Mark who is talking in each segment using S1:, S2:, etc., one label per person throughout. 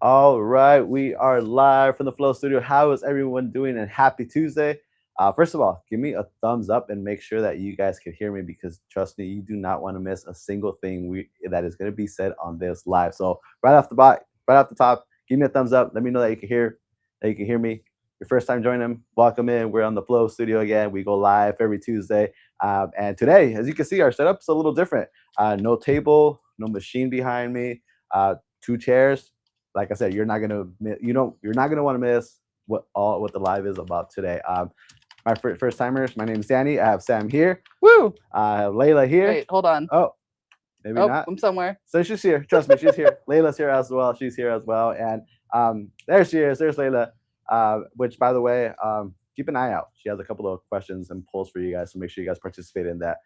S1: All right, we are live from the Flow Studio. How is everyone doing? And happy Tuesday. First of all, give me a thumbs up and make sure that you guys can hear me because trust me, you do not want to miss a single thing that is going to be said on this live. So right off the top, give me a thumbs up. Let me know that you can hear me. Your first time joining them, welcome in. We're on the Flow Studio again. We go live every Tuesday. And today, as you can see, our setup's a little different. No table, no machine behind me, two chairs. Like I said, you're not gonna want to miss what the live is about today. My first timers, my name is Danny. I have Sam here.
S2: Woo!
S1: Layla here.
S2: Wait, hold on.
S1: Oh, maybe
S2: Oh,
S1: not.
S2: I'm somewhere.
S1: So she's here. Trust me, she's here. Layla's here as well. She's here as well. And there she is. There's Layla. Which, by the way, keep an eye out. She has a couple of questions and polls for you guys, so make sure you guys participate in that.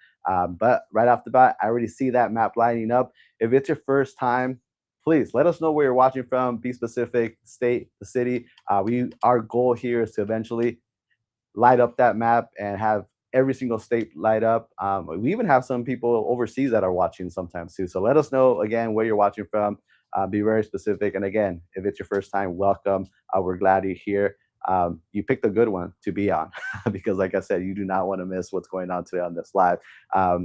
S1: But right off the bat, I already see that map lining up. If it's your first time, please let us know where you're watching from. Be specific, state, the city. Our goal here is to eventually light up that map and have every single state light up. We even have some people overseas that are watching sometimes too. So let us know again where you're watching from. Be very specific. And again, if it's your first time, welcome. We're glad you're here. You picked a good one to be on because, like I said, you do not want to miss what's going on today on this live.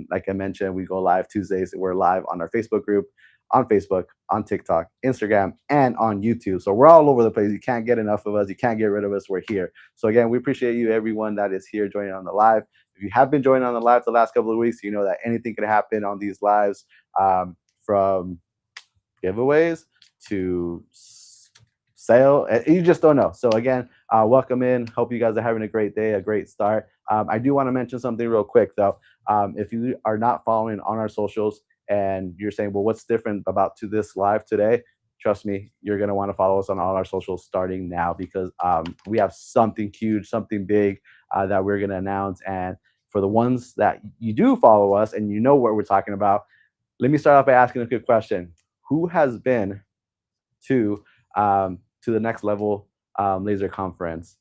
S1: Like I mentioned, we go live Tuesdays. We're live on our Facebook group, on Facebook, on TikTok, Instagram, and on YouTube. So we're all over the place. You can't get enough of us. You can't get rid of us. We're here. So again, we appreciate you, everyone that is here joining on the live. If you have been joining on the live the last couple of weeks, you know that anything can happen on these lives, from giveaways to sale. You just don't know. So again, welcome in. Hope you guys are having a great day, a great start. I do want to mention something real quick though. If you are not following on our socials, and you're saying, well, what's different about to this live today? Trust me, you're going to want to follow us on all our socials starting now because we have something huge, something big that we're going to announce. And for the ones that you do follow us and you know what we're talking about, let me start off by asking a quick question. Who has been to the next level laser conference?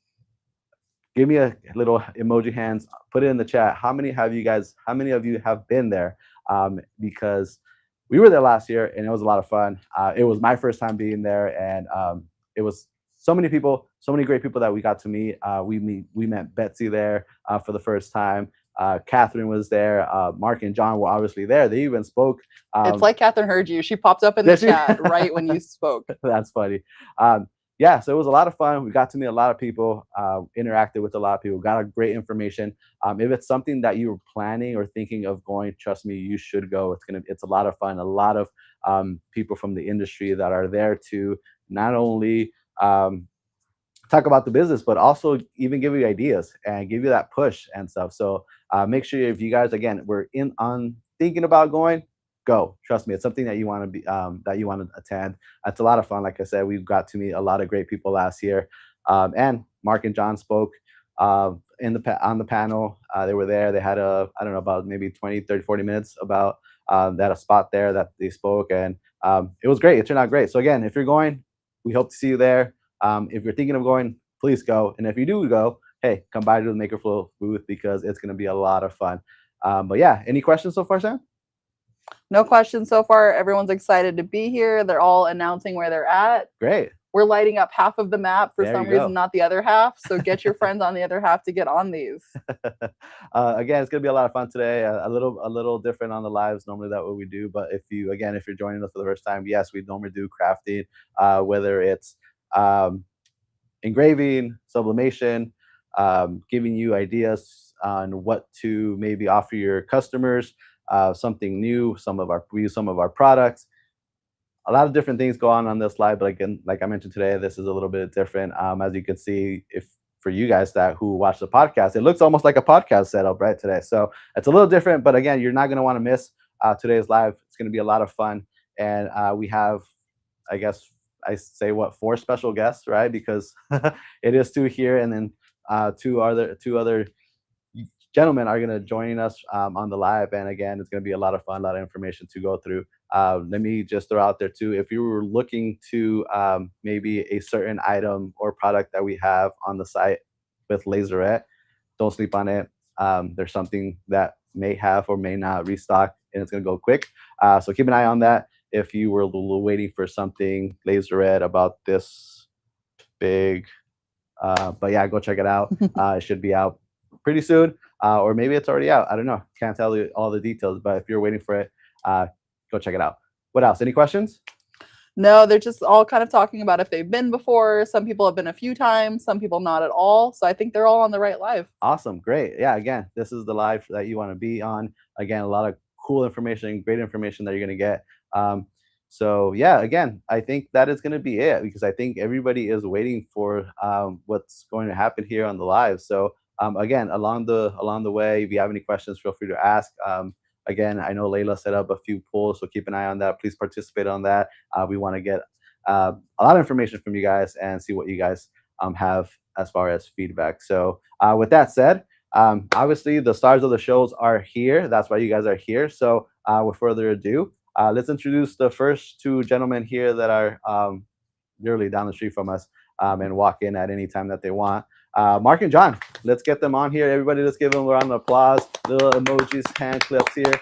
S1: Give me a little emoji hands. Put it in the chat. How many of you have been there? Because we were there last year and it was a lot of fun. It was my first time being there, and it was so many people, so many great people that we got to meet. We met Betsy there for the first time. Catherine was there. Mark and John were obviously there. They even spoke.
S2: It's like Catherine heard you. She popped up in the chat right when you spoke.
S1: That's funny. Yeah, so it was a lot of fun. We got to meet a lot of people, interacted with a lot of people, got a great information. If it's something that you were planning or thinking of going, trust me, you should go. It's a lot of fun. A lot of people from the industry that are there to not only talk about the business, but also even give you ideas and give you that push and stuff. So make sure if you guys again we're in on thinking about going, go. Trust me, it's something that you want to be that you want to attend. It's a lot of fun. Like I said, we've got to meet a lot of great people last year, and Mark and John spoke on the panel. They were there. They had I don't know, about maybe 20, 30, 40 minutes about they had a spot there that they spoke, and it was great. It turned out great. So again, if you're going, we hope to see you there. If you're thinking of going, please go. And if you do go, hey, come by to the MakerFlo booth because it's going to be a lot of fun. But yeah, any questions so far, Sam?
S2: No questions so far. Everyone's excited to be here. They're all announcing where they're at.
S1: Great.
S2: We're lighting up half of the map for
S1: There
S2: some
S1: you go.
S2: reason, not the other half. So get your friends on the other half to get on these.
S1: Again, it's gonna be a lot of fun today. A little different on the lives. Normally that's what we do. But if you're joining us for the first time, yes, we normally do crafting, whether it's engraving, sublimation, giving you ideas on what to maybe offer your customers, something new. We use some of our products. A lot of different things go on this live, but again, like I mentioned today, this is a little bit different. As you can see, if for you guys who watch the podcast, it looks almost like a podcast setup right today. So it's a little different, but again, you're not going to want to miss today's live. It's going to be a lot of fun, and we have, I guess, I say what, 4 special guests, right? Because it is 2 here, and then two other gentlemen are going to join us on the live. And again, it's going to be a lot of fun, a lot of information to go through. Let me just throw out there too, if you were looking to maybe a certain item or product that we have on the site with Laserette, don't sleep on it. There's something that may have or may not restock, and it's going to go quick. So keep an eye on that. if you were waiting for something laser red about this big. But yeah, go check it out. It should be out pretty soon, or maybe it's already out. I don't know. Can't tell you all the details, but if you're waiting for it, go check it out. What else? Any questions?
S2: No, they're just all kind of talking about if they've been before. Some people have been a few times, some people not at all. So I think they're all on the right live.
S1: Awesome. Great. Yeah. Again, this is the live that you want to be on. Again, a lot of cool information, great information that you're going to get. So yeah, again, I think that is going to be it because I think everybody is waiting for what's going to happen here on the live. So again, along the way, if you have any questions, feel free to ask. Again, I know Layla set up a few polls, so keep an eye on that. Please participate on that. We want to get a lot of information from you guys and see what you guys have as far as feedback. So with that said, obviously the stars of the shows are here. That's why you guys are here. So with further ado, let's introduce the first two gentlemen here that are literally down the street from us and walk in at any time that they want. Mark and John, let's get them on here. Everybody, let's give them a round of applause. Little emojis, hand clips here.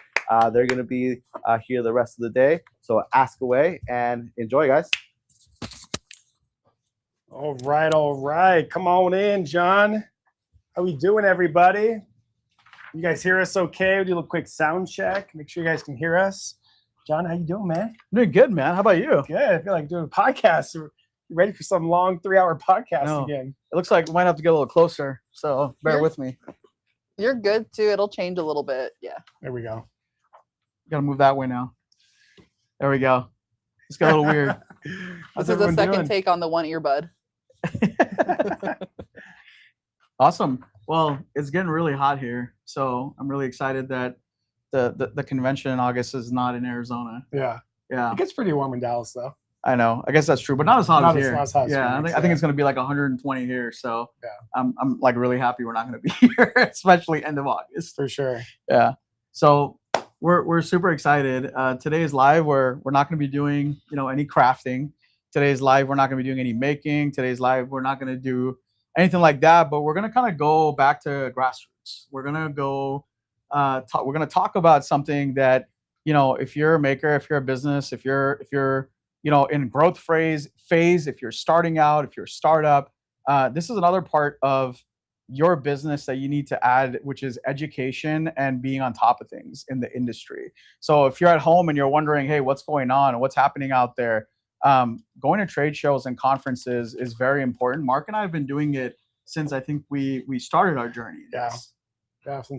S1: They're going to be here the rest of the day. So ask away and enjoy, guys.
S3: All right. Come on in, John. How we doing, everybody? You guys hear us okay? We'll do a quick sound check. Make sure you guys can hear us. John, how you doing, man?
S4: Doing good, man. How about you?
S3: Good. I feel like doing a podcast. You ready for some long 3-hour podcast again?
S4: It looks like we might have to get a little closer, so bear with me.
S2: You're good too. It'll change a little bit. Yeah.
S3: There we go.
S4: Gotta move that way now. There we go. It's got a little weird.
S2: This is a second take on the one earbud.
S4: Awesome. Well, it's getting really hot here, so I'm really excited that the convention in August is not in Arizona.
S3: Yeah.
S4: It
S3: gets pretty warm in Dallas, though.
S4: I know. I guess that's true, but not as hot as here.
S3: Not as hot as
S4: I think it's going to be like 120 here. So I'm like really happy we're not going to be here, especially end of August.
S3: For sure.
S4: Yeah. So we're super excited. Today's live. We're not going to be doing any crafting. Today's live. We're not going to be doing any making. Today's live. We're not going to do anything like that. But we're going to kind of go back to grassroots. We're going to go. We're going to talk about something that if you're a maker, if you're a business, if you're in growth phase, if you're starting out, if you're a startup, this is another part of your business that you need to add, which is education and being on top of things in the industry. So if you're at home and you're wondering, hey, what's going on? What's happening out there? Going to trade shows and conferences is very important. Mark and I have been doing it since I think we started our journey.
S3: Since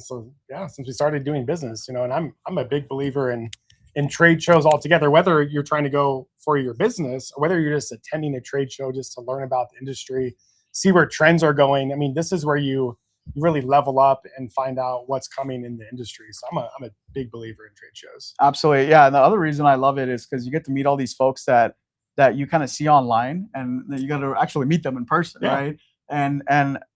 S3: we started doing business, and I'm a big believer in trade shows altogether, whether you're trying to go for your business or whether you're just attending a trade show just to learn about the industry, see where trends are going. I mean, this is where you really level up and find out what's coming in the industry. So I'm a big believer in trade shows.
S4: Absolutely. Yeah. And the other reason I love it is because you get to meet all these folks that you kind of see online and you got to actually meet them in person. Right. And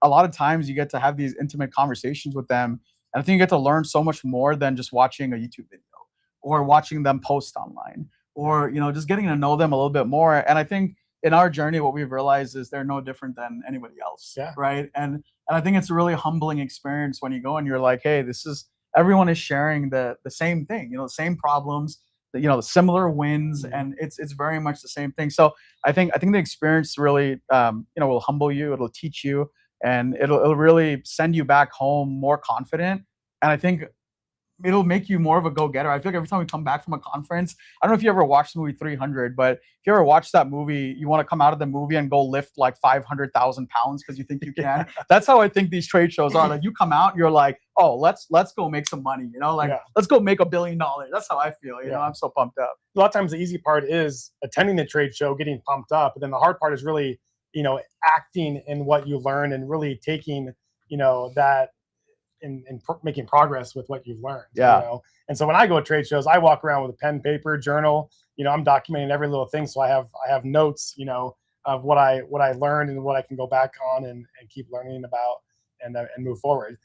S4: a lot of times you get to have these intimate conversations with them. And I think you get to learn so much more than just watching a YouTube video or watching them post online or, just getting to know them a little bit more. And I think in our journey, what we've realized is they're no different than anybody else. Right. And I think it's a really humbling experience when you go and you're like, hey, everyone is sharing the same thing, the same problems, the similar wins, and it's very much the same thing. So I think the experience really, will humble you. It'll teach you, and it'll really send you back home more confident. And I think it'll make you more of a go-getter. I feel like every time we come back from a conference, I don't know if you ever watched the movie 300, but if you ever watched that movie, you want to come out of the movie and go lift like 500,000 pounds because you think you can. That's how I think these trade shows are. Like you come out, you're like, oh, let's go make some money. Let's go make $1 billion. That's how I feel. I'm so pumped up.
S3: A lot of times the easy part is attending the trade show, getting pumped up. But then the hard part is really, acting in what you learn and really taking, that and making progress with what you've learned. And so when I go to trade shows, I walk around with a pen, paper, journal. I'm documenting every little thing. So I have notes, of what I learned and what I can go back on and keep learning about and move forward.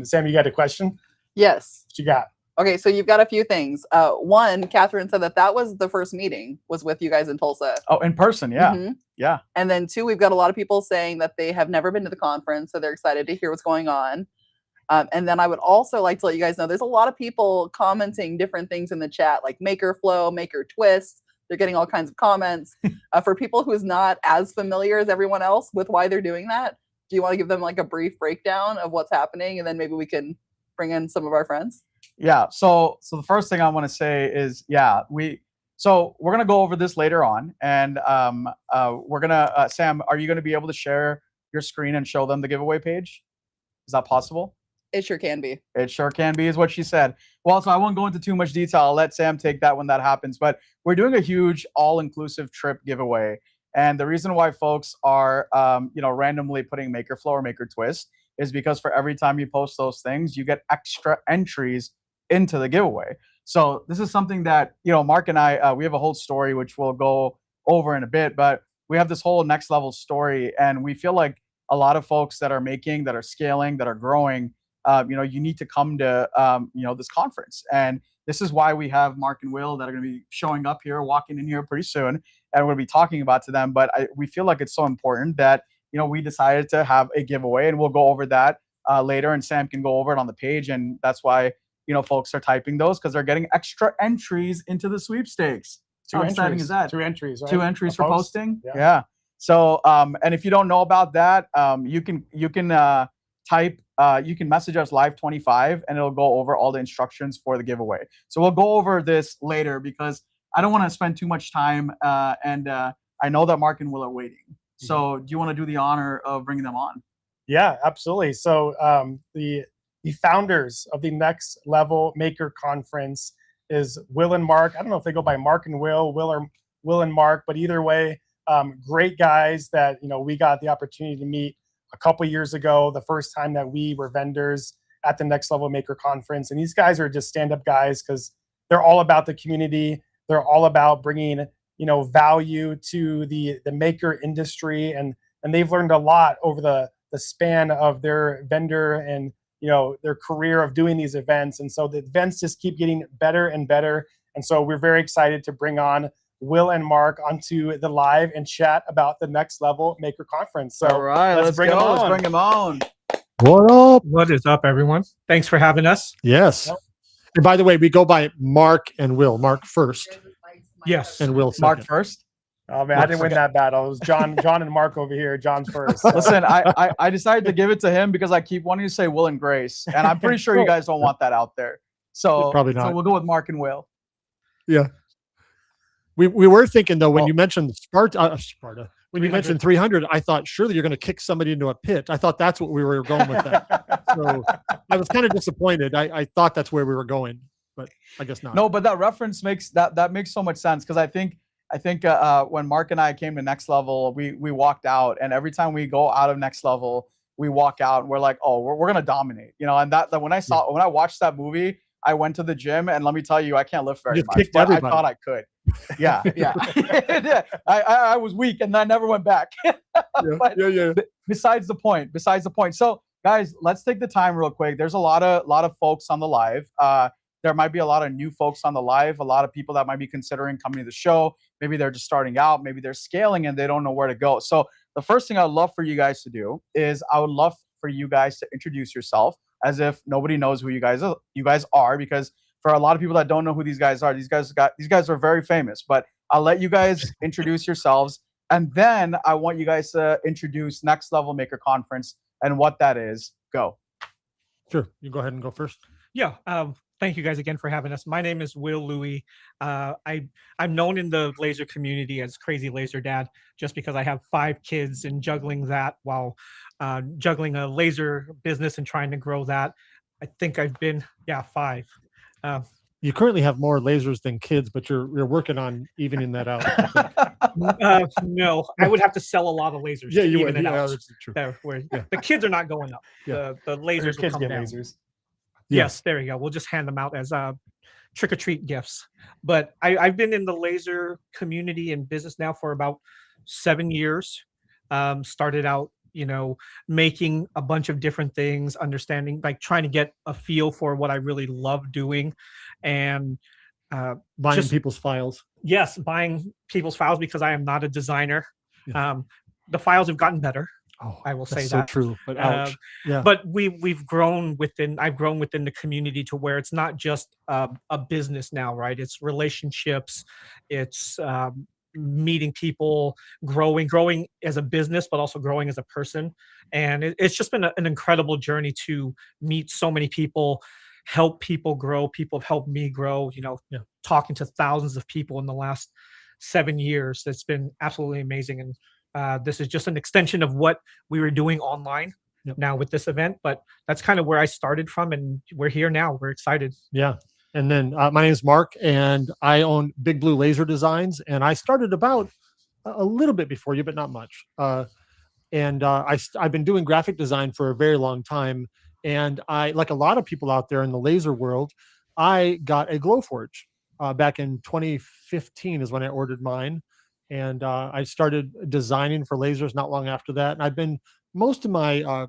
S3: Sam, you got a question?
S2: Yes.
S3: What you got?
S2: Okay, so you've got a few things. One, Catherine said that was the first meeting was with you guys in Tulsa.
S4: Oh, in person, yeah.
S2: Mm-hmm.
S4: Yeah.
S2: And then two, we've got a lot of people saying that they have never been to the conference, so they're excited to hear what's going on. And then I would also like to let you guys know there's a lot of people commenting different things in the chat, like MakerFlo, Maker Twist. They're getting all kinds of comments. For people who's not as familiar as everyone else with why they're doing that, do you want to give them like a brief breakdown of what's happening, and then maybe we can bring in some of our friends?
S4: Yeah. So the first thing I want to say is, so we're gonna go over this later on, and we're gonna Sam, are you gonna be able to share your screen and show them the giveaway page? Is that possible?
S2: It sure can be.
S4: It sure can be, is what she said. Well, so I won't go into too much detail. I'll let Sam take that when that happens. But we're doing a huge all-inclusive trip giveaway, and the reason why folks are randomly putting MakerFlo or Maker Twist is because for every time you post those things, you get extra entries into the giveaway. So this is something that, Mark and I, we have a whole story which we'll go over in a bit, but we have this whole next level story, and we feel like a lot of folks that are making, that are scaling, that are growing, you need to come to, this conference. And this is why we have Mark and Will that are going to be showing up here, walking in here pretty soon, and we're going to be talking about to them. But we feel like it's so important that, we decided to have a giveaway, and we'll go over that later, and Sam can go over it on the page. And that's why, folks are typing those, because they're getting extra entries into the sweepstakes. How exciting is that?
S3: 2 entries, right?
S4: 2 entries for
S3: post?
S4: posting.
S3: Yeah.
S4: Yeah. So, and if you don't know about that, you can type, you can message us live 25, and it'll go over all the instructions for the giveaway. So we'll go over this later because I don't want to spend too much time, and I know that Mark and Will are waiting. So do you want to do the honor of bringing them on?
S3: Yeah, absolutely. So the founders of the Next Level Maker Conference is Will and Mark. I don't know if they go by Mark and Will or Will and Mark, but either way, great guys that we got the opportunity to meet a couple years ago, the first time that we were vendors at the Next Level Maker Conference. And these guys are just stand-up guys because they're all about the community. They're all about bringing value to the maker industry, and they've learned a lot over the span of their vendor and their career of doing these events. And so the events just keep getting better and better. And so we're very excited to bring on Will and Mark onto the live and chat about the Next Level Maker Conference. So
S4: all right, let's bring them on. Let's bring them on.
S5: What up?
S6: What is up, everyone? Thanks for having us.
S5: Yes.
S3: Yep.
S5: And by the way, we go by Mark and Will. Mark first
S6: Yes.
S5: and Will second.
S4: Mark first.
S3: Oh man, I didn't win that battle. It was John and Mark over here. John's first.
S4: Listen, I decided to give it to him because I keep wanting to say Will and Grace, and I'm pretty sure you guys don't want that out there. So
S5: Probably not.
S4: So we'll go with Mark and Will.
S5: Yeah. We were thinking though, when
S4: Well-
S5: you mentioned Sparta, when you
S3: 300.
S5: mentioned 300, I thought surely you're going to kick somebody into a pit. I thought that's what we were going with that. So I was kind of disappointed. I thought that's where we were going, but I guess not.
S4: No, but that reference makes that makes so much sense, because I think when Mark and I came to Next Level, we walked out, and every time we go out of Next Level, we walk out and we're like, oh, we're gonna dominate, and that when I watched that movie, I went to the gym, and let me tell you, I can't lift very
S5: just
S4: much,
S5: kicked
S4: but
S5: everybody.
S4: I thought I could. Yeah. Yeah. I was weak, and I never went back. But
S5: Yeah.
S4: besides the point. So guys, let's take the time real quick. There's a lot of folks on the live. There might be a lot of new folks on the live, a lot of people that might be considering coming to the show. Maybe they're just starting out, maybe they're scaling and they don't know where to go. So the first thing I'd love for you guys to do is I would love for you guys to introduce yourself as if nobody knows who you guys are, because for a lot of people that don't know who these guys are, these guys are very famous. But I'll let you guys introduce yourselves, and then I want you guys to introduce Next Level Maker Conference and what that is. Go.
S5: Sure. You go ahead and go first.
S6: Yeah. Thank you guys again for having us. My name is Will Louie. I'm known in the laser community as Crazy Laser Dad, just because I have 5 kids and juggling that while juggling a laser business and trying to grow that. I think I've been 5.
S5: You currently have more lasers than kids, but you're working on evening that out. I think.
S6: No, I would have to sell a lot of lasers.
S5: Yeah,
S6: to
S5: you
S6: even
S5: would.
S6: it
S5: Yeah,
S6: out.
S5: that's true.
S6: Where
S5: Yeah.
S6: the kids are not going up.
S5: Yeah.
S6: The
S3: Your
S6: lasers will
S3: kids
S6: come
S3: get
S6: down.
S3: lasers.
S6: Yes, there you go. We'll just hand them out as trick-or-treat gifts. But I've been in the laser community and business now for about 7 years. Started out, making a bunch of different things, understanding, like trying to get a feel for what I really love doing. And
S5: Buying people's files.
S6: yes, buying people's files because I am not a designer.
S5: Yeah.
S6: The files have gotten better.
S5: Oh,
S6: I will
S5: that's
S6: say
S5: so
S6: that.
S5: true. But
S6: Um,
S5: ouch. Yeah.
S6: But I've grown within the community to where it's not just a business now, right? It's relationships, it's meeting people, growing as a business, but also growing as a person. And it's just been an incredible journey to meet so many people, help people grow. People have helped me grow.
S5: Yeah.
S6: Talking to thousands of people in the last 7 years. That's been absolutely amazing. And this is just an extension of what we were doing online
S5: Yep.
S6: now with this event, but that's kind of where I started from, and we're here now. We're excited.
S5: Yeah. And then my name is Mark, and I own Big Blue Laser Designs, and I started about a little bit before you, but not much. I've been doing graphic design for a very long time, and I, like a lot of people out there in the laser world, I got a Glowforge back in 2015 is when I ordered mine, and I started designing for lasers not long after that. And I've been most of my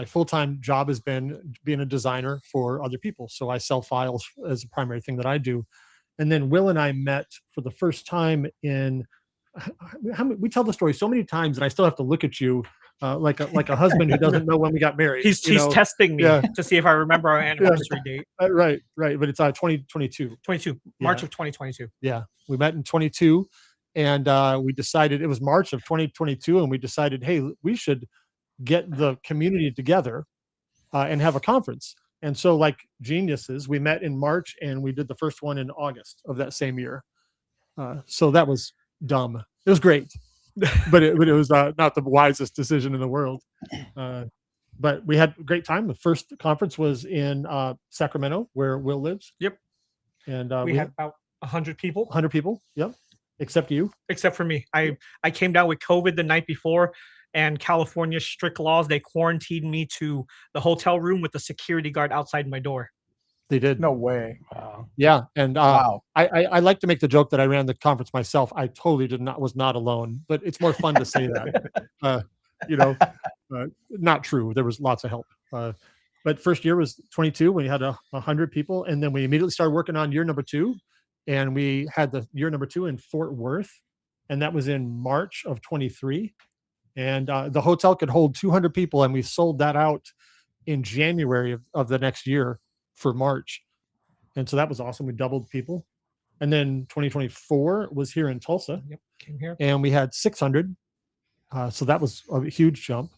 S5: full-time job has been being a designer for other people. So I sell files as a primary thing that I do. And then Will and I met for the first time in we tell the story so many times and I still have to look at you like a husband who doesn't know when we got married.
S6: He's testing me to see if I remember our anniversary date.
S5: Right. But it's 2022.
S6: 22, March of 2022.
S5: Yeah. We met in 22 and we decided it was March of 2022. And we decided, hey, we should get the community together and have a conference. And so like geniuses, we met in March and we did the first one in August of that same year. So that was dumb. It was great, but it was not the wisest decision in the world. But we had a great time. The first conference was in Sacramento, where Will lives.
S6: Yep.
S5: And
S6: we had about 100 people.
S5: 100 people. Yep. Except you.
S6: Except for me. I came down with COVID the night before, and California's strict laws, they quarantined me to the hotel room with the security guard outside my door.
S5: They did.
S4: No way.
S3: Wow.
S5: Yeah. And
S4: Wow.
S5: I like to make the joke that I ran the conference myself. I totally was not alone, but it's more fun to say that. Not true. There was lots of help. But first year was 22 when we had 100 people. And then we immediately started working on year number 2. And we had the year number 2 in Fort Worth. And that was in March of 23. And the hotel could hold 200 people. And we sold that out in January of the next year for March. And so that was awesome. We doubled people. And then 2024 was here in Tulsa.
S6: Yep, came here.
S5: And we had 600. So that was a huge jump.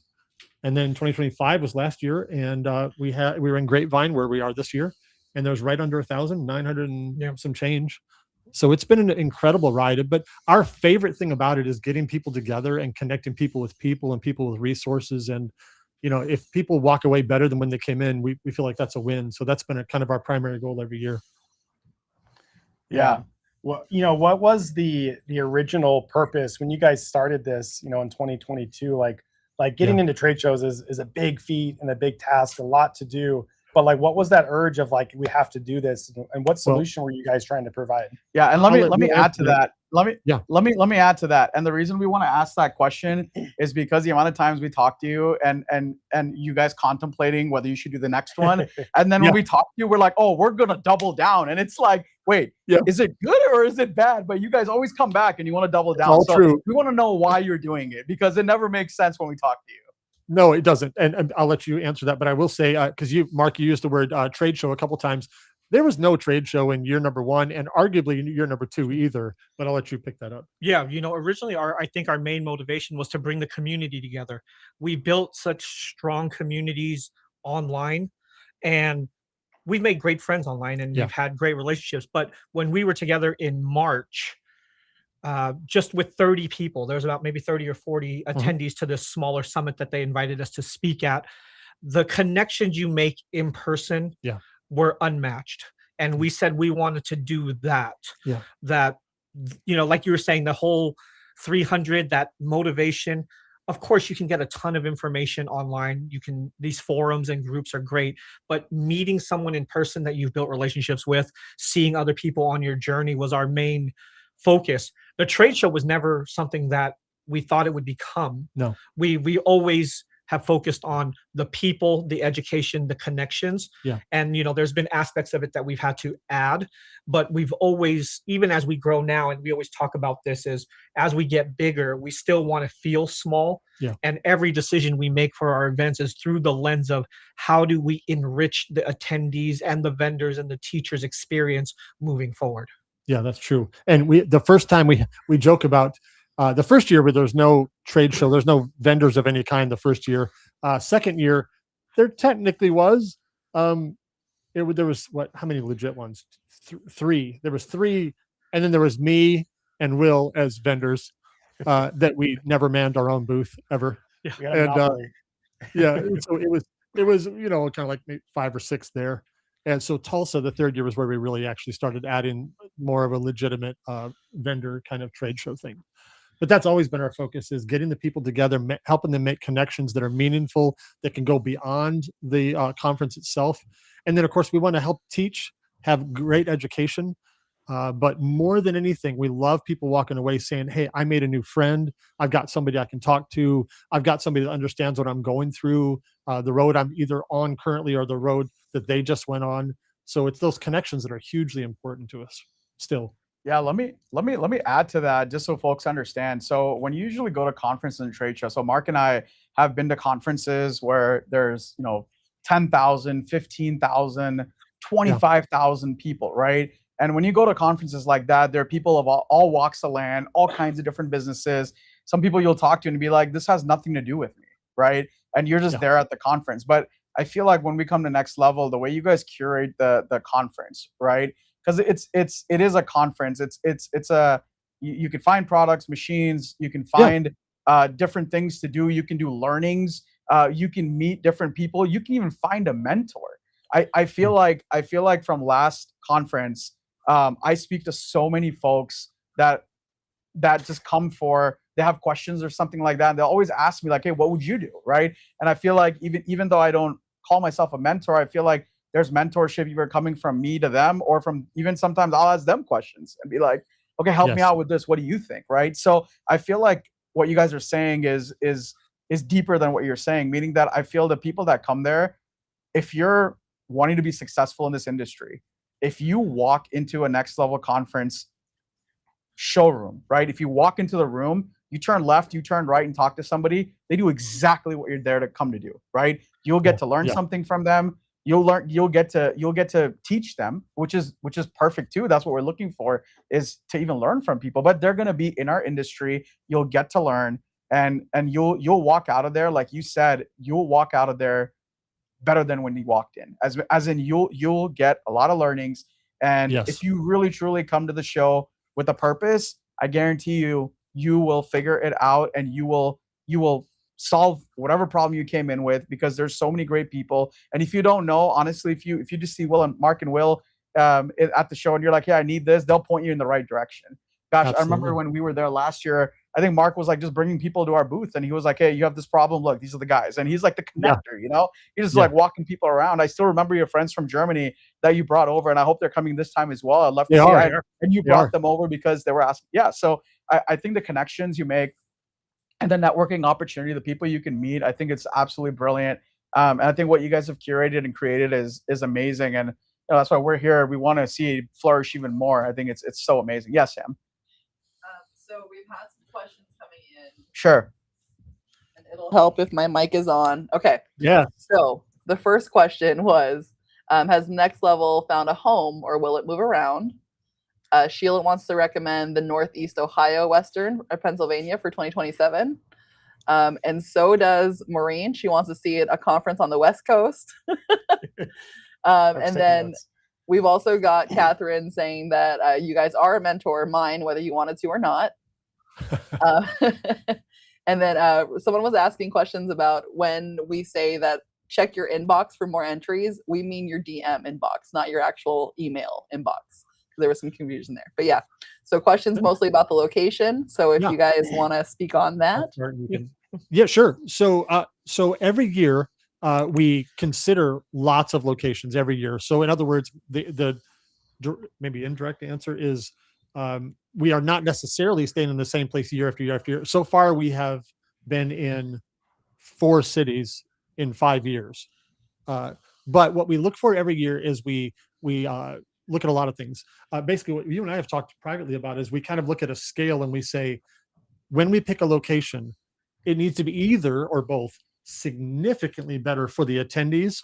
S5: And then 2025 was last year. And we were in Grapevine where we are this year. And there was right under 1,000, 900 and some change. So it's been an incredible ride. But our favorite thing about it is getting people together and connecting people with people and people with resources. And, if people walk away better than when they came in, we feel like that's a win. So that's been kind of our primary goal every year.
S3: Yeah. Well, what was the original purpose when you guys started this, in 2022? Like getting into trade shows is a big feat and a big task, a lot to do. But like, what was that urge of like, we have to do this, and what solution were you guys trying to provide?
S4: Yeah, and let me add to that. Let me add to that. And the reason we want to ask that question is because the amount of times we talk to you and you guys contemplating whether you should do the next one, and then when we talk to you, we're like, oh, we're gonna double down, and it's like, wait, is it good or is it bad? But you guys always come back and you want to double down.
S5: All true.
S4: We want to know why you're doing it, because it never makes sense when we talk to you.
S5: No, it doesn't. And I'll let you answer that. But I will say, because Mark, you used the word trade show a couple times. There was no trade show in year number 1 and arguably in year number 2 either. But I'll let you pick that up.
S6: Yeah, originally I think our main motivation was to bring the community together. We built such strong communities online, and we've made great friends online, and we've had great relationships. But when we were together in March, just with 30 people, there's about maybe 30 or 40 attendees to this smaller summit that they invited us to speak at. The connections you make in person were unmatched. And we said we wanted to do that. Yeah. That, like you were saying, the whole 300, that motivation. Of course, you can get a ton of information online. These forums and groups are great, but meeting someone in person that you've built relationships with, seeing other people on your journey was our main focus. The trade show was never something that we thought it would become.
S5: No.
S6: We always have focused on the people, the education, the connections.
S5: Yeah.
S6: And, there's been aspects of it that we've had to add, but we've always, even as we grow now, and we always talk about this, is as we get bigger, we still want to feel small.
S5: Yeah.
S6: And every decision we make for our events is through the lens of how do we enrich the attendees and the vendors and the teachers' experience moving forward.
S5: Yeah, that's true. And the first time we joke about the first year where there's no trade show, there's no vendors of any kind. The first year, second year, there technically was. There was how many legit ones? Three. There was three, and then there was me and Will as vendors that we never manned our own booth ever.
S3: We got a
S5: And
S3: monopoly.
S5: yeah, so it was kind of like maybe 5 or 6 there. And so Tulsa, the third year, was where we really actually started adding more of a legitimate vendor kind of trade show thing. But that's always been our focus, is getting the people together, helping them make connections that are meaningful, that can go beyond the conference itself. And then, of course, we want to help teach, have great education. But more than anything, we love people walking away saying, hey, I made a new friend. I've got somebody I can talk to. I've got somebody that understands what I'm going through, the road I'm either on currently or the road that they just went on. So it's those connections that are hugely important to us still.
S4: Yeah, let me add to that just so folks understand. So when you usually go to conferences and trade shows, so Mark and I have been to conferences where there's 10,000, 15,000, 25,000 people, right? And when you go to conferences like that, there are people of all walks of land, all kinds of different businesses. Some people you'll talk to and be like, this has nothing to do with me, right? And you're just there at the conference. But I feel like when we come to next level, the way you guys curate the conference, right? Because it is a conference. It's a you can find products, machines, you can find different things to do. You can do learnings. You can meet different people. You can even find a mentor. I feel like from last conference, I speak to so many folks that just come they have questions or something like that. And they'll always ask me like, hey, what would you do? Right. And I feel like even though I don't call myself a mentor, I feel like there's mentorship either coming from me to them, or from even sometimes I'll ask them questions and be like, okay, help me out with this. What do you think? Right. So I feel like what you guys are saying is deeper than what you're saying, meaning that I feel the people that come there, if you're wanting to be successful in this industry, if you walk into a next level conference showroom, right? If you walk into the room, you turn left, you turn right and talk to somebody, they do exactly what you're there to come to do, right? You'll get to learn something from them. You'll get to teach them, which is perfect too. That's what we're looking for, is to even learn from people. But they're going to be in our industry. You'll get to learn, and you'll walk out of there, like you said, you'll walk out of there better than when you walked in, as in you'll get a lot of learnings. And if you really truly come to the show with a purpose, I guarantee you will figure it out, and you will solve whatever problem you came in with, because there's so many great people. And if you don't know, honestly, if you just see Mark and Will at the show and you're like, yeah, I need this, they'll point you in the right direction. Gosh, absolutely. I remember when we were there last year, I think Mark was like just bringing people to our booth, and he was like, hey, you have this problem, look, these are the guys. And he's like the connector, he's just like walking people around. I still remember your friends from Germany that you brought over, and I hope they're coming this time as well. I'd love to see it. And you brought them over because they were asking. So I think the connections you make and the networking opportunity, the people you can meet, I think it's absolutely brilliant. And I think what you guys have curated and created is amazing. And that's why we're here. We want to see it flourish even more. I think it's so amazing. Yes, Sam.
S2: So we've had some questions coming in.
S4: Sure.
S2: And it'll help if my mic is on. Okay.
S5: Yeah.
S2: So the first question was, has Next Level found a home, or will it move around? Sheila wants to recommend the Northeast Ohio, Western, or Pennsylvania for 2027. And so does Maureen. She wants to see a conference on the West Coast. And then we've also got Catherine saying that you guys are a mentor of mine, whether you wanted to or not. And then someone was asking questions about when we say that check your inbox for more entries, we mean your DM inbox, not your actual email inbox. There was some confusion there, but so questions mostly about the location. So if you guys want to speak on that.
S5: Yeah, sure. So every year we consider lots of locations every year. So in other words, the maybe indirect answer is we are not necessarily staying in the same place year after year after year. So far we have been in 4 cities in 5 years. But what we look for every year is we look at a lot of things. Basically, what you and I have talked privately about is we kind of look at a scale and we say, when we pick a location, it needs to be either or both significantly better for the attendees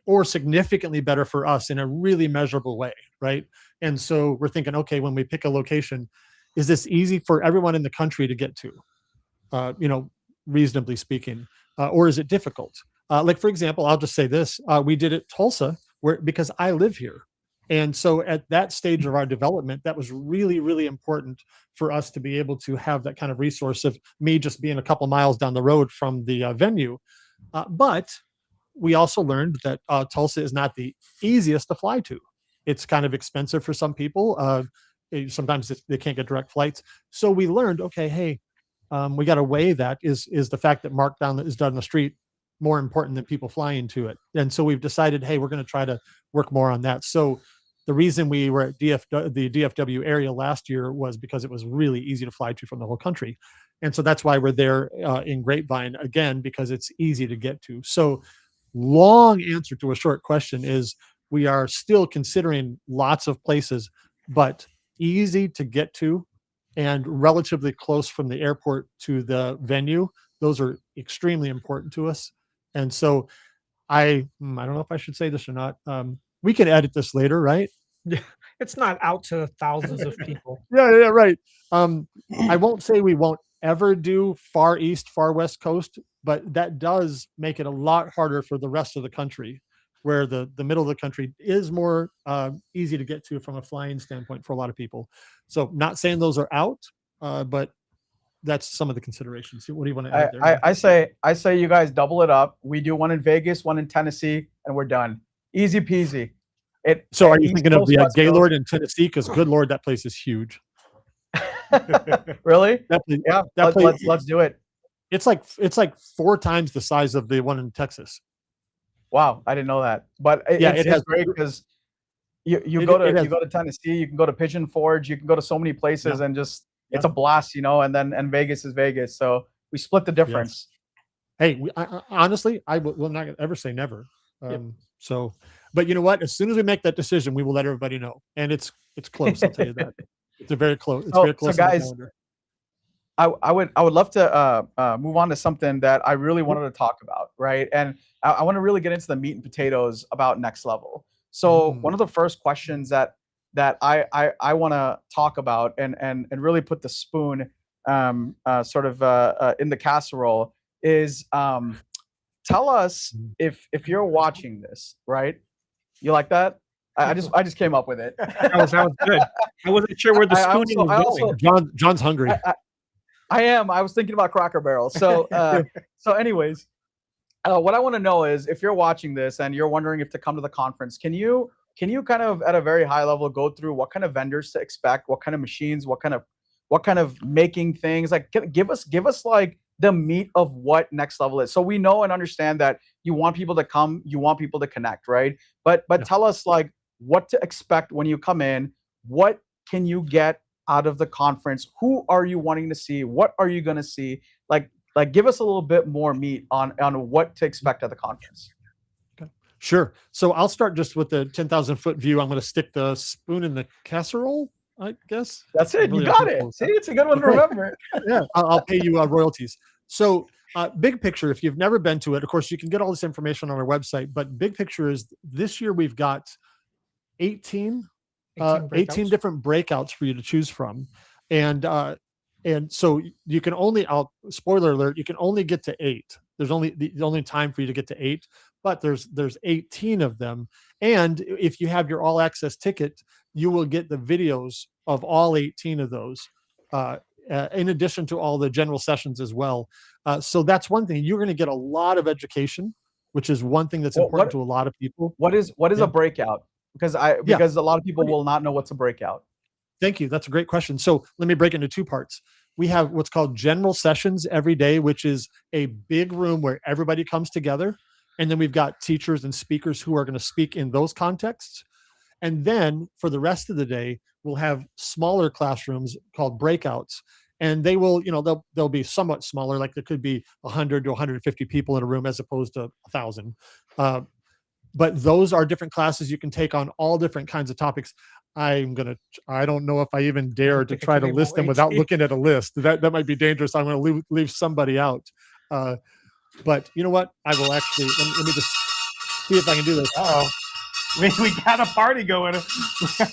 S5: or significantly better for us in a really measurable way, right? And so we're thinking, okay, when we pick a location, is this easy for everyone in the country to get to? Reasonably speaking, or is it difficult? Like, for example, I'll just say this: we did it Tulsa, because I live here, and so at that stage of our development, that was really, really important for us to be able to have that kind of resource of me just being a couple miles down the road from the venue. But we also learned that Tulsa is not the easiest to fly to. It's kind of expensive for some people. Sometimes they can't get direct flights. So we learned, okay, hey, we got to weigh that. Is the fact that markdown is done on the street more important than people flying to it? And so we've decided, hey, we're going to try to work more on that. So the reason we were at the DFW area last year was because it was really easy to fly to from the whole country. And so that's why we're there in Grapevine again, because it's easy to get to. So long answer to a short question is we are still considering lots of places, but easy to get to and relatively close from the airport to the venue. Those are extremely important to us. And so I don't know if I should say this or not. We can edit this later, right?
S6: Yeah, it's not out to thousands of people.
S5: Yeah, right. I won't say we won't ever do far east, far west coast, but that does make it a lot harder for the rest of the country, where the middle of the country is more easy to get to from a flying standpoint for a lot of people. So not saying those are out, but that's some of the considerations. What do you want to add there?
S4: I say you guys double it up. We do one in Vegas, one in Tennessee, and we're done. Easy peasy.
S5: So are you thinking of the Gaylord in Tennessee? Because good Lord, that place is huge.
S4: Really?
S5: Yeah,
S4: let's do it.
S5: It's like 4 times the size of the one in Texas.
S4: Wow, I didn't know that. But it's great because you go to Tennessee, you can go to Pigeon Forge, you can go to so many places, and just it's a blast, and Vegas is Vegas. So we split the difference.
S5: Yes. Hey, honestly, I will not ever say never. So, but you know what? As soon as we make that decision, we will let everybody know, and it's close. I'll tell you that. It's very close. It's very close.
S4: So guys, I would love to move on to something that I really wanted to talk about, right? And I want to really get into the meat and potatoes about Next Level. So one of the first questions that I want to talk about and really put the spoon sort of in the casserole is tell us if you're watching this, right? You like that? I just came up with it.
S6: That was good. I wasn't sure where the spooning was going.
S5: John's hungry.
S4: I am. I was thinking about Cracker Barrel. So anyways, what I want to know is if you're watching this and you're wondering if to come to the conference, can you kind of at a very high level go through what kind of vendors to expect, what kind of machines, what kind of making things, like give us like the meat of what Next Level is, so we know and understand that you want people to come, you want people to connect, right? But tell us like what to expect when you come in. What can you get out of the conference? Who are you wanting to see? What are you going to see? Like give us a little bit more meat on what to expect at the conference.
S5: Okay. Sure. So I'll start just with the 10,000-foot view. I'm going to stick the spoon in the casserole, I guess.
S4: That's it. You got it. See, it's a good one to remember.
S5: Yeah, I'll pay you royalties. So big picture, if you've never been to it, of course, you can get all this information on our website. But big picture is this year we've got 18 different breakouts for you to choose from. And so you can only, spoiler alert, you can only get to 8. There's only the only time for you to get to 8, but there's 18 of them. And if you have your all access ticket, you will get the videos of all 18 of those, in addition to all the general sessions as well. So that's one thing. You're going to get a lot of education, which is one thing that's important to a lot of people.
S4: What is a breakout? Because a lot of people will not know what's a breakout.
S5: Thank you. That's a great question. So let me break it into 2 parts. We have what's called general sessions every day, which is a big room where everybody comes together. And then we've got teachers and speakers who are going to speak in those contexts. And then for the rest of the day, we'll have smaller classrooms called breakouts. and they will, they'll be somewhat smaller. Like there could be 100 to 150 people in a room as opposed to 1,000. But those are different classes you can take on all different kinds of topics. I don't know if I even dare to try to list them without looking at a list. That might be dangerous. I'm going to leave somebody out. But you know what? I will actually, let me just see if I can do this.
S3: Oh, we got a party going.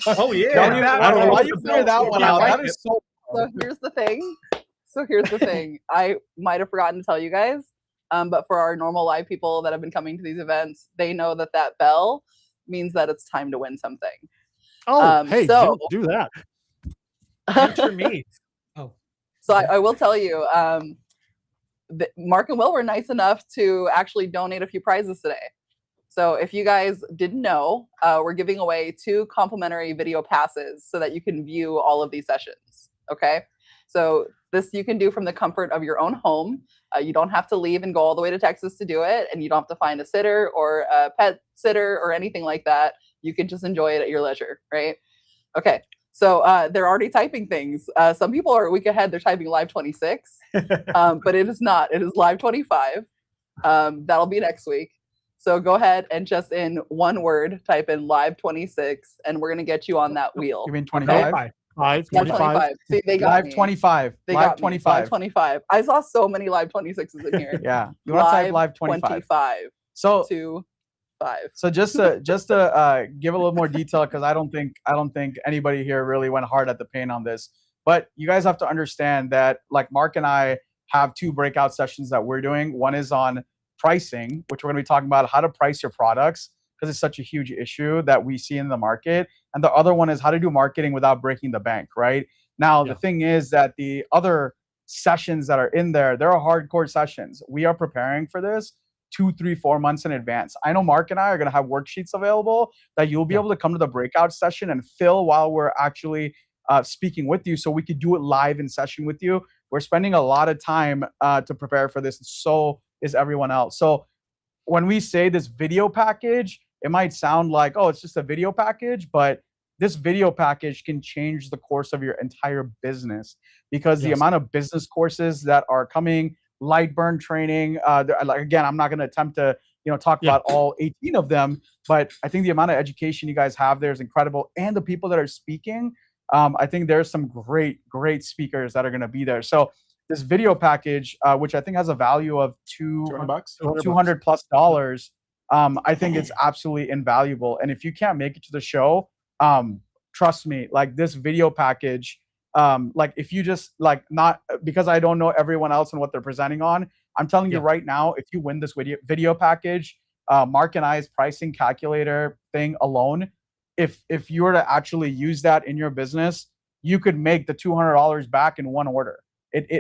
S6: Oh yeah.
S4: I don't know why you figured that one out. That is so.
S2: So here's the thing. I might have forgotten to tell you guys, but for our normal live people that have been coming to these events, they know that bell means that it's time to win something.
S5: Oh, hey, don't do that.
S6: Enter me. Oh,
S2: so I will tell you, Mark and Will were nice enough to actually donate a few prizes today. So if you guys didn't know, we're giving away 2 complimentary video passes so that you can view all of these sessions. Okay. So this you can do from the comfort of your own home. You don't have to leave and go all the way to Texas to do it. And you don't have to find a sitter or a pet sitter or anything like that. You can just enjoy it at your leisure. Right. Okay. So they're already typing things. Some people are a week ahead. They're typing live 26, but it is not. It is live 25. That'll be next week. So go ahead and just in one word, type in live 26, and we're going to get you on that wheel.
S4: You mean 25?
S5: Live
S2: 25. See, they got
S4: Live
S2: me.
S4: 25.
S2: They
S4: Live
S2: got me.
S4: 25.
S2: Live 25. I saw so many live 26s in here.
S4: Yeah. You want to type live 25. So
S2: 2, 5.
S4: So just to give a little more detail, because I don't think anybody here really went hard at the paint on this. But you guys have to understand that like Mark and I have 2 breakout sessions that we're doing. One is on pricing, which we're going to be talking about how to price your products because it's such a huge issue that we see in the market. And the other one is how to do marketing without breaking the bank, right? Now, the thing is that the other sessions that are in there, they're hardcore sessions. We are preparing for this 2, 3, 4 months in advance. I know Mark and I are going to have worksheets available that you'll be able to come to the breakout session and fill while we're actually speaking with you, so we could do it live in session with you. We're spending a lot of time to prepare for this. So is everyone else. So when we say this video package, it might sound like, oh, it's just a video package, but this video package can change the course of your entire business because the amount of business courses that are coming, light burn training, like, again, I'm not going to attempt to talk about all 18 of them, but I think the amount of education you guys have there is incredible. And the people that are speaking, I think there's some great speakers that are going to be there. So this video package, which I think has a value of $200 plus dollars, I think it's absolutely invaluable. And if you can't make it to the show, trust me, like this video package, like if you just like not because I don't know everyone else and what they're presenting on, I'm telling you right now, if you win this video package, Mark and I's pricing calculator thing alone, if you were to actually use that in your business, you could make the $200 back in one order.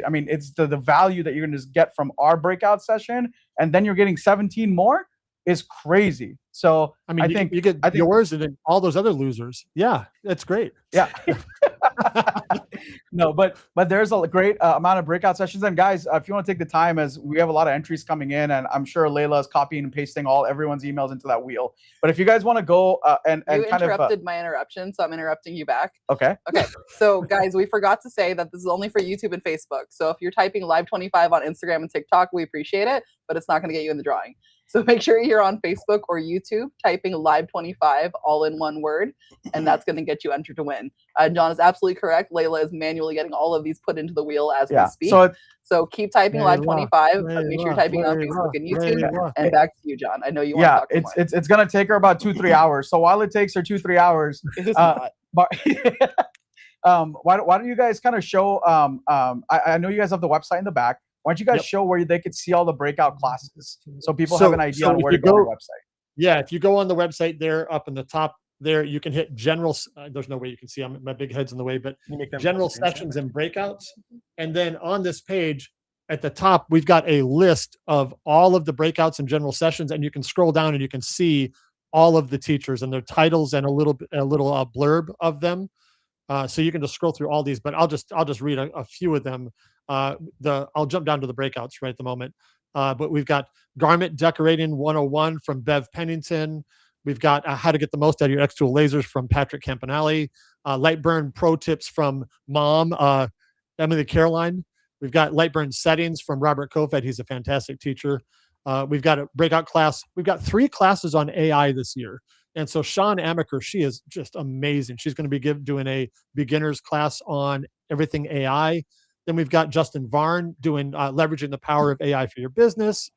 S4: I mean, it's the value that you're gonna just get from our breakout session, and then you're getting 17 more is crazy. So
S5: I mean, I think yours and then all those other losers. Yeah, that's great.
S4: Yeah. No, but there's a great amount of breakout sessions. And guys, if you want to take the time, as we have a lot of entries coming in, and I'm sure Layla is copying and pasting everyone's emails into that wheel. But if you guys want to go and
S2: you
S4: kind
S2: interrupted my interruption, so I'm interrupting you back.
S4: Okay.
S2: Okay. So guys, we forgot to say that this is only for YouTube and Facebook. So if you're typing live 25 on Instagram and TikTok, we appreciate it, but it's not going to get you in the drawing. So make sure you're on Facebook or YouTube typing live 25 all in one word, and that's going to get you entered to win. John is absolutely correct. Layla is manually getting all of these put into the wheel as we speak. So keep typing live 25, but make sure you're typing on Facebook and YouTube. And back to you, John. I know you want to talk more.
S4: It's going to take her about 2-3 hours. So while it takes her 2-3 hours,
S2: it is not.
S4: Why don't you guys kind of show? I know you guys have the website in the back. Why don't you guys show where they could see all the breakout classes so people have an idea on where to go on the website?
S5: Yeah, if you go on the website there, up in the top there, you can hit general. There's no way you can see. My big head's in the way, but general sessions and breakouts. And then on this page at the top, we've got a list of all of the breakouts and general sessions, and you can scroll down and you can see all of the teachers and their titles and a little blurb of them. So you can just scroll through all these, but I'll just read a few of them. I'll jump down to the breakouts right at the moment. But we've got Garment Decorating 101 from Bev Pennington. We've got How to Get the Most Out of Your X-Tool Lasers from Patrick Campanelli. Light Burn Pro Tips from Mom. Emily Caroline. We've got Lightburn Settings from Robert Kofed. He's a fantastic teacher. We've got a breakout class. We've got 3 classes on AI this year. And so Sean Amaker, she is just amazing. She's going to be doing a beginner's class on everything AI. Then we've got Justin Varn doing leveraging the power of AI for your business.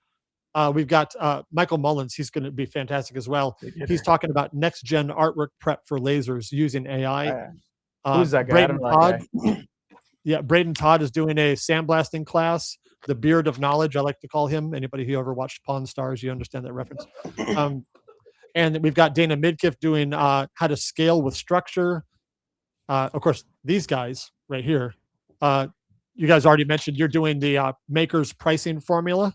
S5: We've got Michael Mullins. He's going to be fantastic as well. He's talking about next gen artwork prep for lasers using AI.
S4: Who's that guy?
S5: Braden
S4: I don't know that
S5: Todd. Yeah, Braden Todd is doing a sandblasting class, the Beard of Knowledge, I like to call him. Anybody who ever watched Pawn Stars, you understand that reference. And we've got Dana Midkiff doing how to scale with structure. Of course, these guys right here, you guys already mentioned you're doing the makers pricing formula.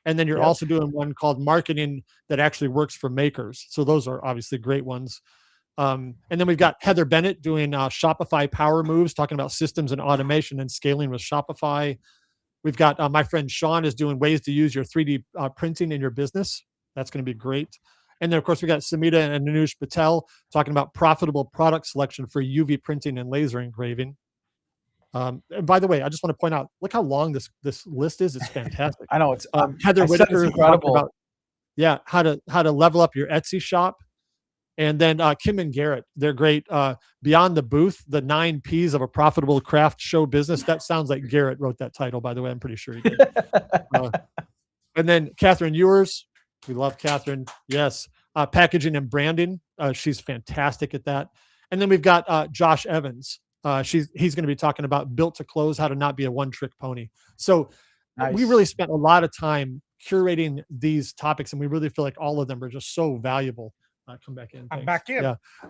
S5: And then you're also doing one called marketing that actually works for makers. So those are obviously great ones. And then we've got Heather Bennett doing Shopify power moves, talking about systems and automation and scaling with Shopify. We've got my friend Sean is doing ways to use your 3D printing in your business. That's going to be great. And then, of course, we got Samita and Anush Patel talking about profitable product selection for UV printing and laser engraving. And by the way, I just want to point out, look how long this list is. It's fantastic.
S4: I know it's
S5: Heather Whitaker is talking
S4: incredible.
S5: about how to level up your Etsy shop. And then Kim and Garrett, they're great. Beyond the Booth, the 9 Ps of a profitable craft show business. That sounds like Garrett wrote that title, by the way. I'm pretty sure he did. And then Catherine Ewers. We love Catherine. Yes. Packaging and branding. She's fantastic at that. And then we've got Josh Evans. He's going to be talking about built to close, how to not be a one-trick pony. So we really spent a lot of time curating these topics, and we really feel like all of them are just so valuable. Come back in.
S6: I'm back in.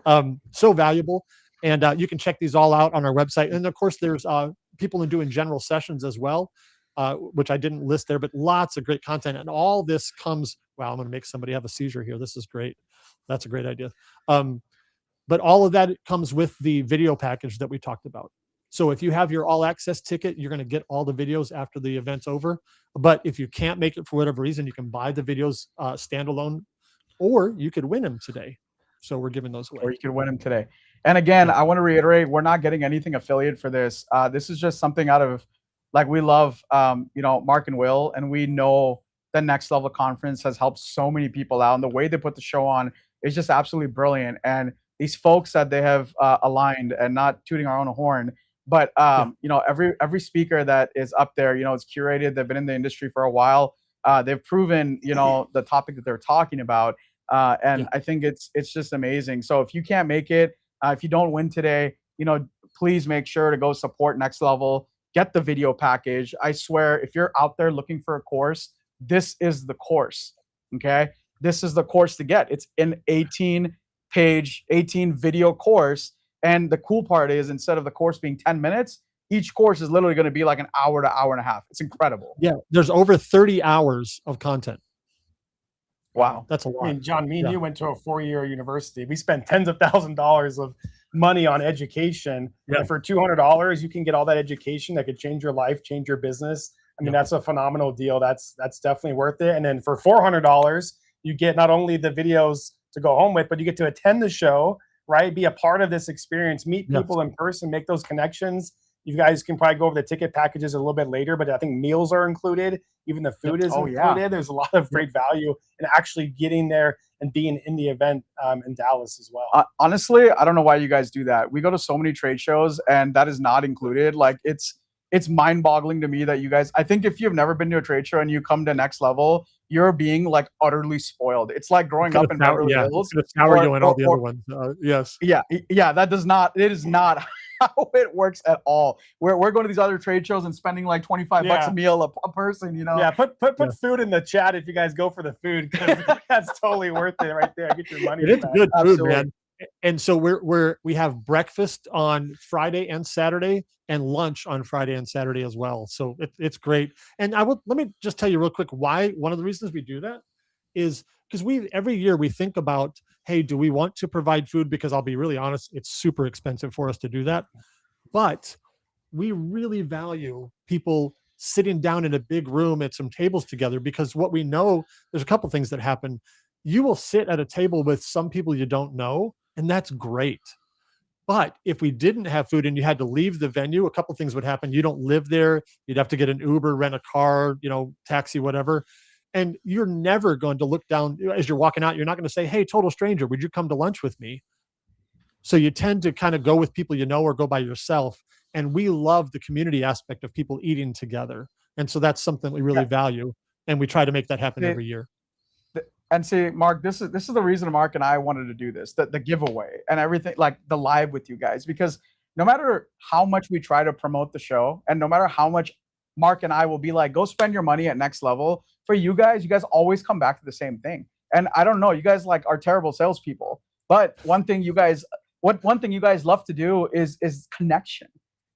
S5: Yeah. So valuable. And you can check these all out on our website. And of course, there's people who doing general sessions as well, which I didn't list there, but lots of great content. And all this comes, wow, I'm going to make somebody have a seizure here. This is great. That's a great idea. But all of that comes with the video package that we talked about. So if you have your all access ticket, you're going to get all the videos after the event's over. But if you can't make it for whatever reason, you can buy the videos standalone, or you could win them today. So we're giving those away.
S4: Or you could win them today. And again, I want to reiterate, we're not getting anything affiliate for this. This is just something out of, like, we love, Mark and Will, and we know the Next Level Conference has helped so many people out. And the way they put the show on is just absolutely brilliant. And these folks that they have aligned, and not tooting our own horn, but every speaker that is up there, is curated. They've been in the industry for a while. They've proven, the topic that they're talking about. I think it's just amazing. So if you can't make it, if you don't win today, please make sure to go support Next Level. Get the video package. I swear, if you're out there looking for a course, this is the course. Okay, this is the course to get. It's an 18 video course. And the cool part is, instead of the course being 10 minutes, each course is literally going to be like an hour to hour and a half. It's incredible.
S5: Yeah, there's over 30 hours of content.
S4: Wow,
S5: that's a lot.
S3: I mean, John, me and you went to a 4-year university. We spent tens of thousands of dollars of money on education.
S5: Yeah.
S3: And for $200, you can get all that education that could change your life, change your business. I mean, that's a phenomenal deal. That's definitely worth it. And then for $400, you get not only the videos to go home with, but you get to attend the show, right? Be a part of this experience, meet people in person, make those connections. You guys can probably go over the ticket packages a little bit later, but I think meals are included. Even the food is included. Yeah. There's a lot of great value in actually getting there and being in the event in Dallas as well.
S4: Honestly, I don't know why you guys do that. We go to so many trade shows, and that is not included. Like, it's mind-boggling to me that you guys, I think if you've never been to a trade show and you come to Next Level, you're being like utterly spoiled. It's like growing up in Beverly Hills.
S5: It's sour you and all the other ones. Yes.
S4: Yeah. It is not how it works at all. We're going to these other trade shows and spending like $25 a meal a person,
S3: Yeah, put food in the chat if you guys go for the food, because that's totally worth it right there. Get your money.
S5: It's
S3: back.
S5: good food, man. And so we have breakfast on Friday and Saturday, and lunch on Friday and Saturday as well. So it's great. And let me just tell you real quick why. One of the reasons we do that is because every year we think about, hey, do we want to provide food? Because I'll be really honest, it's super expensive for us to do that. But we really value people sitting down in a big room at some tables together, because what we know, there's a couple things that happen. You will sit at a table with some people you don't know, and that's great. But if we didn't have food and you had to leave the venue, a couple things would happen. You don't live there. You'd have to get an Uber, rent a car, taxi, whatever. And you're never going to look down as you're walking out. You're not going to say, hey, total stranger, would you come to lunch with me? So you tend to kind of go with people or go by yourself. And we love the community aspect of people eating together. And so that's something we really value. And we try to make that happen every year.
S4: And see, Mark, this is the reason Mark and I wanted to do this, the giveaway and everything, like the live with you guys, because no matter how much we try to promote the show and no matter how much Mark and I will be like, go spend your money at Next Level, for you guys always come back to the same thing. And I don't know, you guys like are terrible salespeople, but one thing you guys love to do is connection,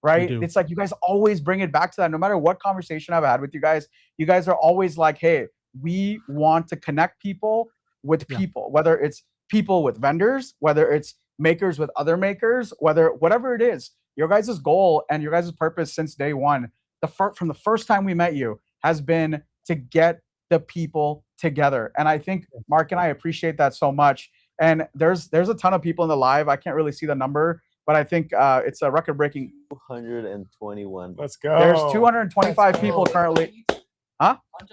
S4: right? It's like you guys always bring it back to that. No matter what conversation I've had with you guys are always like, hey, we want to connect people with people, whether it's people with vendors, whether it's makers with other makers, whatever it is. Your guys' goal and your guys' purpose since day one, from the first time we met you, has been to get the people together. And I think Mark and I appreciate that so much. And there's a ton of people in the live. I can't really see the number, but I think it's a record-breaking
S1: 221.
S3: Let's go.
S4: There's 225 people currently. Huh? On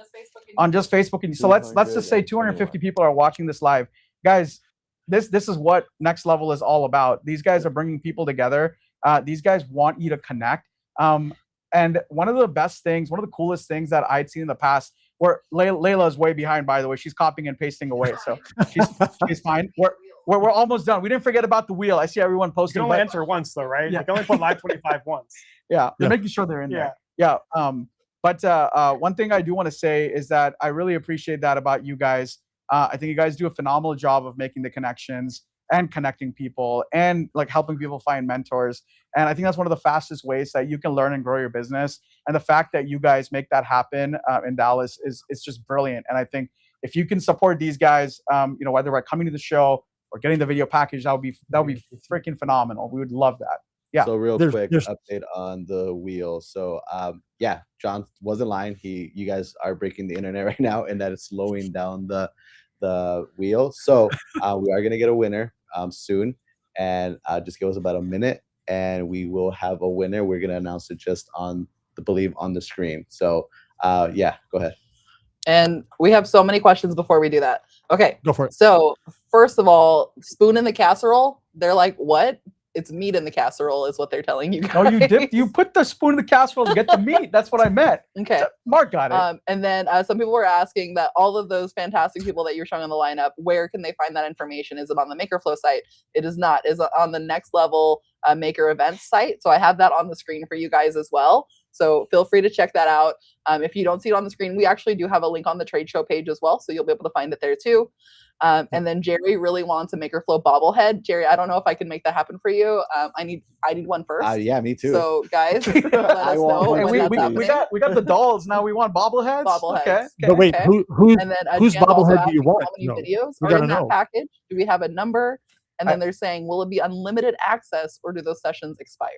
S4: just Facebook. And so let's just say 250 people are watching this live. Guys, this is what Next Level is all about. These guys are bringing people together. These guys want you to connect. And one of the best things, one of the coolest things that I'd seen in the past, where Layla is way behind, by the way. She's copying and pasting away, so she's fine. We're almost done. We didn't forget about the wheel. I see everyone posting.
S3: You can only enter once, though, right? Yeah. You can only put live 25 once.
S4: Yeah, they're making sure they're in there. Yeah. But one thing I do want to say is that I really appreciate that about you guys. I think you guys do a phenomenal job of making the connections and connecting people and like helping people find mentors. And I think that's one of the fastest ways that you can learn and grow your business. And the fact that you guys make that happen in Dallas is just brilliant. And I think if you can support these guys, whether by coming to the show or getting the video package, that would be freaking phenomenal. We would love that. Yeah.
S1: So real quick update on the wheel. So John wasn't lying. You guys are breaking the internet right now, and that is slowing down the wheel. So we are gonna get a winner soon, and just give us about a minute, and we will have a winner. We're gonna announce it just on the screen. So go ahead.
S2: And we have so many questions before we do that. Okay,
S5: go for it.
S2: So first of all, spoon in the casserole. They're like, what? It's meat in the casserole is what they're telling you guys.
S4: Oh, you put the spoon in the casserole to get the meat. That's what I meant.
S2: Okay.
S4: Mark got it.
S2: And then some people were asking that all of those fantastic people that you're showing on the lineup, where can they find that information? Is it on the MakerFlo site? It is not. Is it on the Next Level Maker Events site? So I have that on the screen for you guys as well. So feel free to check that out. If you don't see it on the screen, we actually do have a link on the trade show page as well. So you'll be able to find it there too. And then Jerry really wants a MakerFlo bobblehead. Jerry, I don't know if I can make that happen for you. I need one first.
S1: Yeah, me too.
S2: So guys, let us know.
S4: And we got the dolls. Now we want bobbleheads.
S2: Okay.
S5: But wait, whose bobblehead do you want?
S2: How many videos are in that package? Do we have a number? And then they're saying, will it be unlimited access or do those sessions expire?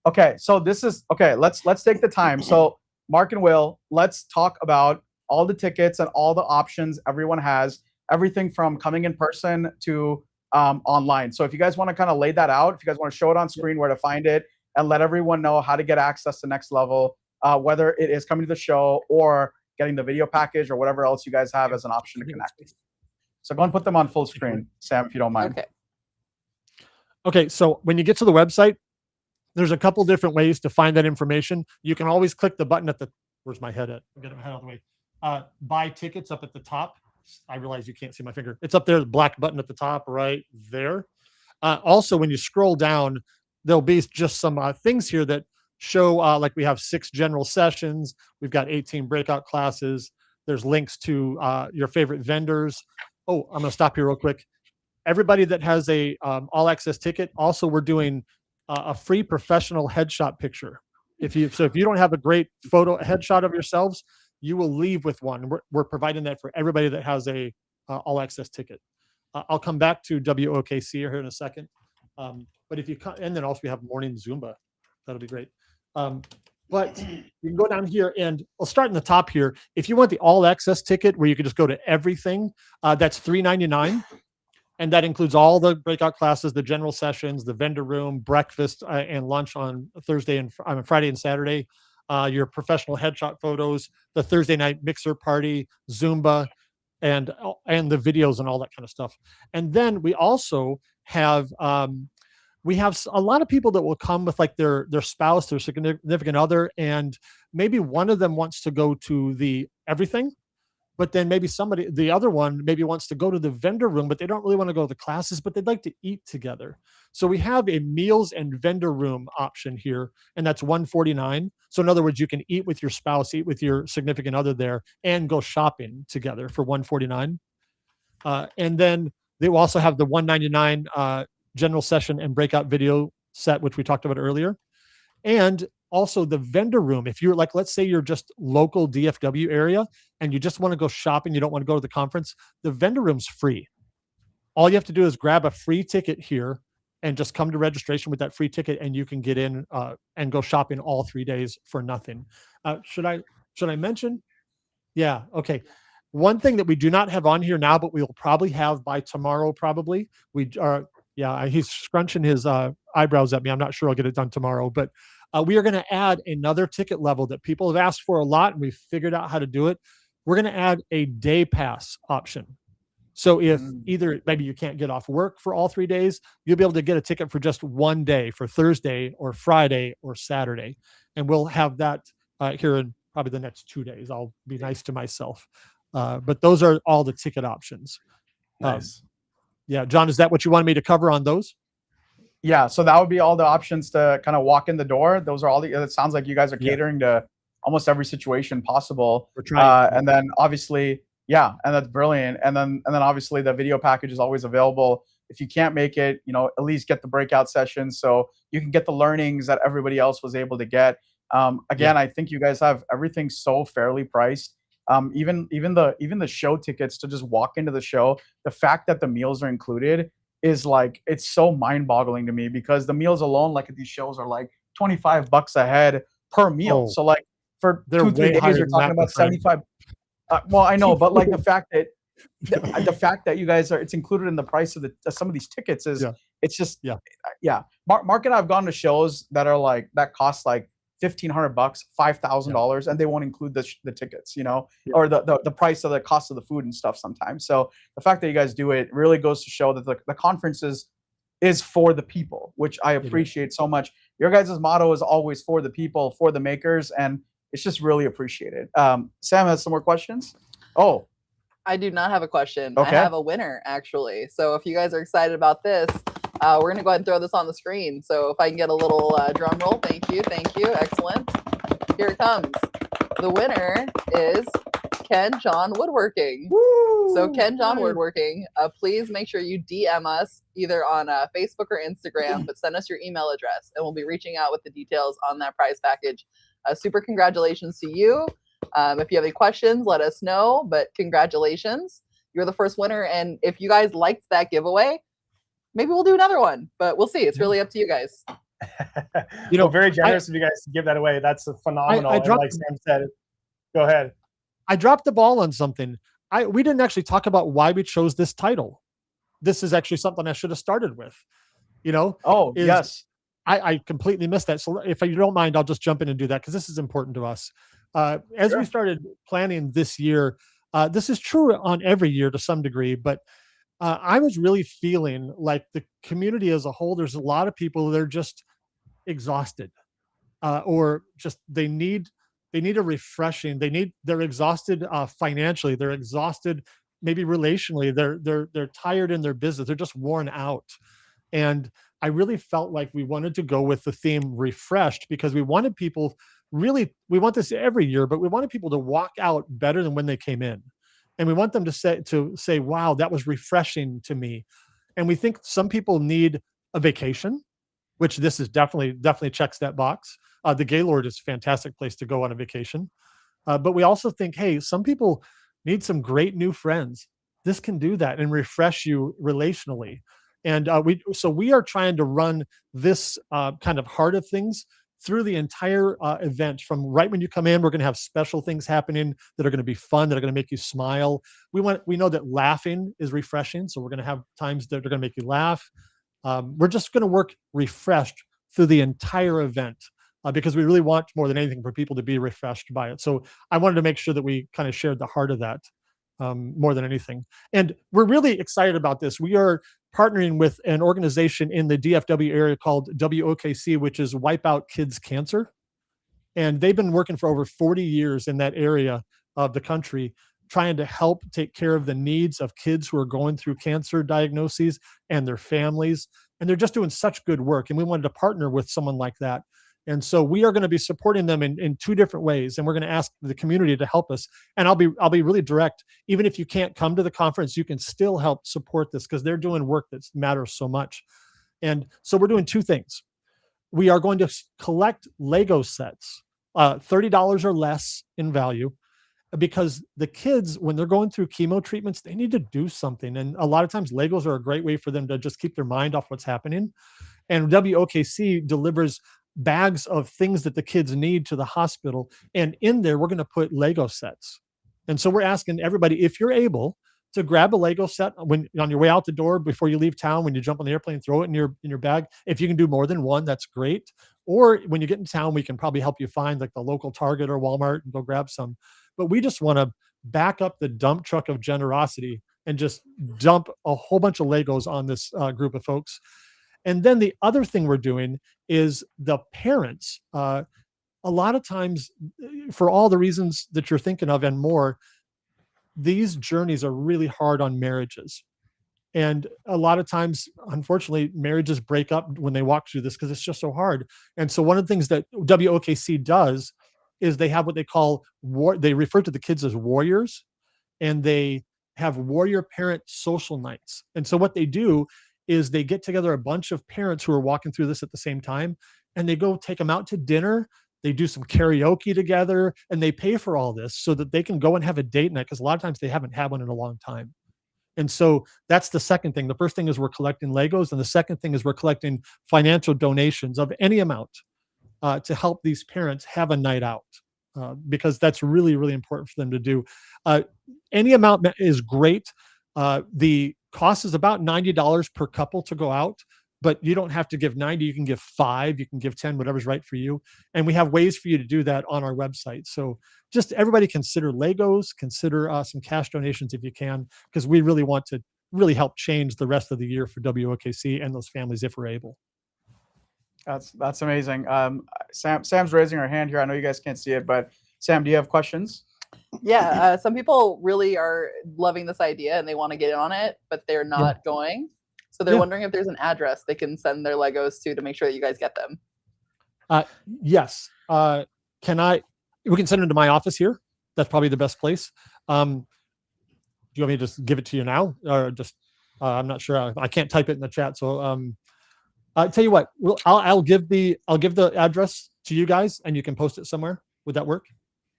S4: Okay, so this is okay. Let's take the time. So Mark and Will, let's talk about all the tickets and all the options everyone has. Everything from coming in person to online. So if you guys want to kind of lay that out, if you guys want to show it on screen where to find it and let everyone know how to get access to Next Level, whether it is coming to the show or getting the video package or whatever else you guys have as an option to connect. So go and put them on full screen, Sam, if you don't mind.
S5: Okay, so when you get to the website, there's a couple different ways to find that information. You can always click the button where's my head at? Get my head out of the way. Buy tickets up at the top. I realize you can't see my finger. It's up there, the black button at the top right there. Also, when you scroll down, there'll be just some things here that show, like we have 6 general sessions. We've got 18 breakout classes. There's links to your favorite vendors. Oh, I'm going to stop here real quick. Everybody that has a all access ticket, also we're doing a free professional headshot picture. If you don't have a great headshot of yourselves, you will leave with one. We're providing that for everybody that has a all access ticket. I'll come back to WOKC here in a second. But if you come, and then also we have morning Zumba, that'll be great. But you can go down here and I'll start in the top here. If you want the all access ticket where you can just go to everything, that's $399. And that includes all the breakout classes, the general sessions, the vendor room, breakfast and lunch on Thursday and on Friday and Saturday, your professional headshot photos, the Thursday night mixer party, Zumba, and the videos and all that kind of stuff. And then we also have a lot of people that will come with like their spouse, their significant other, and maybe one of them wants to go to the everything, but then maybe the other one maybe wants to go to the vendor room, but they don't really want to go to the classes, but they'd like to eat together. So we have a meals and vendor room option here, and that's $149. So in other words, you can eat with your spouse, eat with your significant other there, and go shopping together for $149. And then they will also have the $199 general session and breakout video set, which we talked about earlier. And also the vendor room. If you're like, let's say you're just local DFW area and you just want to go shopping, you don't want to go to the conference, the vendor room's free. All you have to do is grab a free ticket here and just come to registration with that free ticket, and you can get in and go shopping all 3 days for nothing. Should I mention? Yeah. Okay. One thing that we do not have on here now, but we will probably have by tomorrow, probably. He's scrunching his eyebrows at me. I'm not sure I'll get it done tomorrow, but we are going to add another ticket level that people have asked for a lot, and we've figured out how to do it. We're going to add a day pass option. So if either maybe you can't get off work for all 3 days, you'll be able to get a ticket for just one day, for Thursday or Friday or Saturday. And we'll have that here in probably the next 2 days. I'll be nice to myself. But those are all the ticket options.
S4: Nice.
S5: Yeah, John, is that what you wanted me to cover on those?
S4: Yeah, so that would be all the options to kind of walk in the door. Those are all it sounds like you guys are catering to almost every situation possible.
S5: We're trying.
S4: And then obviously, and that's brilliant. And then obviously the video package is always available. If you can't make it, at least get the breakout sessions so you can get the learnings that everybody else was able to get. I think you guys have everything so fairly priced. Even the show tickets to just walk into the show, the fact that the meals are included is like, it's so mind-boggling to me, because the meals alone, like at these shows, are like $25 a head per meal. So like for 2-3 days, you're talking about 75. Well, I know, but like the fact that you guys it's included in the price of some of these tickets is it's just Mark and I have gone to shows that are like that cost like $1,500, $5,000, and they won't include the tickets, or the price of the cost of the food and stuff sometimes. So the fact that you guys do it really goes to show that the conference is for the people, which I appreciate so much. Your guys' motto is always for the people, for the makers, and it's just really appreciated. Sam has some more questions. Oh,
S2: I do not have a question.
S4: Okay.
S2: I have a winner, actually. So if you guys are excited about this, we're going to go ahead and throw this on the screen. So if I can get a little drum roll. Thank you. Excellent. Here it comes. The winner is Ken John Woodworking.
S4: Woo!
S2: So Ken John Woodworking, please make sure you DM us either on Facebook or Instagram, but send us your email address, and we'll be reaching out with the details on that prize package. Super congratulations to you. If you have any questions, let us know, but congratulations. You're the first winner. And if you guys liked that giveaway, maybe we'll do another one, but we'll see. It's really up to you guys.
S3: Very generous of you guys to give that away. That's phenomenal. And like Sam said, go ahead.
S5: I dropped the ball on something. We didn't actually talk about why we chose this title. This is actually something I should have started with.
S4: Yes.
S5: I completely missed that. So if you don't mind, I'll just jump in and do that, because this is important to us. As we started planning this year, this is true on every year to some degree, but I was really feeling like the community as a whole, there's a lot of people that are just exhausted, or just they need a refreshing. They're exhausted financially. They're exhausted maybe relationally. They're tired in their business. They're just worn out. And I really felt like we wanted to go with the theme refreshed, because we wanted people we want this every year, but we wanted people to walk out better than when they came in. And we want them to say, wow, that was refreshing to me. And we think some people need a vacation, which this is definitely checks that box. The Gaylord is a fantastic place to go on a vacation. But we also think, hey, some people need some great new friends. This can do that and refresh you relationally. And we are trying to run this kind of heart of things through the entire event. From right when you come in, we're going to have special things happening that are going to be fun, that are going to make you smile. We know that laughing is refreshing, so we're going to have times that are going to make you laugh. We're just going to work refreshed through the entire event because we really want more than anything for people to be refreshed by it. So I wanted to make sure that we kind of shared the heart of that more than anything. And we're really excited about this. We are partnering with an organization in the DFW area called WOKC, which is Wipe Out Kids Cancer. And they've been working for over 40 years in that area of the country, trying to help take care of the needs of kids who are going through cancer diagnoses and their families. And they're just doing such good work. And we wanted to partner with someone like that. And so we are going to be supporting them in two different ways. And we're going to ask the community to help us. And I'll be really direct. Even if you can't come to the conference, you can still help support this because they're doing work that matters so much. And so we're doing two things. We are going to collect Lego sets, $30 or less in value, because the kids, when they're going through chemo treatments, they need to do something. And a lot of times Legos are a great way for them to just keep their mind off what's happening. And WOKC delivers bags of things that the kids need to the hospital. And in there, we're going to put Lego sets. And so we're asking everybody, if you're able to grab a Lego set when on your way out the door, before you leave town, when you jump on the airplane, throw it in your bag. If you can do more than one, that's great. Or when you get in town, we can probably help you find like the local Target or Walmart and go grab some. But we just want to back up the dump truck of generosity and just dump a whole bunch of Legos on this group of folks. And then the other thing we're doing is the parents. A lot of times, for all the reasons that you're thinking of and more, these journeys are really hard on marriages. And a lot of times, unfortunately, marriages break up when they walk through this because it's just so hard. And so one of the things that WOKC does is they have what they call they refer to the kids as warriors, and they have warrior parent social nights. And so what they do is they get together a bunch of parents who are walking through this at the same time, and they go take them out to dinner. They do some karaoke together, and they pay for all this so that they can go and have a date night, because a lot of times they haven't had one in a long time. And so that's the second thing. The first thing is we're collecting Legos, and the second thing is we're collecting financial donations of any amount to help these parents have a night out, because that's really, really important for them to do. Any amount is great. The cost is about $90 per couple to go out, but you don't have to give 90. You can give 5, you can give 10, whatever's right for you. And we have ways for you to do that on our website. So just everybody consider Legos, consider some cash donations if you can, because we really want to really help change the rest of the year for WOKC and those families if we're able.
S4: That's amazing. Sam's raising her hand here. I know you guys can't see it, but Sam, do you have questions?
S2: Yeah, some people really are loving this idea and they want to get in on it, but they're not going. So they're wondering if there's an address they can send their Legos to make sure that you guys get them.
S5: Yes. We can send them to my office here. That's probably the best place. Do you want me to just give it to you now, or just? I'm not sure. I can't type it in the chat. So I'll tell you what. I'll give the address to you guys, and you can post it somewhere. Would that work?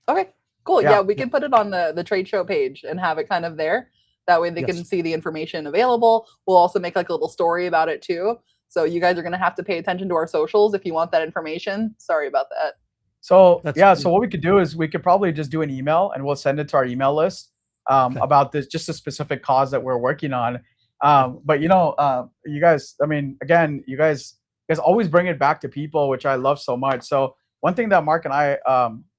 S2: Okay. Cool. Yeah, we can put it on the trade show page and have it kind of there. That way they can see the information available. We'll also make like a little story about it too. So you guys are going to have to pay attention to our socials if you want that information. Sorry about that.
S4: So so what we could do is we could probably just do an email, and we'll send it to our email list about this, just a specific cause that we're working on. But you guys, I mean, again, you guys always bring it back to people, which I love so much. So one thing that Mark and I,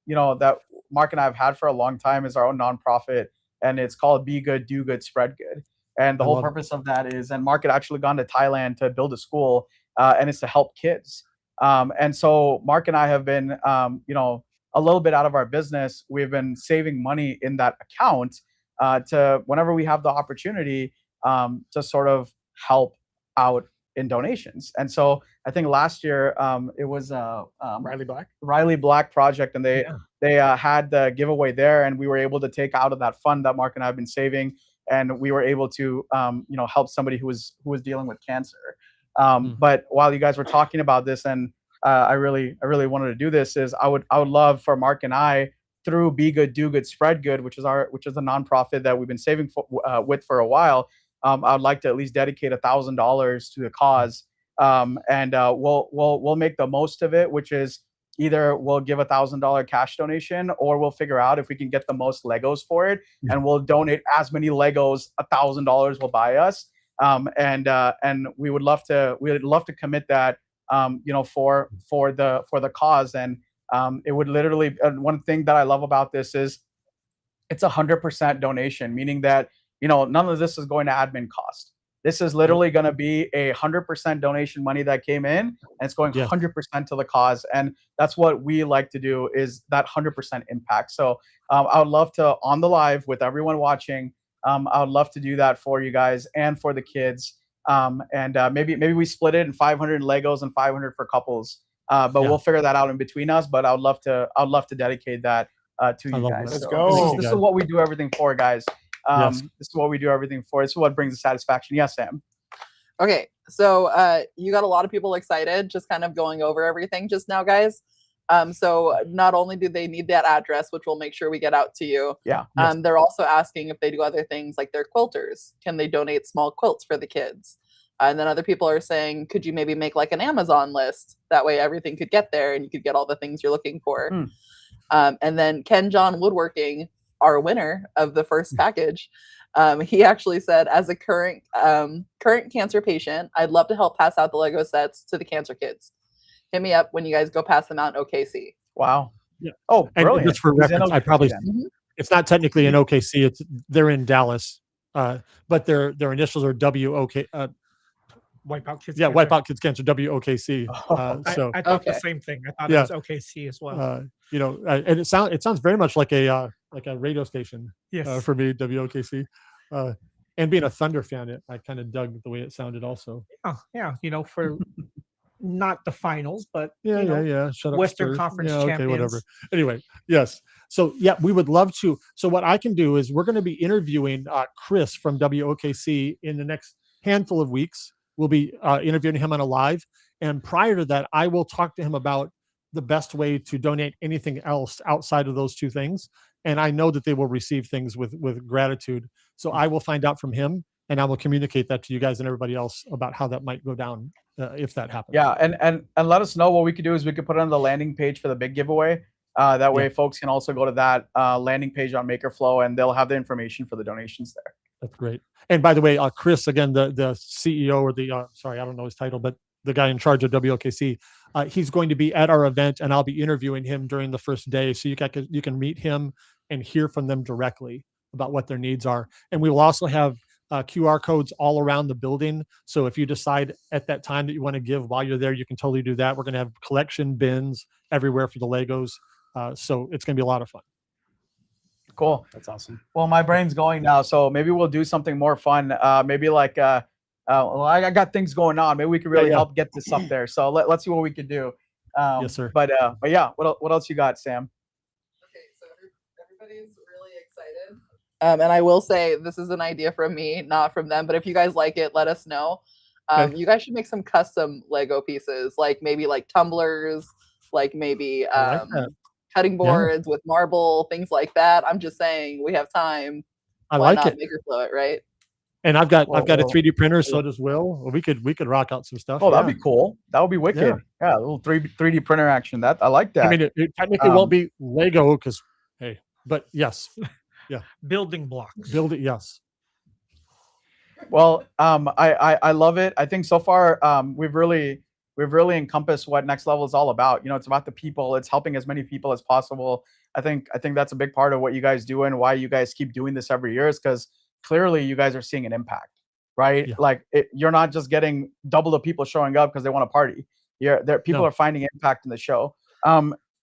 S4: that Mark and I have had for a long time is our own nonprofit, and it's called Be Good, Do Good, Spread Good. And the whole purpose of that is, and Mark had actually gone to Thailand to build a school, and it's to help kids. And so Mark and I have been, a little bit out of our business. We've been saving money in that account to whenever we have the opportunity to sort of help out in donations. And so I think last year it was Riley Black project, and they had the giveaway there, and we were able to take out of that fund that Mark and I have been saving, and we were able to help somebody who was dealing with cancer. But while you guys were talking about this, and I really wanted to do this, is I would love for Mark and I, through Be Good, Do Good, Spread Good, which is a nonprofit that we've been saving with for a while. I would like to at least dedicate $1,000 to the cause, and we'll make the most of it, which is either we'll give $1,000 cash donation, or we'll figure out if we can get the most Legos for it, and we'll donate as many Legos. $1,000 will buy us, and we would love to commit that, for the cause. And it would literally, one thing that I love about this is it's 100% donation, meaning that none of this is going to admin cost. This is literally going to be 100% donation money that came in, and it's going 100% to the cause. And that's what we like to do, is that 100% impact. So I would love to, on the live with everyone watching, I would love to do that for you guys and for the kids. Maybe we split it in 500 Legos and 500 for couples. But we'll figure that out in between us. But I'd love to dedicate that to you guys.
S3: Let's
S4: So
S3: go.
S4: This is what we do everything for, guys. This is what we do everything for. This is what brings the satisfaction. Yes, Sam.
S2: Okay, so you got a lot of people excited, just kind of going over everything just now, guys. So not only do they need that address, which we'll make sure we get out to you. They're also asking if they do other things like they're quilters. Can they donate small quilts for the kids? And then other people are saying, could you maybe make like an Amazon list? That way everything could get there and you could get all the things you're looking for. And then Ken John Woodworking, our winner of the first package, he actually said, as a current cancer patient, I'd love to help pass out the Lego sets to the cancer kids. Hit me up when you guys go pass them out in OKC.
S4: Wow.
S5: Yeah.
S4: Oh, brilliant.
S5: And just for reference, I probably it's not technically in OKC. They're in Dallas, but their initials are WOK.
S6: Wipeout Kids.
S5: Yeah,
S6: Cancer.
S5: Wipeout Kids Cancer, WOKC. So
S6: I thought the same thing. I thought it was OKC as well.
S5: And it sounds very much like a radio station.
S6: Yes.
S5: For me, WOKC. And being a Thunder fan, I kind of dug the way it sounded also.
S6: Yeah. For not the finals, but
S5: Shut up,
S6: Western
S5: Spurs.
S6: Conference
S5: Okay,
S6: champions.
S5: whatever. Anyway, yes. So we would love to. So what I can do is we're going to be interviewing Chris from WOKC in the next handful of weeks. We'll be interviewing him on a live, and prior to that, I will talk to him about the best way to donate anything else outside of those two things. And I know that they will receive things with gratitude. So I will find out from him, and I will communicate that to you guys and everybody else about how that might go down if that happens.
S4: Yeah, and let us know. What we could do is we could put it on the landing page for the big giveaway. That way, folks can also go to that landing page on MakerFlo, and they'll have the information for the donations there.
S5: That's great. And by the way, Chris, again, the CEO or sorry, I don't know his title, but the guy in charge of WOKC, he's going to be at our event, and I'll be interviewing him during the first day. So you can meet him and hear from them directly about what their needs are. And we will also have QR codes all around the building. So if you decide at that time that you want to give while you're there, you can totally do that. We're going to have collection bins everywhere for the Legos. So it's going to be a lot of fun.
S4: Cool.
S3: That's awesome.
S4: Well, my brain's going now, so maybe we'll do something more fun. Maybe like, I got things going on. Maybe we could really help get this up there. So let's see what we can do.
S5: Yes, sir.
S4: But yeah, what else you got, Sam?
S2: Okay, so everybody's really excited. And I will say this is an idea from me, not from them. But if you guys like it, let us know. You guys should make some custom Lego pieces, like maybe like tumblers, like maybe cutting boards with marble, things like that. I'm just saying, we have time.
S5: I
S2: Why
S5: like
S2: not
S5: it.
S2: MakerFlo it, right?
S5: And I've got a 3D printer, so does Will. We could rock out some stuff.
S4: Oh, that'd be cool. That would be wicked. Yeah, a little 3D printer action. I like that.
S5: I mean, it technically won't be Lego because, hey, but yes, yeah,
S6: Building blocks.
S5: build it. Yes.
S4: Well, I love it. I think so far we've really encompassed what Next Level is all about. It's about the people. It's helping as many people as possible. I think that's a big part of what you guys do and why you guys keep doing this every year, is because clearly you guys are seeing an impact, right?
S5: Yeah.
S4: Like you're not just getting double the people showing up because they want to party. People are finding impact in the show.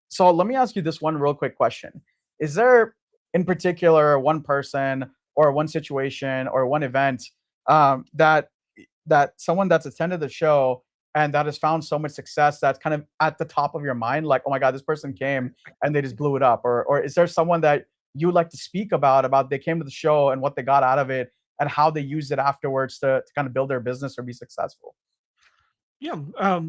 S4: So let me ask you this one real quick question. Is there in particular one person or one situation or one event that someone that's attended the show and that has found so much success that's kind of at the top of your mind, like, oh my God, this person came and they just blew it up? Or is there someone that you would like to speak about they came to the show and what they got out of it and how they used it afterwards to kind of build their business or be successful?
S6: Yeah.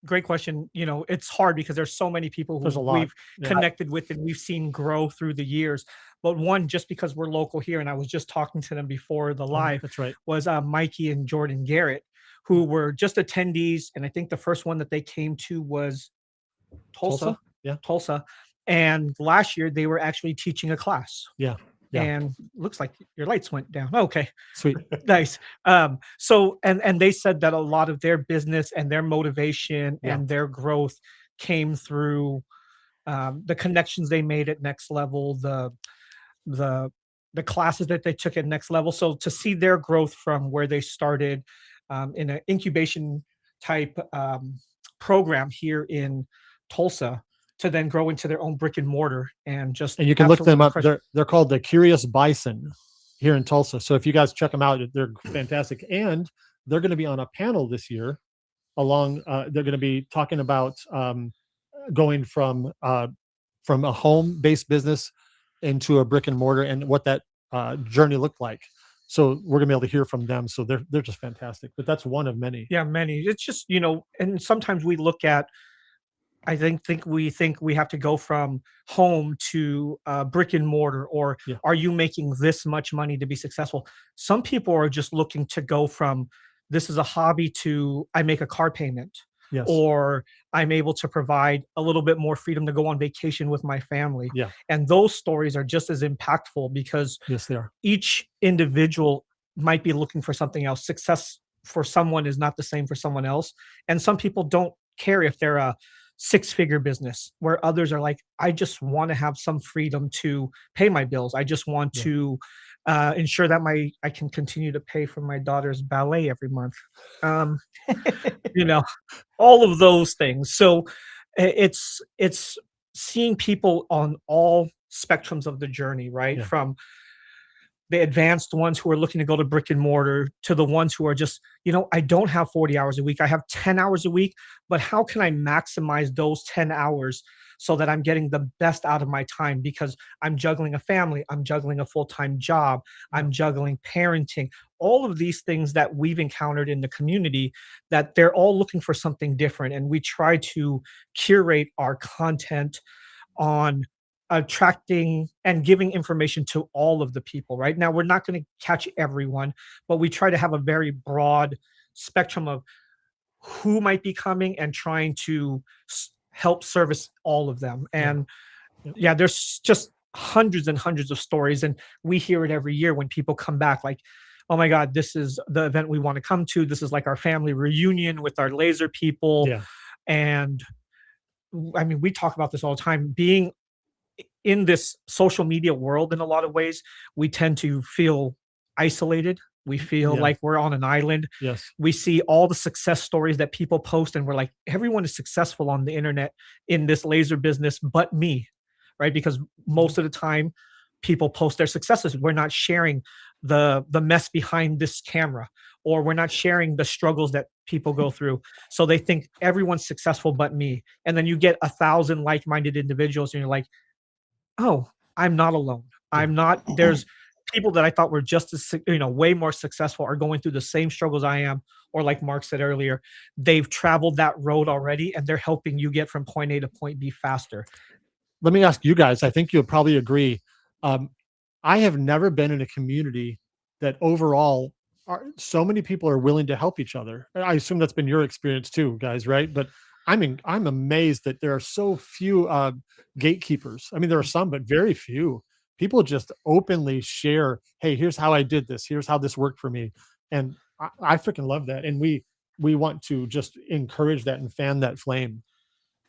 S6: Great question. It's hard because there's so many people
S5: There's a
S6: who
S5: lot.
S6: we've connected with and we've seen grow through the years. But one, just because we're local here, and I was just talking to them before the live,
S5: That's right.
S6: was Mikey and Jordan Garrett, who were just attendees. And I think the first one that they came to was Tulsa.
S5: Yeah.
S6: Tulsa. And last year they were actually teaching a class.
S5: Yeah. Yeah.
S6: And looks like your lights went down. Okay.
S5: Sweet.
S6: Nice. So and they said that a lot of their business and their motivation
S5: Yeah.
S6: and their growth came through the connections they made at Next Level, the the classes that they took at Next Level. So to see their growth from where they started in an incubation type program here in Tulsa to then grow into their own brick and mortar and just
S5: And you can look them
S6: absolutely
S5: up.
S6: crush it.
S5: They're called the Curious Bison here in Tulsa. So if you guys check them out, they're fantastic. And they're going to be on a panel this year along. They're going to be talking about going from a home-based business into a brick and mortar and what that journey looked like. So we're gonna be able to hear from them. So they're just fantastic. But that's one of many.
S6: Yeah, many. It's just, and sometimes we look at, I think we have to go from home to brick and mortar, or
S5: Yeah.
S6: are you making this much money to be successful? Some people are just looking to go from this is a hobby to I make a car payment,
S5: Yes.
S6: or I'm able to provide a little bit more freedom to go on vacation with my family.
S5: Yeah.
S6: And those stories are just as impactful because
S5: Yes, they are.
S6: each individual might be looking for something else. Success for someone is not the same for someone else. And some people don't care if they're a six-figure business, where others are like, I just want to have some freedom to pay my bills. I just want
S5: Yeah.
S6: to ensure that I can continue to pay for my daughter's ballet every month. All of those things. So it's seeing people on all spectrums of the journey, right?
S5: Yeah.
S6: From the advanced ones who are looking to go to brick and mortar to the ones who are just, I don't have 40 hours a week. I have 10 hours a week, but how can I maximize those 10 hours so that I'm getting the best out of my time? Because I'm juggling a family, I'm juggling a full-time job, I'm juggling parenting, all of these things that we've encountered in the community, that they're all looking for something different. And we try to curate our content on attracting and giving information to all of the people. Right now, we're not going to catch everyone, but we try to have a very broad spectrum of who might be coming and trying to help service all of them. And yeah, there's just hundreds and hundreds of stories, and we hear it every year when people come back like, oh my God, this is the event we want to come to. This is like our family reunion with our laser people.
S5: Yeah.
S6: And I mean, we talk about this all the time. Being in this social media world, in a lot of ways, we tend to feel isolated. We feel
S5: Yeah.
S6: like we're on an island.
S5: Yes.
S6: We see all the success stories that people post, and we're like, everyone is successful on the internet in this laser business, but me, right? Because most of the time, people post their successes. We're not sharing the mess behind this camera, or we're not sharing the struggles that people go through. So they think everyone's successful but me. And then you get 1,000 like-minded individuals, and you're like, oh, I'm not alone. I'm not. There's people that I thought were just as way more successful are going through the same struggles I am, or like Mark said earlier, they've traveled that road already, and they're helping you get from point A to point B faster.
S5: Let me ask you guys. I think you'll probably agree. I have never been in a community that overall so many people are willing to help each other. I assume that's been your experience too, guys, right? But I'm amazed that there are so few gatekeepers. I mean, there are some, but very few. People just openly share, hey, here's how I did this. Here's how this worked for me. And I freaking love that. And we want to just encourage that and fan that flame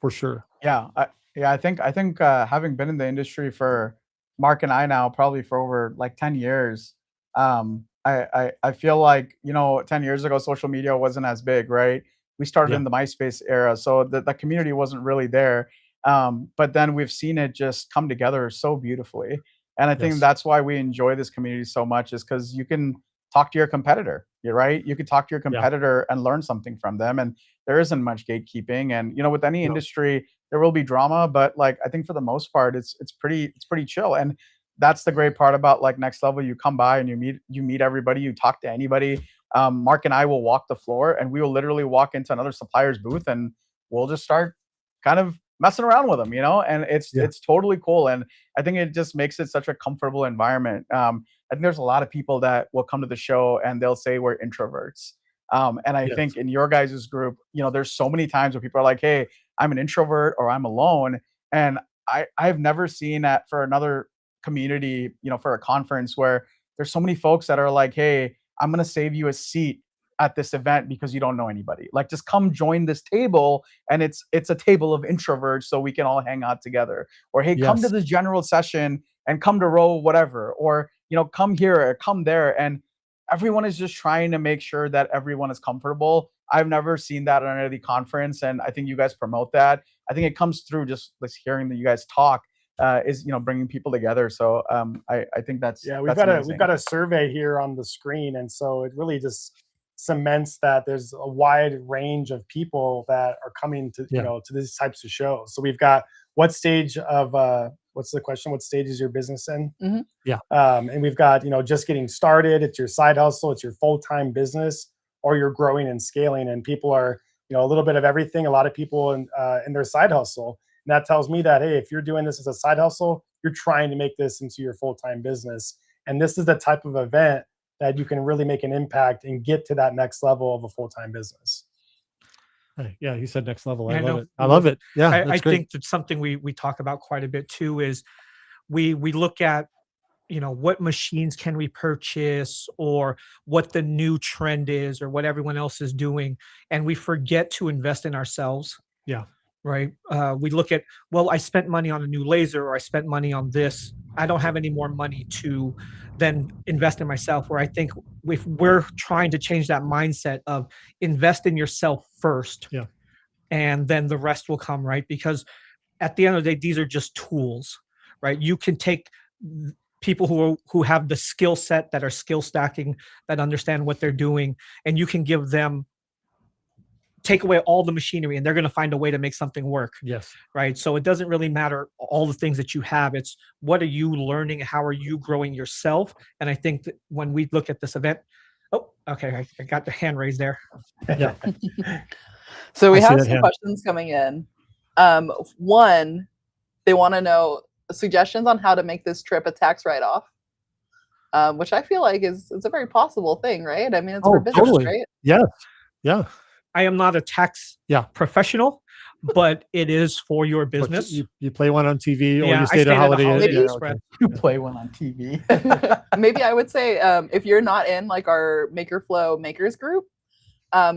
S5: for sure.
S4: Yeah. I think having been in the industry for Mark and I now probably for over like 10 years, I feel like, 10 years ago, social media wasn't as big, right? We started in the MySpace era, so the community wasn't really there. But then we've seen it just come together so beautifully. And I think that's why we enjoy this community so much, is because you can talk to your competitor, right? You can talk to your competitor and learn something from them. And there isn't much gatekeeping. And, with any industry, there will be drama, but like, I think for the most part, it's pretty chill. And that's the great part about like Next Level. You come by and you meet everybody, you talk to anybody. Mark and I will walk the floor, and we will literally walk into another supplier's booth, and we'll just start kind of messing around with them, and it's totally cool. And I think it just makes it such a comfortable environment. I think there's a lot of people that will come to the show and they'll say we're introverts. And I
S5: Yes.
S4: think in your guys' group, there's so many times where people are like, hey, I'm an introvert or I'm alone. And I've never seen that for another community, for a conference where there's so many folks that are like, hey, I'm going to save you a seat at this event because you don't know anybody. Like, just come join this table, and it's a table of introverts, so we can all hang out together. Or, hey, come to
S5: Yes.
S4: this general session and come to row whatever. Or, come here or come there. And everyone is just trying to make sure that everyone is comfortable. I've never seen that on any conference, and I think you guys promote that. I think it comes through just hearing that you guys talk is bringing people together. So I think that's
S3: We've got a survey here on the screen, and so it really just cements that there's a wide range of people that are coming to to these types of shows. So we've got what's the question? What stage is your business in?
S2: Mm-hmm.
S5: Yeah.
S3: And we've got just getting started. It's your side hustle. It's your full-time business, or you're growing and scaling. And people are a little bit of everything. A lot of people in their side hustle. And that tells me that, hey, if you're doing this as a side hustle, you're trying to make this into your full-time business. And this is the type of event that you can really make an impact and get to that next level of a full-time business.
S5: Yeah, he said next level.
S6: Yeah,
S5: I love
S6: no,
S5: it. I love it. Yeah,
S6: I
S5: that's great.
S6: think that's something we talk about quite a bit too. Is we look at what machines can we purchase, or what the new trend is, or what everyone else is doing, and we forget to invest in ourselves.
S5: Yeah.
S6: Right. We look at, well, I spent money on a new laser, or I spent money on this. I don't have any more money to then invest in myself. Where I think if we're trying to change that mindset of invest in yourself first,
S5: Yeah.
S6: and then the rest will come, right? Because at the end of the day, these are just tools, right? You can take people who have the skill set, that are skill stacking, that understand what they're doing, and you can take away all the machinery, and they're going to find a way to make something work.
S5: Yes.
S6: Right. So it doesn't really matter all the things that you have. It's what are you learning? How are you growing yourself? And I think that when we look at this event, oh, okay, I got the hand raised there.
S5: Yeah.
S2: So we
S5: I see
S2: have
S5: that
S2: some
S5: hand.
S2: questions coming in. One, they want to know suggestions on how to make this trip a tax write-off, which I feel like is a very possible thing, right? I mean, it's for business,
S5: totally.
S2: right?
S5: Yes. Yeah.
S6: I am not a tax professional, but it is for your
S5: But
S6: business.
S5: you play one on TV, or
S6: Yeah,
S5: you
S6: I
S5: stay at
S6: stayed
S5: a Holiday Inn.
S2: Inn.
S5: Yeah,
S6: Express.
S4: You play one on TV.
S2: Maybe I would say if you're not in like our MakerFlo makers group,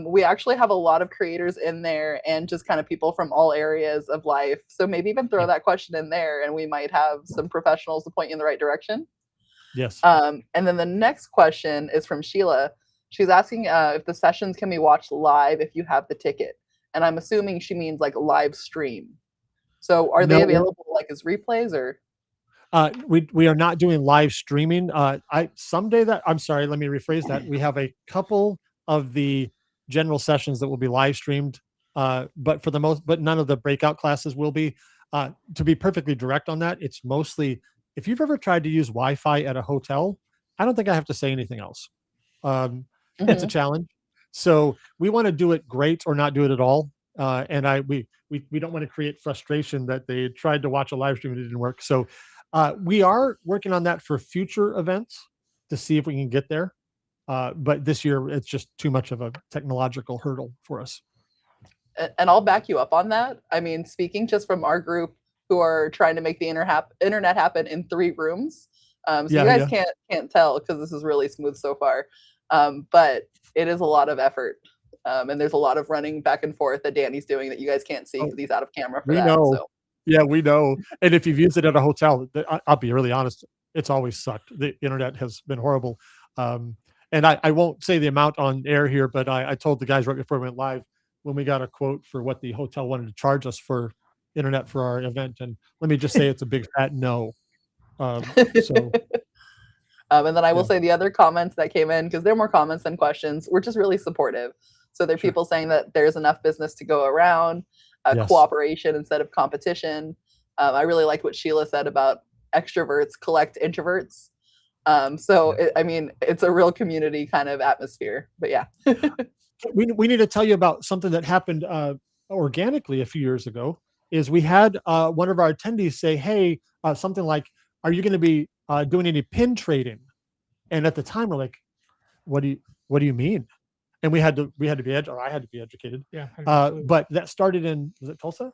S2: we actually have a lot of creators in there, and just kind of people from all areas of life. So maybe even throw that question in there, and we might have some professionals to point you in the right direction.
S5: Yes.
S2: And then the next question is from Sheila. She's asking if the sessions can be watched live if you have the ticket. And I'm assuming she means like live stream. So are they
S5: No.
S2: available like as replays, or?
S5: We are not doing live streaming. I'm sorry, let me rephrase that. We have a couple of the general sessions that will be live streamed, but none of the breakout classes will be. To be perfectly direct on that, it's mostly, if you've ever tried to use Wi-Fi at a hotel, I don't think I have to say anything else. It's a challenge. So we want to do it great or not do it at all. And we don't want to create frustration that they tried to watch a live stream and it didn't work. So we are working on that for future events to see if we can get there. But this year, it's just too much of a technological hurdle for us.
S2: And I'll back you up on that. I mean, speaking just from our group who are trying to make the internet happen in 3 rooms. So you guys can't tell because this is really smooth so far. But it is a lot of effort. And there's a lot of running back and forth that Danny's doing that you guys can't see because he's out of camera for
S5: We
S2: that.
S5: know.
S2: So.
S5: Yeah, we know. And if you've used it at a hotel, I'll be really honest, it's always sucked. The internet has been horrible. And I won't say the amount on air here, but I told the guys right before we went live when we got a quote for what the hotel wanted to charge us for internet for our event. And let me just say it's a big fat no.
S2: And then I will say the other comments that came in, because they're more comments than questions, were just really supportive. So there are people saying that there's enough business to go around, cooperation instead of competition. I really liked what Sheila said about extroverts collect introverts. It's a real community kind of atmosphere. But yeah.
S5: we need to tell you about something that happened organically a few years ago. Is we had one of our attendees say, hey, something like, are you going to be doing any pin trading? And at the time we're like, what do you mean? and we had to be or I had to be educated.
S6: Yeah.
S5: But that started in, was it Tulsa?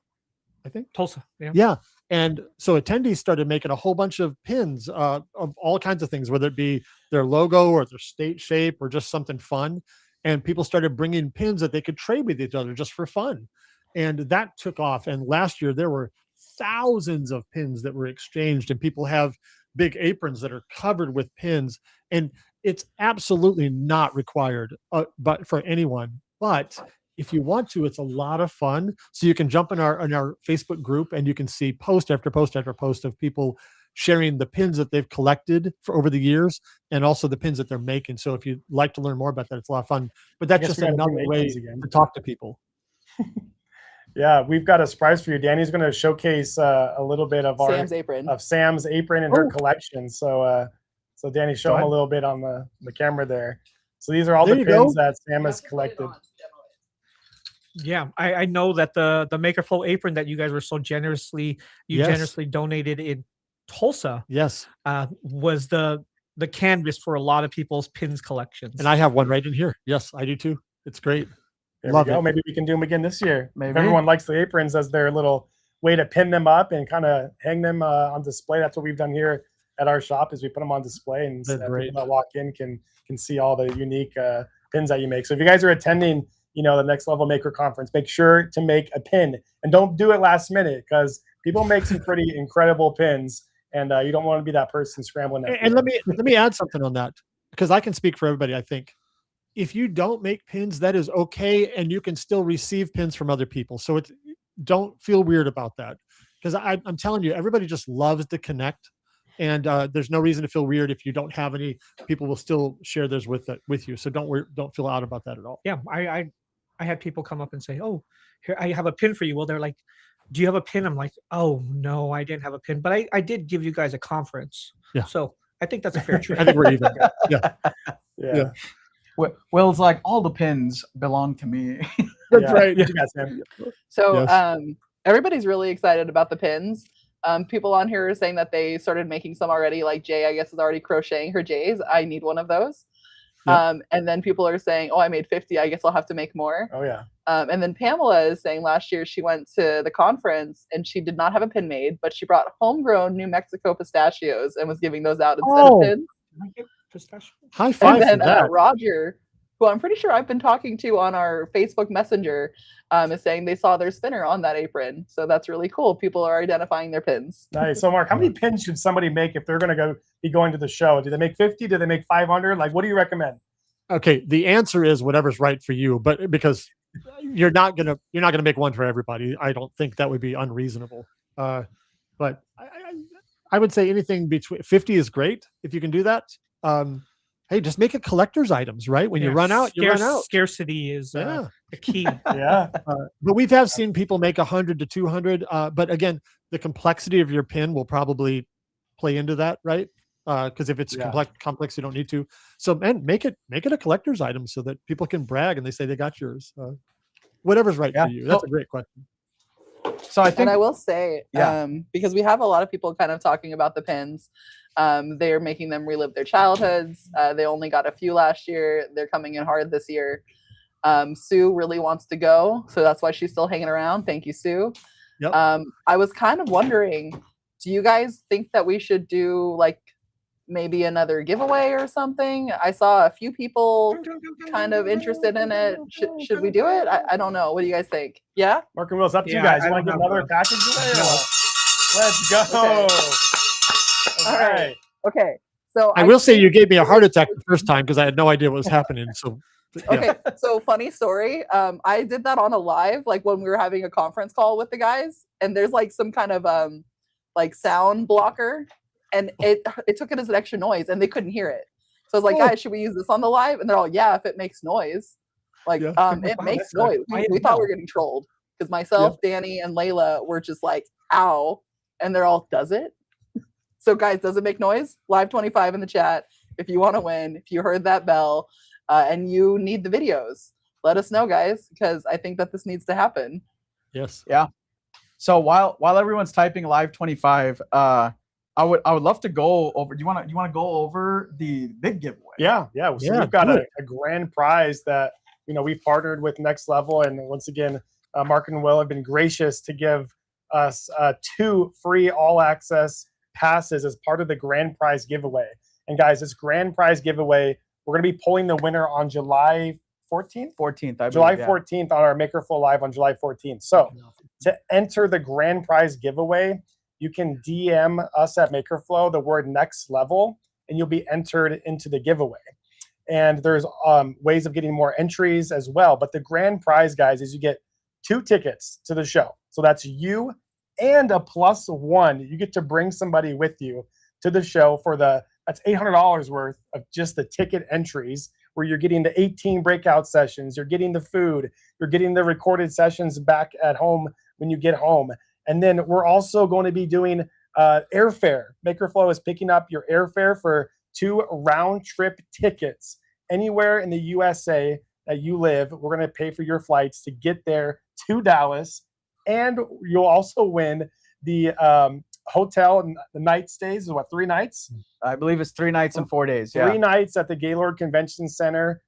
S5: I think.
S6: Tulsa. Yeah.
S5: Yeah. And so attendees started making a whole bunch of pins of all kinds of things, whether it be their logo or their state shape or just something fun. And people started bringing pins that they could trade with each other just for fun. And that took off. And last year there were thousands of pins that were exchanged, and people have big aprons that are covered with pins. And it's absolutely not required, but for anyone. But if you want to, it's a lot of fun. So you can jump in our Facebook group, and you can see post after post after post of people sharing the pins that they've collected for over the years, and also the pins that they're making. So if you'd like to learn more about that, it's a lot of fun. But that's just another way to talk to people.
S3: Yeah, we've got a surprise for you. Danny's going to showcase a little bit of Sam's apron and her collection. So, so Danny, show them a little bit on the camera there. So these are all the pins that Sam has collected.
S6: Yeah, I know that the MakerFlo apron that you guys were so generously donated in Tulsa, was the canvas for a lot of people's pins collections.
S5: And I have one right in here. Yes, I do too. It's great.
S3: There we go. Maybe we can do them again this year. Maybe everyone likes the aprons as their little way to pin them up and kind of hang them on display. That's what we've done here at our shop, is we put them on display, and so that people that walk in can see all the unique pins that you make. So if you guys are attending, the Next Level Maker Conference, make sure to make a pin, and don't do it last minute, because people make some pretty incredible pins, and you don't want to be that person scrambling.
S5: And let me add something on that, because I can speak for everybody. I think if you don't make pins, that is okay, and you can still receive pins from other people. So don't feel weird about that, because I'm telling you, everybody just loves to connect, and there's no reason to feel weird if you don't have any. People will still share theirs with you. So don't feel out about that at all.
S6: Yeah, I had people come up and say, "Oh, here, I have a pin for you." Well, they're like, "Do you have a pin?" I'm like, "Oh no, I didn't have a pin, but I did give you guys a conference."
S5: Yeah.
S6: So I think that's a fair trade.
S5: I think we're even. Yeah.
S4: Well, it's like all the pins belong to me.
S5: That's right.
S3: You got Sam.
S2: So everybody's really excited about the pins. People on here are saying that they started making some already. Like Jay, I guess, is already crocheting her J's. I need one of those. Yep. And then people are saying, "Oh, I made 50. I guess I'll have to make more."
S3: Oh yeah.
S2: And then Pamela is saying last year she went to the conference and she did not have a pin made, but she brought homegrown New Mexico pistachios and was giving those out instead of pins.
S5: High five.
S2: And then
S5: for that.
S2: Roger, who I'm pretty sure I've been talking to on our Facebook Messenger, is saying they saw their spinner on that apron. So that's really cool. People are identifying their pins.
S3: Nice. So Mark, how many pins should somebody make if they're going to be going to the show? Do they make 50? Do they make 500? Like, what do you recommend?
S5: Okay, the answer is whatever's right for you, but because you're not gonna make one for everybody. I don't think that would be unreasonable. But I would say anything between 50 is great if you can do that. Hey, just make it collector's items, right? When you run out, you run out.
S6: Scarcity is the key.
S3: Yeah.
S5: But we have seen people make 100 to 200. But again, the complexity of your pin will probably play into that, right? Because if it's complex, you don't need to. So, man, make it a collector's item so that people can brag and they say they got yours. Whatever's right for you. That's a great question.
S4: So I think,
S2: and I will say, because we have a lot of people kind of talking about the pins. They're making them relive their childhoods. They only got a few last year. They're coming in hard this year. Sue really wants to go, so that's why she's still hanging around. Thank you, Sue.
S5: Yep.
S2: I was kind of wondering, do you guys think that we should do like maybe another giveaway or something? I saw a few people kind of interested in it. Should we do it? I don't know. What do you guys think? Yeah?
S3: Mark and Will, it's up to you guys. You want to give another package away? Let's go.
S2: Okay. All right. Okay. So
S5: I will say you gave me a heart attack the first time because I had no idea what was happening. So
S2: okay. So funny story. I did that on a live, like when we were having a conference call with the guys, and there's like some kind of like sound blocker, and it took it as an extra noise, and they couldn't hear it. So I was like, guys, should we use this on the live? And they're all, yeah, if it makes noise. Like, it makes noise. We thought we were getting trolled because myself, Danny, and Layla were just like, ow, and they're all, does it? So guys, does it make noise? Live 25 in the chat. If you want to win, if you heard that bell, and you need the videos, let us know, guys, because I think that this needs to happen.
S5: Yes.
S4: Yeah. So while everyone's typing live 25, I would love to go over. Do you want to go over the big giveaway?
S3: Yeah. So we've got a grand prize that we've partnered with Next Level, and once again, Mark and Will have been gracious to give us 2 free all access passes as part of the grand prize giveaway. And guys, this grand prize giveaway, we're going to be pulling the winner on July 14th?
S4: 14th, I believe.
S3: July
S4: Yeah.
S3: 14th on our MakerFlo Live on July 14th. So to enter the grand prize giveaway, you can DM us at MakerFlo the word Next Level, and you'll be entered into the giveaway. And there's ways of getting more entries as well. But the grand prize, guys, is you get 2 tickets to the show. So that's you and a +1. You get to bring somebody with you to the show for that's $800 worth of just the ticket entries, where you're getting the 18 breakout sessions, you're getting the food, you're getting the recorded sessions back at home when you get home. And then we're also going to be doing airfare. MakerFlo is picking up your airfare for 2 round trip tickets anywhere in the USA that you live. We're going to pay for your flights to get there to Dallas. And you'll also win the hotel and the night stays. What, 3 nights?
S4: I believe it's 3 nights and 4 days.
S3: 3 nights at the Gaylord Convention Center.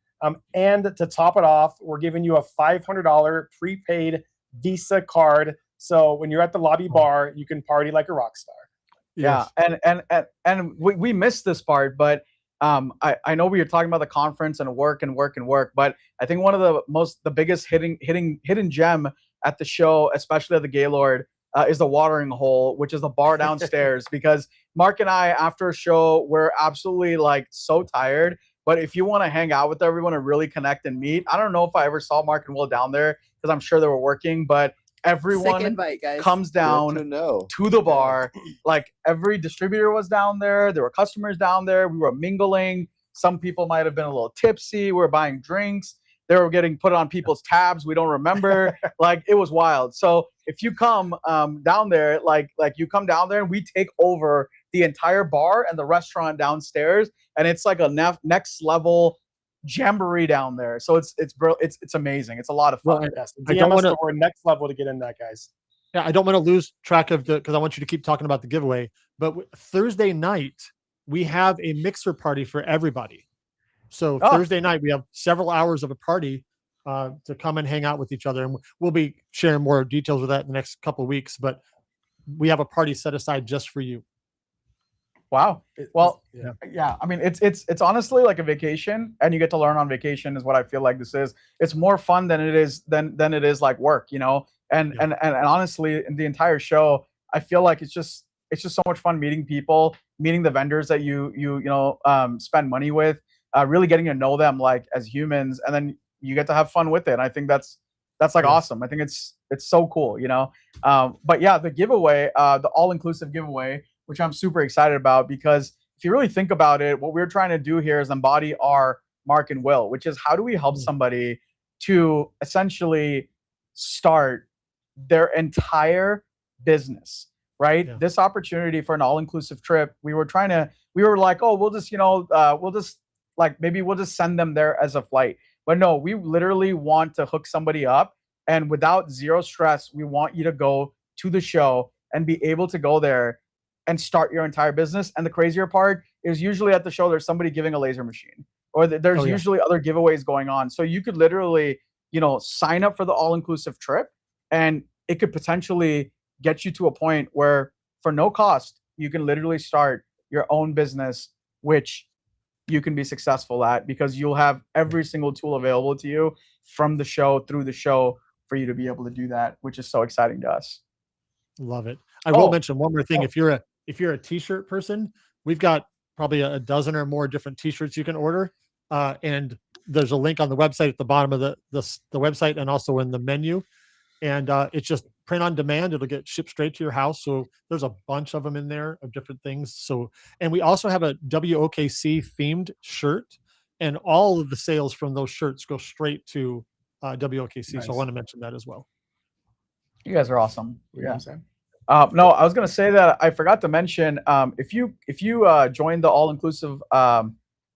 S3: And to top it off, we're giving you a $500 prepaid Visa card. So when you're at the lobby bar, you can party like a rock star.
S4: Yeah, and we missed this part, but I know we were talking about the conference and work, but I think one of the biggest hidden gem at the show, especially at the Gaylord, is the watering hole, which is the bar downstairs. Because Mark and I, after a show, we're absolutely like so tired. But if you want to hang out with everyone and really connect and meet, I don't know if I ever saw Mark and Will down there because I'm sure they were working, but everyone
S2: Sick invite, guys.
S4: comes down to the bar. Like every distributor was down there. There were customers down there. We were mingling. Some people might have been a little tipsy. We were buying drinks. They were getting put on people's tabs. We don't remember. Like it was wild. So if you come down there, like you come down there and we take over the entire bar and the restaurant downstairs, and it's like a next level jamboree down there. So it's amazing. It's a lot of fun.
S5: Well,
S3: Yes.
S5: I don't
S3: DM us
S5: wanna-
S3: the word Next Level to get in that, guys.
S5: Yeah, I don't want to lose track of because I want you to keep talking about the giveaway. But Thursday night, we have a mixer party for everybody. So Thursday night, we have several hours of a party to come and hang out with each other. And we'll be sharing more details of that in the next couple of weeks. But we have a party set aside just for you.
S4: Wow. Well,
S3: Yeah.
S4: yeah. I mean, it's honestly like a vacation, and you get to learn on vacation is what I feel like this is. It's more fun than it is like work, you know. And honestly, in the entire show, I feel like it's just so much fun meeting people, meeting the vendors that you spend money with, really getting to know them like as humans, and then you get to have fun with it. And I think that's like awesome. I think it's so cool, you know. But yeah, the giveaway, the all-inclusive giveaway, which I'm super excited about, because if you really think about it, what we're trying to do here is embody our Mark and Will, which is how do we help somebody to essentially start their entire business, right?
S5: Yeah.
S4: This opportunity for an all-inclusive trip, we were like, oh, we'll just send them there as a flight. But no, we literally want to hook somebody up, and without zero stress, we want you to go to the show and be able to go there and start your entire business. And the crazier part is usually at the show, there's somebody giving a laser machine, or there's usually other giveaways going on. So you could literally, sign up for the all-inclusive trip, and it could potentially get you to a point where for no cost, you can literally start your own business, which you can be successful at, because you'll have every single tool available to you from the show through the show for you to be able to do that, which is so exciting to us.
S5: Love it. I will mention one more thing. If you're a t-shirt person, we've got probably a dozen or more different t-shirts you can order. And there's a link on the website at the bottom of the website, and also in the menu. And it's just print on demand. It'll get shipped straight to your house. So there's a bunch of them in there of different things. So, and we also have a WOKC themed shirt, and all of the sales from those shirts go straight to WOKC.
S3: Nice.
S5: So I want to mention that as well.
S4: You guys are awesome.
S3: You know what I'm saying?
S4: No, I was gonna say that I forgot to mention. If you join the all-inclusive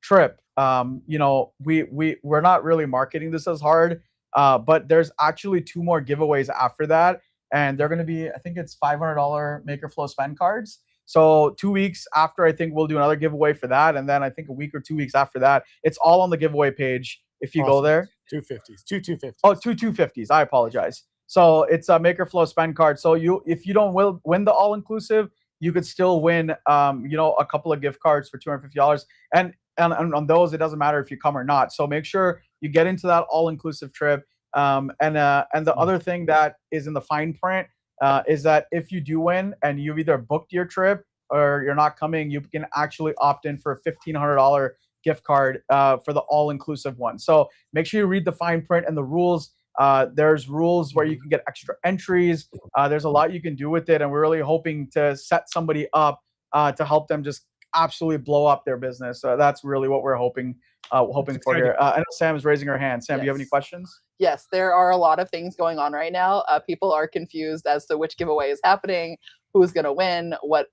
S4: trip, we're not really marketing this as hard, but there's actually 2 more giveaways after that, and they're gonna be, I think it's $500 MakerFlo spend cards. So 2 weeks after, I think we'll do another giveaway for that, and then I think a week or 2 weeks after that, it's all on the giveaway page if you go
S5: Awesome.
S4: there.
S3: 250s, two 250s.
S4: Oh, two 250s. I apologize. So it's a MakerFlo spend card. So if you don't win the all inclusive, you could still win, a couple of gift cards for $250. And on those, it doesn't matter if you come or not. So make sure you get into that all inclusive trip. And the other thing that is in the fine print is that if you do win and you've either booked your trip or you're not coming, you can actually opt in for a $1,500 gift card for the all-inclusive one. So make sure you read the fine print and the rules. There's rules where you can get extra entries. There's a lot you can do with it, and we're really hoping to set somebody up to help them just absolutely blow up their business. So that's really what we're hoping for here. I know Sam is raising her hand. Sam, do you have any
S2: Yes.
S4: questions?
S2: Yes, there are a lot of things going on right now. People are confused as to which giveaway is happening, who's going to win, what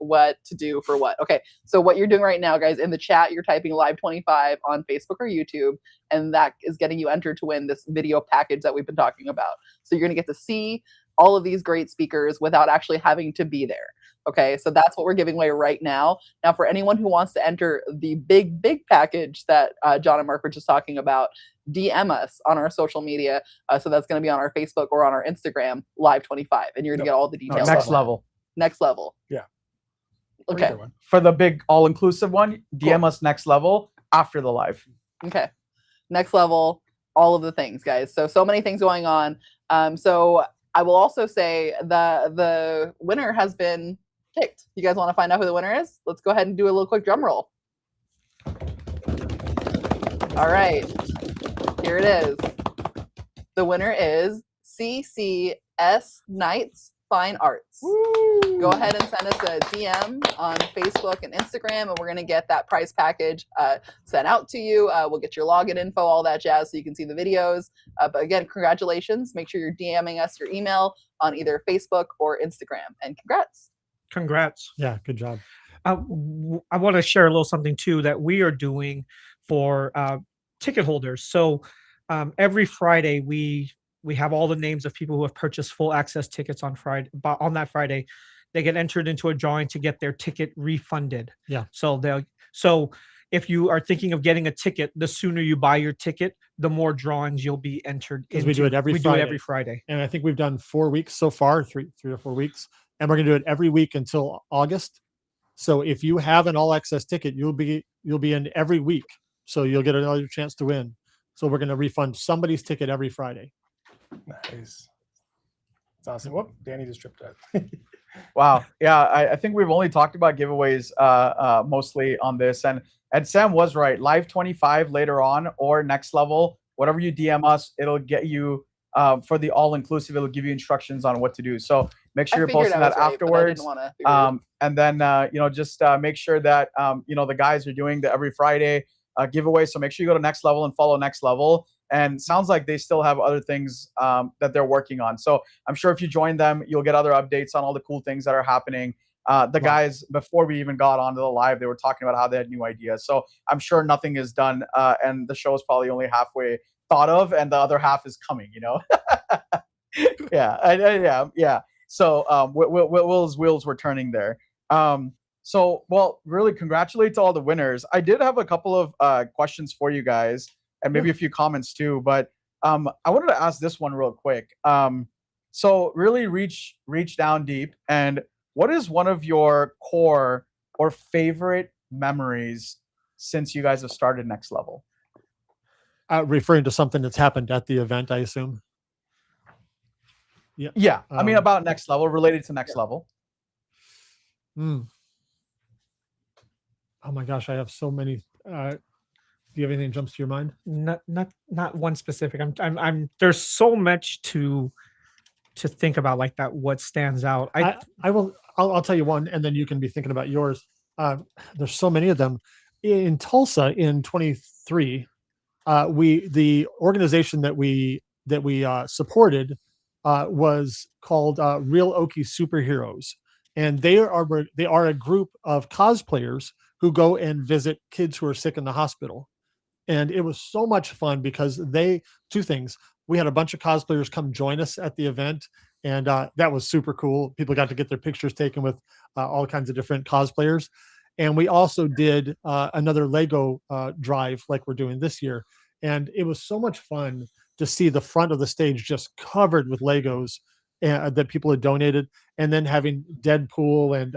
S2: to do for what. Okay, so what you're doing right now, guys, in the chat, you're typing live 25 on Facebook or YouTube, and that is getting you entered to win this video package that we've been talking about. So you're going to get to see all of these great speakers without actually having to be there. Okay, so that's what we're giving away right now. Now, for anyone who wants to enter the big package that John and Mark were just talking about, DM us on our social media. So that's going to be on our Facebook or on our Instagram, live 25, and you're going to get all the details.
S4: Next level.
S2: Next level.
S3: Yeah.
S2: Okay.
S4: For the big all-inclusive one, DM us next level after the live.
S2: Okay. Next level, all of the things, guys. So many things going on. So I will also say the winner has been picked. You guys want to find out who the winner is? Let's go ahead and do a little quick drum roll. All right. Here it is. The winner is CCS Knights Fine Arts.
S3: Woo!
S2: Go ahead and send us a DM on Facebook and Instagram, and we're going to get that prize package sent out to you. We'll get your login info, all that jazz, so you can see the videos. But again, congratulations. Make sure you're DMing us your email on either Facebook or Instagram. And congrats.
S6: Congrats.
S5: Yeah, good job.
S6: I want to share a little something too that we are doing for ticket holders. So every Friday we have all the names of people who have purchased full access tickets on Friday. On that Friday, they get entered into a drawing to get their ticket refunded.
S5: Yeah.
S6: So if you are thinking of getting a ticket, the sooner you buy your ticket, the more drawings you'll be entered into.
S5: Because we do it every Friday.
S6: We do it every Friday.
S5: And I think we've done 4 weeks so far, three or 4 weeks. And we're going to do it every week until August. So if you have an all access ticket, you'll be in every week. So you'll get another chance to win. So we're going to refund somebody's ticket every Friday.
S3: Nice. That's awesome. Whoop, Danny just tripped out.
S4: Wow. Yeah, I think we've only talked about giveaways mostly on this. And Sam was right. Live 25 later on or next level, whatever you DM us, it'll get you for the all-inclusive. It'll give you instructions on what to do. So make sure you're posting that afterwards. And then, just make sure that, the guys are doing the every Friday giveaway. So make sure you go to next level and follow next level. And sounds like they still have other things that they're working on. So I'm sure if you join them, you'll get other updates on all the cool things that are happening. The guys, before we even got onto the live, they were talking about how they had new ideas. So I'm sure nothing is done. And the show is probably only halfway thought of, and the other half is coming, Yeah. So Will's wheels were turning there. Well, really congratulate to all the winners. I did have a couple of questions for you guys, and maybe a few comments too, but I wanted to ask this one real quick. So really reach down deep, and what is one of your core or favorite memories since you guys have started Next Level?
S5: Referring to something that's happened at the event, I assume. Yeah.
S4: Yeah. I mean, about Next Level, related to Next Level.
S5: Oh my gosh, I have so many. Do you have anything that jumps to your mind?
S6: Not one specific. I'm there's so much to think about like that. What stands out?
S5: I'll tell you one, and then you can be thinking about yours. There's so many of them. In Tulsa in 23, the organization that we supported was called Real Okie Superheroes, and they are a group of cosplayers who go and visit kids who are sick in the hospital. And it was so much fun because two things. We had a bunch of cosplayers come join us at the event, and that was super cool. People got to get their pictures taken with all kinds of different cosplayers. And we also did another Lego drive like we're doing this year. and it was so much fun to see the front of the stage just covered with Legos that people had donated, and then having Deadpool, and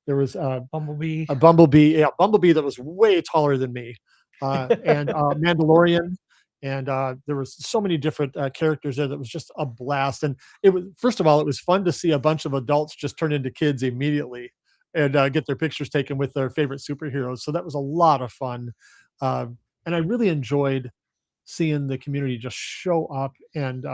S5: there was
S6: Bumblebee.
S5: a Bumblebee that was way taller than me, and Mandalorian, and there was so many different characters there that was just a blast. And it was, first of all, it was fun to see a bunch of adults just turn into kids immediately and get their pictures taken with their favorite superheroes. So that was a lot of fun, and I really enjoyed seeing the community just show up and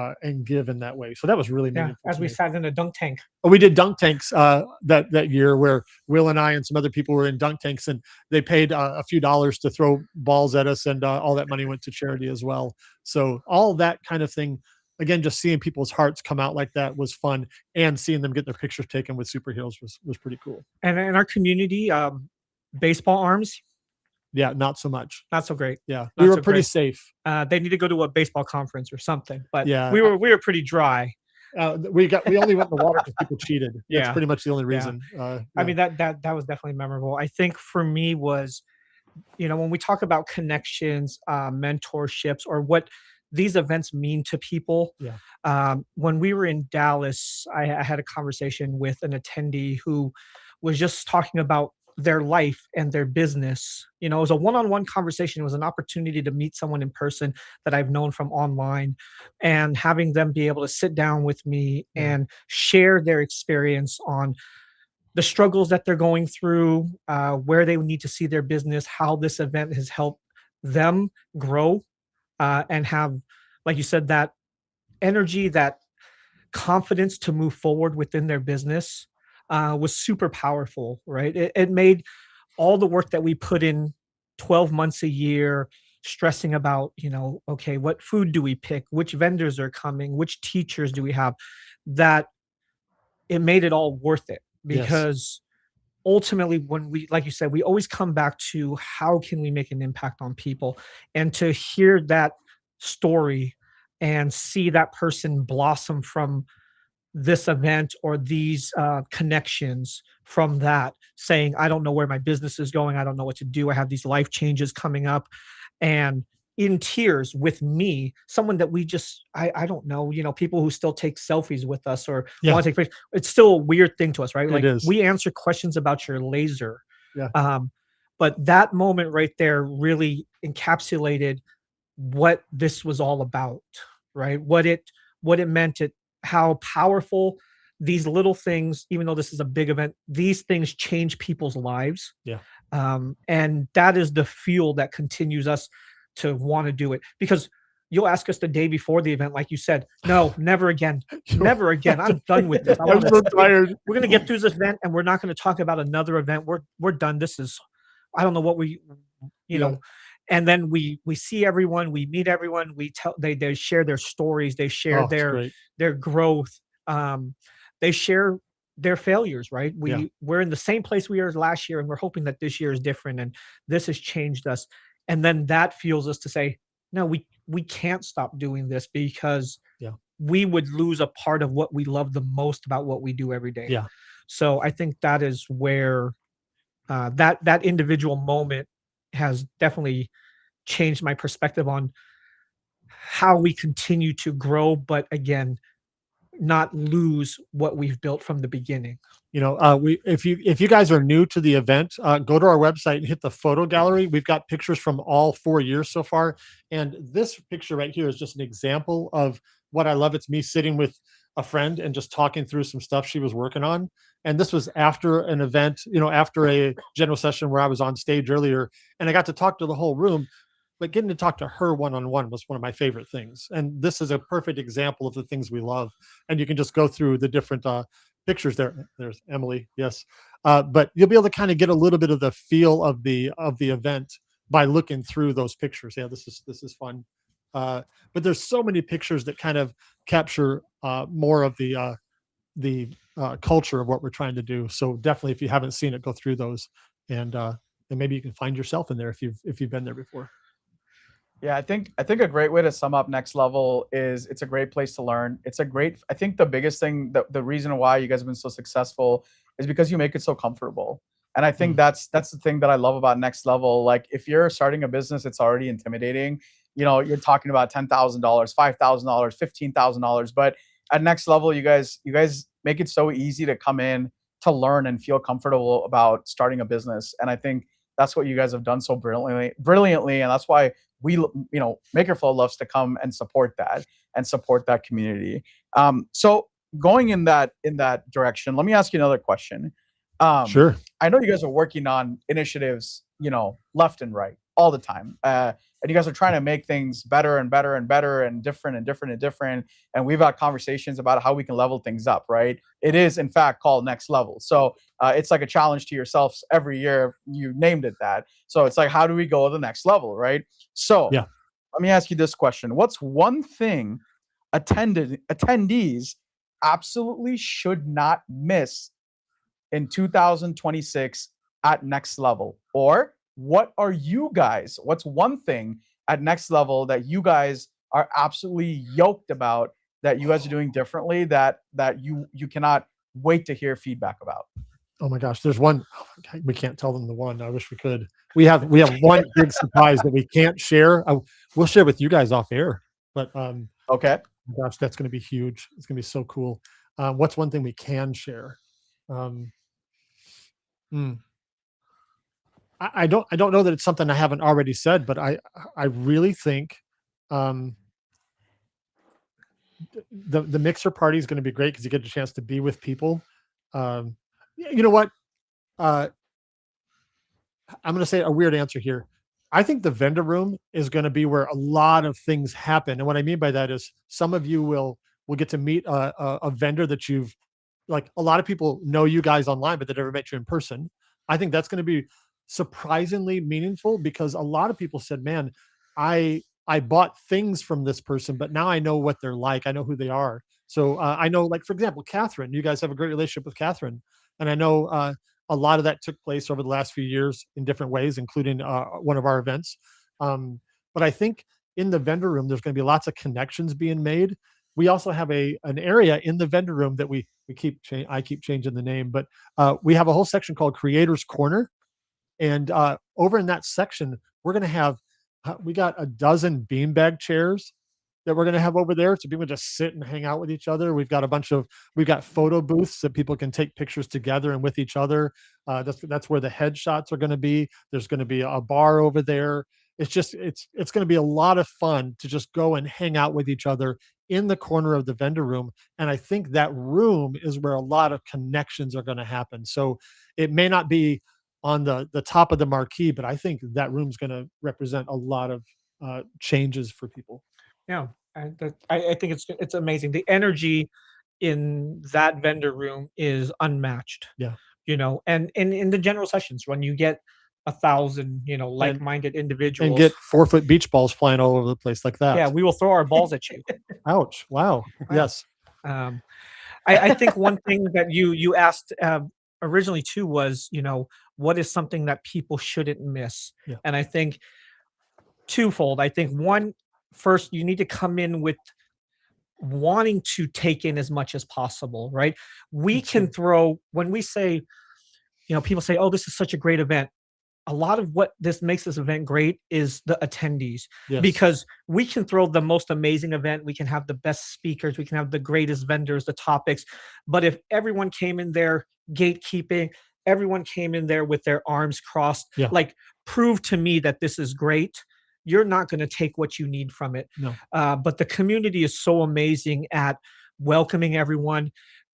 S5: give in that way. So that was really
S6: Yeah,
S5: meaningful.
S6: as
S5: to
S6: we
S5: me.
S6: sat in a dunk tank.
S5: Oh, we did dunk tanks that year, where Will and I and some other people were in dunk tanks, and they paid a few dollars to throw balls at us, and all that money went to charity as well. So all that kind of thing, again, just seeing people's hearts come out like that was fun, and seeing them get their pictures taken with superheroes was pretty cool.
S6: And in our community, baseball arms,
S5: Yeah, not so much.
S6: not so great.
S5: Yeah,
S6: Not
S5: we were
S6: so
S5: pretty
S6: great.
S5: safe.
S6: They need to go to a baseball conference or something. But
S5: Yeah,
S6: we were pretty dry.
S5: we only went in the water because people cheated. That's
S6: Yeah.
S5: pretty much the only
S6: Yeah.
S5: reason.
S6: I
S5: Yeah.
S6: mean, that was definitely memorable. I think for me was, when we talk about connections, mentorships, or what these events mean to people.
S5: Yeah.
S6: When we were in Dallas, I had a conversation with an attendee who was just talking about their life and their business. It was a one-on-one conversation. It was an opportunity to meet someone in person that I've known from online, and having them be able to sit down with me
S5: Yeah.
S6: and share their experience on the struggles that they're going through, where they need to see their business, how this event has helped them grow, and have, like you said, that energy, that confidence to move forward within their business, was super powerful, right? It made all the work that we put in 12 months a year, stressing about, okay, what food do we pick? Which vendors are coming? Which teachers do we have? That it made it all worth it.
S5: Yes.
S6: Because ultimately, when we, like you said, we always come back to how can we make an impact on people, and to hear that story and see that person blossom from this event, or these connections from that, saying, I don't know where my business is going. I don't know what to do. I have these life changes coming up, and in tears with me, someone that we just, I don't know, people who still take selfies with us or
S5: Yeah.
S6: want to take pictures. It's still a weird thing to us, right?
S5: It
S6: Like,
S5: is.
S6: we answer questions about your laser.
S5: Yeah.
S6: But that moment right there really encapsulated what this was all about, right? What it meant, how powerful these little things, even though this is a big event, these things change people's lives.
S5: Yeah.
S6: And that is the fuel that continues us to want to do it. Because you'll ask us the day before the event, like you said, no, never again, never again. I'm done with this.
S5: I'm so tired.
S6: We're going to get through this event, and we're not going to talk about another event. We're done. This is, I don't know what we,
S5: Yeah.
S6: and then we see everyone, we meet everyone, they share their stories, they share
S5: Oh, it's great.
S6: their growth, they share their failures, right?
S5: Yeah.
S6: We're in the same place we were last year, and we're hoping that this year is different, and this has changed us. And then that fuels us to say, no, we can't stop doing this, because
S5: Yeah.
S6: we would lose a part of what we love the most about what we do every day.
S5: Yeah.
S6: So I think that is where that individual moment has definitely changed my perspective on how we continue to grow, but again, not lose what we've built from the beginning.
S5: If you guys are new to the event, go to our website and hit the photo gallery. We've got pictures from all 4 years so far, and this picture right here is just an example of what I love. It's me sitting with a friend and just talking through some stuff she was working on. And this was after an event, after a general session where I was on stage earlier, and I got to talk to the whole room. But getting to talk to her one-on-one was one of my favorite things. And this is a perfect example of the things we love. And you can just go through the different pictures there. There's Emily. Yes. But you'll be able to kind of get a little bit of the feel of the event by looking through those pictures. Yeah, this is fun. But there's so many pictures that kind of capture more of the culture of what we're trying to do. So definitely, if you haven't seen it, go through those, and maybe you can find yourself in there if you've been there before.
S4: Yeah, I think a great way to sum up Next Level is it's a great place to learn. I think the biggest thing, the reason why you guys have been so successful is because you make it so comfortable. And I think that's the thing that I love about Next Level. Like, if you're starting a business, it's already intimidating. you're talking about $10,000, $5,000, $15,000. But at Next Level, you guys make it so easy to come in, to learn and feel comfortable about starting a business. And I think that's what you guys have done so brilliantly. And that's why MakerFlo loves to come and support that community. So going in that direction, let me ask you another question.
S5: Sure.
S4: I know you guys are working on initiatives, left and right all the time. And you guys are trying to make things better and better and better and different and different and different. And we've had conversations about how we can level things up, right? It is, in fact, called Next Level. So it's like a challenge to yourselves every year. You named it that. So it's like, how do we go to the next level, right? So
S5: Yeah.
S4: let me ask you this question. What's one thing attendees absolutely should not miss in 2026 at Next Level? Or what's one thing at Next Level that you guys are absolutely yoked about, that you guys are doing differently, that you cannot wait to hear feedback about?
S5: Oh my gosh, there's one. We can't tell them the one. I wish we could. We have one big surprise that we can't share. We'll share with you guys off air. But
S4: Okay.
S5: gosh, that's going to be huge. It's going to be so cool. What's one thing we can share? I don't know that it's something I haven't already said, but I really think the mixer party is going to be great because you get a chance to be with people. You know what? I'm going to say a weird answer here. I think the vendor room is going to be where a lot of things happen. And what I mean by that is some of you will get to meet a vendor that you've, like, a lot of people know you guys online, but they never met you in person. I think that's going to be surprisingly meaningful because a lot of people said, man, I bought things from this person, but now I know what they're like. I know who they are. So I know, like, for example, Catherine, you guys have a great relationship with Catherine. And I know a lot of that took place over the last few years in different ways, including one of our events. But I think in the vendor room, there's going to be lots of connections being made. We also have an area in the vendor room that I keep changing the name, but we have a whole section called Creators Corner. And over in that section, we're going to have, we got a dozen beanbag chairs that we're going to have over there, so people just sit and hang out with each other. We've got photo booths that people can take pictures together and with each other. That's where the headshots are going to be. There's going to be a bar over there. It's going to be a lot of fun to just go and hang out with each other in the corner of the vendor room. And I think that room is where a lot of connections are going to happen. So it may not be on the top of the marquee, but I think that room's going to represent a lot of changes for people.
S6: Yeah, I think it's amazing. The energy in that vendor room is unmatched.
S5: Yeah.
S6: And in the general sessions, when you get 1,000, like-minded individuals,
S5: And get 4-foot beach balls flying all over the place like that.
S6: yeah, we will throw our balls at you.
S5: Ouch. Wow. Yes.
S6: I think one thing that you asked originally too was, what is something that people shouldn't miss?
S5: Yeah.
S6: And I think twofold. I think one, first, you need to come in with wanting to take in as much as possible, right? We can throw, when we say, people say, oh, this is such a great event. A lot of what makes this event great is the attendees.
S5: Yes.
S6: Because we can throw the most amazing event. We can have the best speakers. We can have the greatest vendors, the topics. But if everyone came in there gatekeeping, everyone came in there with their arms crossed, like, prove to me that this is great, you're not going to take what you need from it.
S5: No.
S6: But the community is so amazing at welcoming everyone,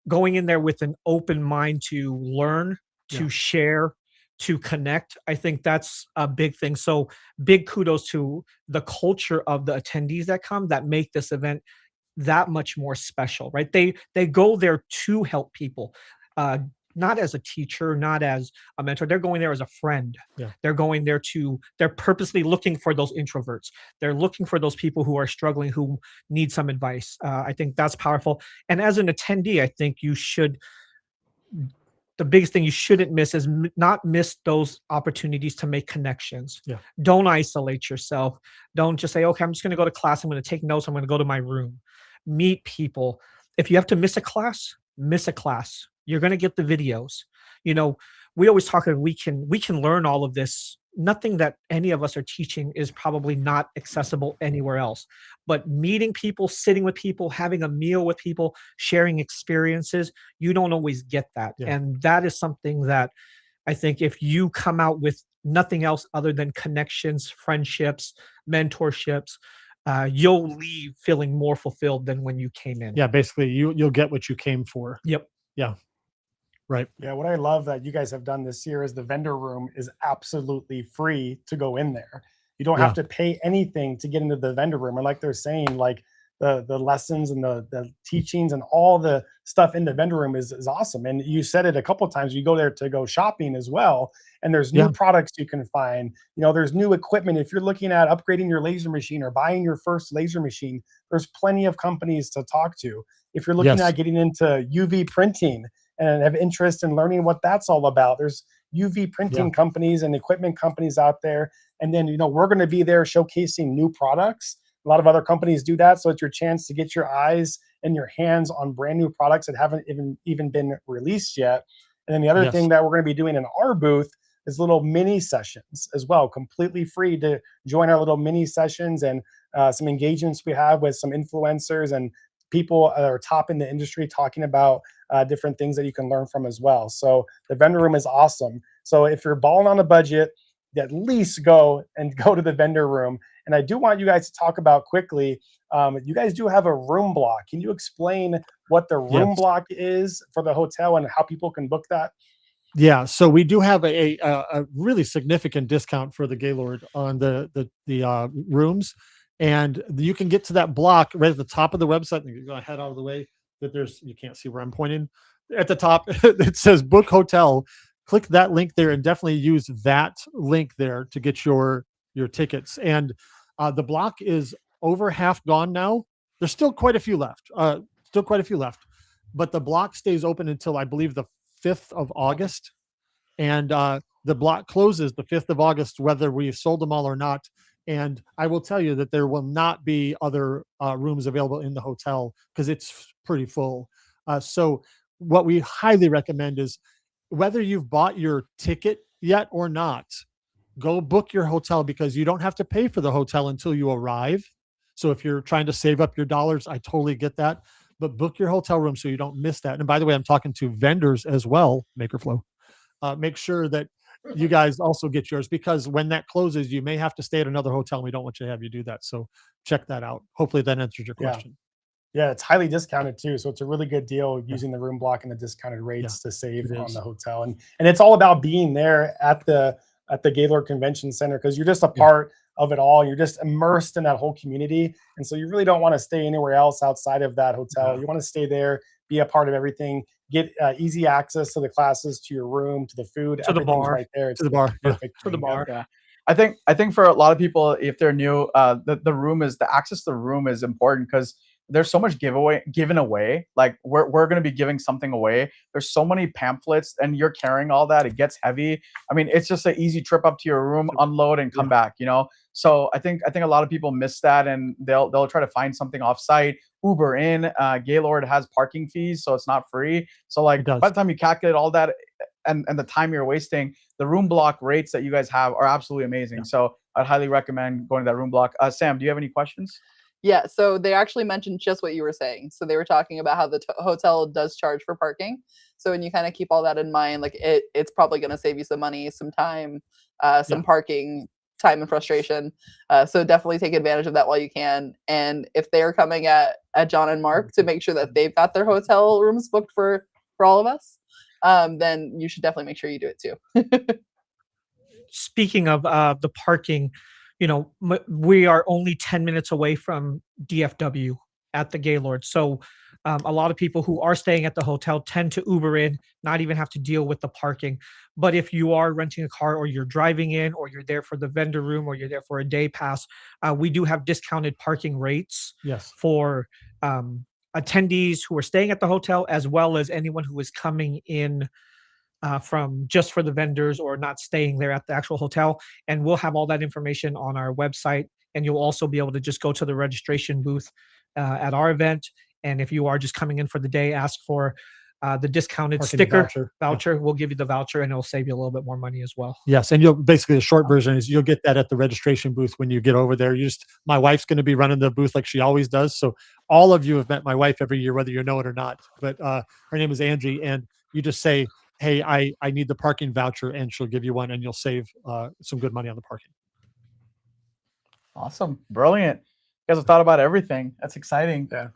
S6: going in there with an open mind to learn, to share, to connect. I think that's a big thing. So big kudos to the culture of the attendees that come, that make this event that much more special, right? They go there to help people, not as a teacher, not as a mentor. They're going there as a friend.
S5: Yeah.
S6: They're going there they're purposely looking for those introverts. They're looking for those people who are struggling, who need some advice. I think that's powerful. And as an attendee, I think the biggest thing you shouldn't miss is not miss those opportunities to make connections.
S5: Yeah.
S6: Don't isolate yourself. Don't just say, okay, I'm just going to go to class. I'm going to take notes. I'm going to go to my room. Meet people. If you have to miss a class, miss a class. You're going to get the videos. We always talk about we can learn all of this nothing that any of us are teaching is probably not accessible anywhere else. But meeting people, sitting with people, having a meal with people, sharing experiences, you don't always get that.
S5: Yeah.
S6: And that is something that I think if you come out with nothing else other than connections, friendships, mentorships, you'll leave feeling more fulfilled than when you came in.
S5: Yeah, basically you'll get what you came for.
S6: Yep.
S5: Yeah. Right.
S3: Yeah, what I love that you guys have done this year is the vendor room is absolutely free to go in there. You don't have to pay anything to get into the vendor room. And like they're saying, like the lessons and the teachings and all the stuff in the vendor room is awesome. And you said it a couple of times, you go there to go shopping as well. And there's new products you can find. You know, there's new equipment. If you're looking at upgrading your laser machine or buying your first laser machine, there's plenty of companies to talk to. If you're looking at getting into UV printing and have interest in learning what that's all about, there's UV printing companies and equipment companies out there. And then, you know, we're going to be there showcasing new products. A lot of other companies do that. So it's your chance to get your eyes and your hands on brand new products that haven't even been released yet. And then the other thing that we're going to be doing in our booth is little mini sessions as well, completely free to join our little mini sessions and some engagements we have with some influencers and people that are top in the industry talking about different things that you can learn from as well. So the vendor room is awesome. So if you're balling on a budget, at least go to the vendor room. And I do want you guys to talk about quickly, you guys do have a room block. Can you explain what the room block is for the hotel and how people can book that?
S5: Yeah, so we do have a really significant discount for the Gaylord on the rooms, and you can get to that block right at the top of the website. You're going to head out of the way. That you can't see where I'm pointing. At the top, it says book hotel. Click that link there, and definitely use that link there to get your tickets. And the block is over half gone now. There's still quite a few left. But the block stays open until I believe the 5th of August, and the block closes the 5th of August, whether we've sold them all or not. And I will tell you that there will not be other rooms available in the hotel because it's pretty full. So what we highly recommend is, whether you've bought your ticket yet or not, go book your hotel, because you don't have to pay for the hotel until you arrive. So if you're trying to save up your dollars, I totally get that. But book your hotel room so you don't miss that. And by the way, I'm talking to vendors as well, MakerFlo. Make sure that you guys also get yours, because when that closes, you may have to stay at another hotel. And we don't want you to have you do that. So check that out. Hopefully that answers your question.
S3: Yeah, it's highly discounted too. So it's a really good deal using the room block and the discounted rates to save on the hotel. And it's all about being there at the Gaylord Convention Center, because you're just a part of it all. You're just immersed in that whole community. And so you really don't want to stay anywhere else outside of that hotel. You want to stay there, be a part of everything, get easy access to the classes, to your room, to the food,
S6: to the bar,
S3: right there. It's
S5: to the bar.
S6: To the bar.
S4: Yeah. I think for a lot of people, if they're new, the access to the room is important, because there's so much given away. Like we're going to be giving something away. There's so many pamphlets, and you're carrying all that. It gets heavy. I mean, it's just an easy trip up to your room, unload, and come back. You know. So I think a lot of people miss that, and they'll try to find something off site. Uber in. Gaylord has parking fees, so it's not free. So like by the time you calculate all that and the time you're wasting, the room block rates that you guys have are absolutely amazing. So I'd highly recommend going to that room block. Sam, do you have any questions?
S2: Yeah, so they actually mentioned just what you were saying. So they were talking about how the hotel does charge for parking. So when you kind of keep all that in mind, like it's probably going to save you some money, some time, some parking time and frustration. So definitely take advantage of that while you can. And if they're coming at John and Mark to make sure that they've got their hotel rooms booked for all of us, then you should definitely make sure you do it too.
S6: Speaking of the parking, you know, we are only 10 minutes away from DFW at the Gaylord. So a lot of people who are staying at the hotel tend to Uber in, not even have to deal with the parking. But if you are renting a car, or you're driving in, or you're there for the vendor room, or you're there for a day pass, we do have discounted parking rates for attendees who are staying at the hotel, as well as anyone who is coming in from just for the vendors or not staying there at the actual hotel. And we'll have all that information on our website. And you'll also be able to just go to the registration booth at our event. And if you are just coming in for the day, ask for the discounted
S5: Parking
S6: sticker
S5: voucher.
S6: voucher.
S5: Yeah.
S6: We'll give you the voucher, and it'll save you a little bit more money as well.
S5: Yes, and you'll basically the short version is you'll get that at the registration booth when you get over there. My wife's going to be running the booth like she always does. So all of you have met my wife every year, whether you know it or not. But her name is Angie, and you just say, "Hey, I need the parking voucher," and she'll give you one, and you'll save some good money on the parking.
S4: Awesome. Brilliant. You guys have thought about everything. That's exciting.
S3: Yeah.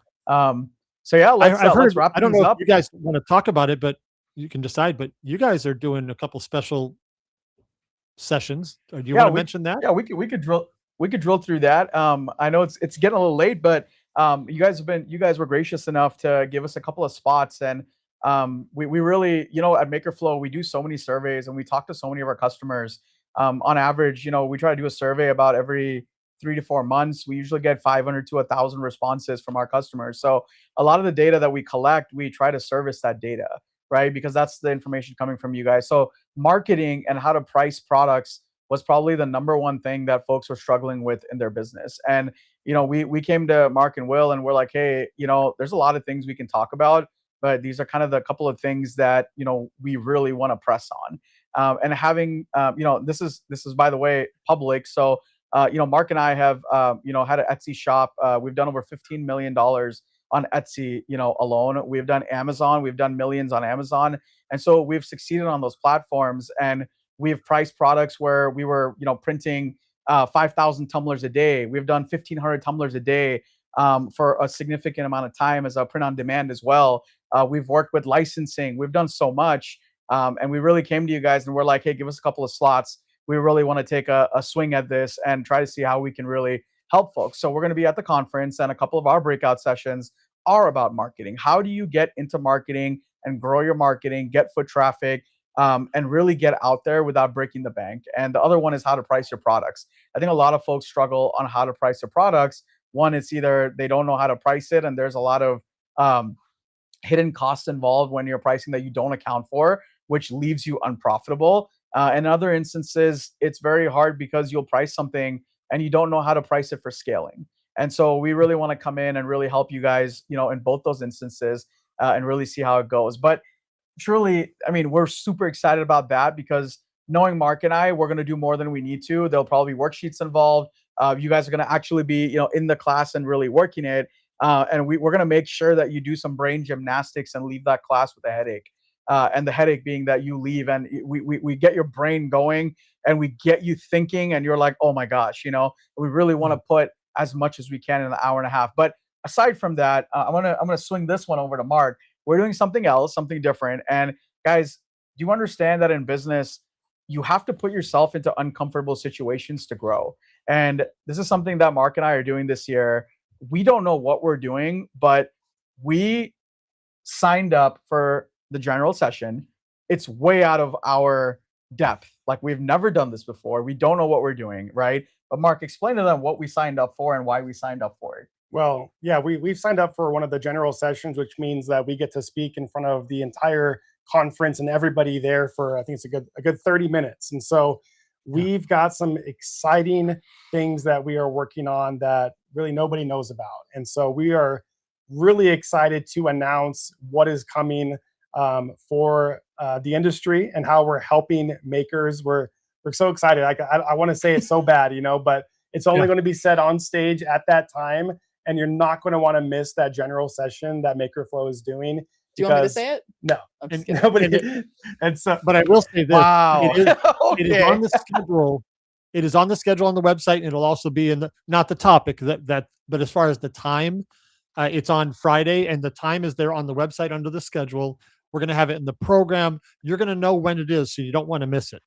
S4: So yeah, let's wrap
S5: I don't
S4: things
S5: know
S4: up.
S5: if you guys want to talk about it, but you can decide. But you guys are doing a couple special sessions. Do you want to mention that?
S4: Yeah, we could drill through that. I know it's getting a little late, but you guys were gracious enough to give us a couple of spots, and we really, at MakerFlo, we do so many surveys and we talk to so many of our customers. On average, we try to do a survey about every 3 to 4 months. We usually get 500 to 1,000 responses from our customers. So a lot of the data that we collect, we try to service that data, right? Because that's the information coming from you guys. So marketing and how to price products was probably the number one thing that folks were struggling with in their business. And we came to Mark and Will and we're like, hey, there's a lot of things we can talk about, but these are kind of the couple of things that we really want to press on. And having this is by the way public. So Mark and I have had an Etsy shop. We've done over $15 million on Etsy, alone. We've done Amazon. We've done millions on Amazon, and so we've succeeded on those platforms. And we've priced products where we were printing 5,000 tumblers a day. We've done 1,500 tumblers a day for a significant amount of time as a print on demand as well. We've worked with licensing. We've done so much. And we really came to you guys and we're like, hey, give us a couple of slots. We really want to take a swing at this and try to see how we can really help folks. So we're going to be at the conference, and a couple of our breakout sessions are about marketing. How do you get into marketing and grow your marketing, get foot traffic, and really get out there without breaking the bank? And the other one is how to price your products. I think a lot of folks struggle on how to price their products. One, it's either they don't know how to price it, and there's a lot of hidden costs involved when you're pricing that you don't account for, which leaves you unprofitable. In other instances, it's very hard because you'll price something and you don't know how to price it for scaling. And so we really want to come in and really help you guys, in both those instances, and really see how it goes. But truly, I mean, we're super excited about that because knowing Mark and I, we're going to do more than we need to. There'll probably be worksheets involved. You guys are going to actually be, in the class and really working it. And we're going to make sure that you do some brain gymnastics and leave that class with a headache. And the headache being that you leave and we get your brain going and we get you thinking and you're like, oh my gosh, we really want to put as much as we can in an hour and a half. But aside from that, I'm gonna swing this one over to Mark. We're doing something else, something different. And guys, do you understand that in business, you have to put yourself into uncomfortable situations to grow? And this is something that Mark and I are doing this year. We don't know what we're doing, but we signed up for the general session. It's way out of our depth. Like, we've never done this before. We don't know what we're doing, right? But Mark, explain to them what we signed up for and why we signed up for it.
S3: Well, yeah, we've signed up for one of the general sessions, which means that we get to speak in front of the entire conference and everybody there for, I think it's a good 30 minutes. And so we've got some exciting things that we are working on that really nobody knows about. And so we are really excited to announce what is coming for the industry and how we're helping makers. We're so excited. I want to say it so bad, but it's only going to be said on stage at that time. And you're not going to want to miss that general session that MakerFlo is doing.
S2: Do you want me to say it?
S3: No.
S2: I'm just kidding.
S3: Nobody. And so,
S5: But I will say this:
S4: Wow.
S5: it is on the schedule. It is on the schedule on the website, and it'll also be in not the topic but as far as the time, it's on Friday, and the time is there on the website under the schedule. We're going to have it in the program. You're going to know when it is, so you don't want to miss it,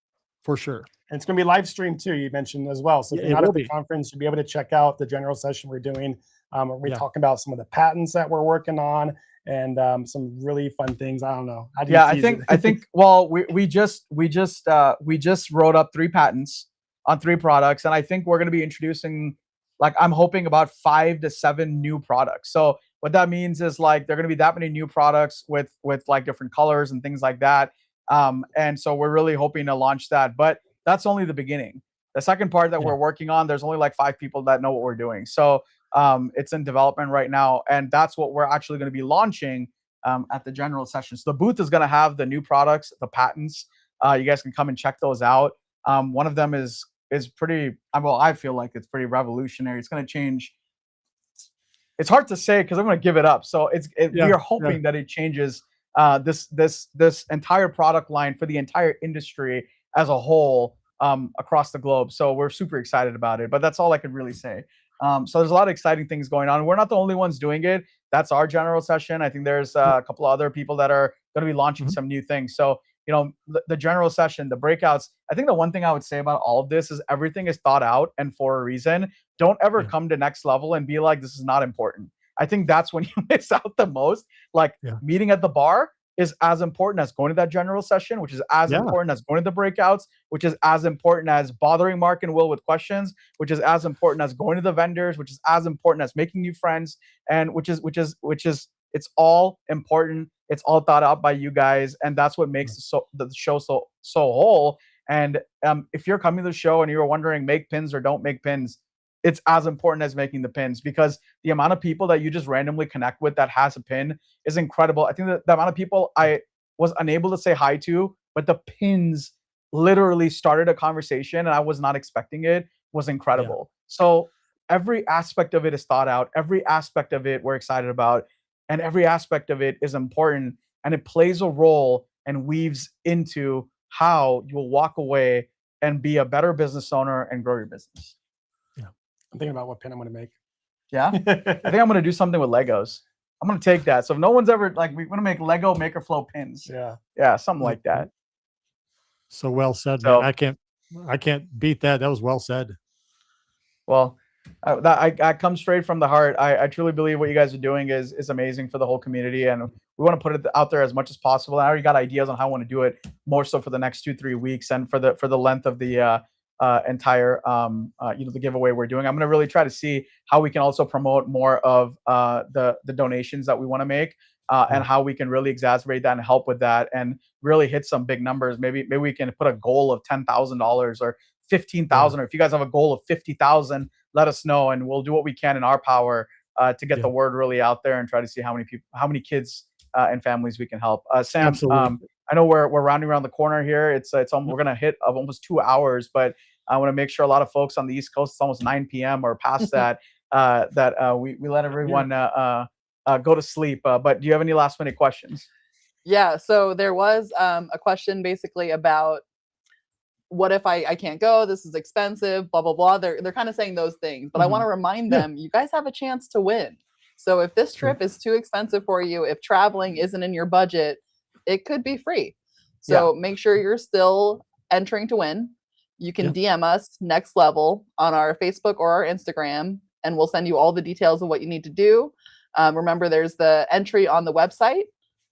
S5: for sure.
S3: And it's going to be live streamed too, you mentioned as well. So if you're not at the conference, you'll be able to check out the general session we're doing. We're talking about some of the patents that we're working on and some really fun things. I don't know.
S4: I think. Well, we just wrote up 3 patents on 3 products, and I think we're going to be introducing, I'm hoping, about 5 to 7 new products. So what that means is there are going to be that many new products with different colors and things like that. And so we're really hoping to launch that, but that's only the beginning. The second part that we're working on, there's only 5 people that know what we're doing. So it's in development right now, and that's what we're actually going to be launching at the general session. So the booth is going to have the new products, the patents. You guys can come and check those out. One of them is pretty, well, I feel like it's pretty revolutionary. It's going to change. It's hard to say because I'm going to give it up. So we are hoping that it changes this entire product line for the entire industry as a whole across the globe. So we're super excited about it, but that's all I could really say. So there's a lot of exciting things going on. We're not the only ones doing it. That's our general session. I think there's a couple of other people that are going to be launching some new things. So, you know, the general session, the breakouts, I think the one thing I would say about all of this is everything is thought out and for a reason. Don't ever come to next level and be like, this is not important. I think that's when you miss out the most. Like meeting at the bar is as important as going to that general session, which is as important as going to the breakouts, which is as important as bothering Mark and Will with questions, which is as important as going to the vendors, which is as important as making new friends, and which is it's all important. It's all thought out by you guys, and that's what makes the show so whole. And if you're coming to the show and you're wondering, make pins or don't make pins, it's as important as making the pins, because the amount of people that you just randomly connect with that has a pin is incredible. I think that the amount of people I was unable to say hi to, but the pins literally started a conversation and I was not expecting it, was incredible. So every aspect of it is thought out. Every aspect of it we're excited about, and every aspect of it is important, and it plays a role and weaves into how you will walk away and be a better business owner and grow your business.
S3: I'm thinking about what pin I'm going to make.
S4: Yeah. I think I'm going to do something with Legos. I'm going to take that. So if no one's ever like, we're going to make Lego MakerFlo pins. Yeah. Something like that.
S5: So well said, man. I can't beat that. That was well said.
S4: Well, I come straight from the heart. I truly believe what you guys are doing is amazing for the whole community, and we want to put it out there as much as possible. I already got ideas on how I want to do it more so for the next 2-3 weeks and for the length of the entire the giveaway we're doing. I'm going to really try to see how we can also promote more of the donations that we want to make, and how we can really exacerbate that and help with that and really hit some big numbers. Maybe we can put a goal of $10,000 or 15,000, or if you guys have a goal of 50,000, let us know and we'll do what we can in our power to get the word really out there and try to see how many kids and families we can help. Sam, I know we're rounding around the corner here. We're gonna hit almost 2 hours, but I want to make sure a lot of folks on the East Coast, it's almost 9 p.m. or past that, we let everyone go to sleep. But do you have any last minute questions?
S2: Yeah. So there was a question basically about, what if I can't go? This is expensive, blah, blah, blah. They're kind of saying those things, but I want to remind them, you guys have a chance to win. So if this trip is too expensive for you, if traveling isn't in your budget, it could be free. So make sure you're still entering to win. You can DM us Next Level on our Facebook or our Instagram, and we'll send you all the details of what you need to do. Remember, there's the entry on the website.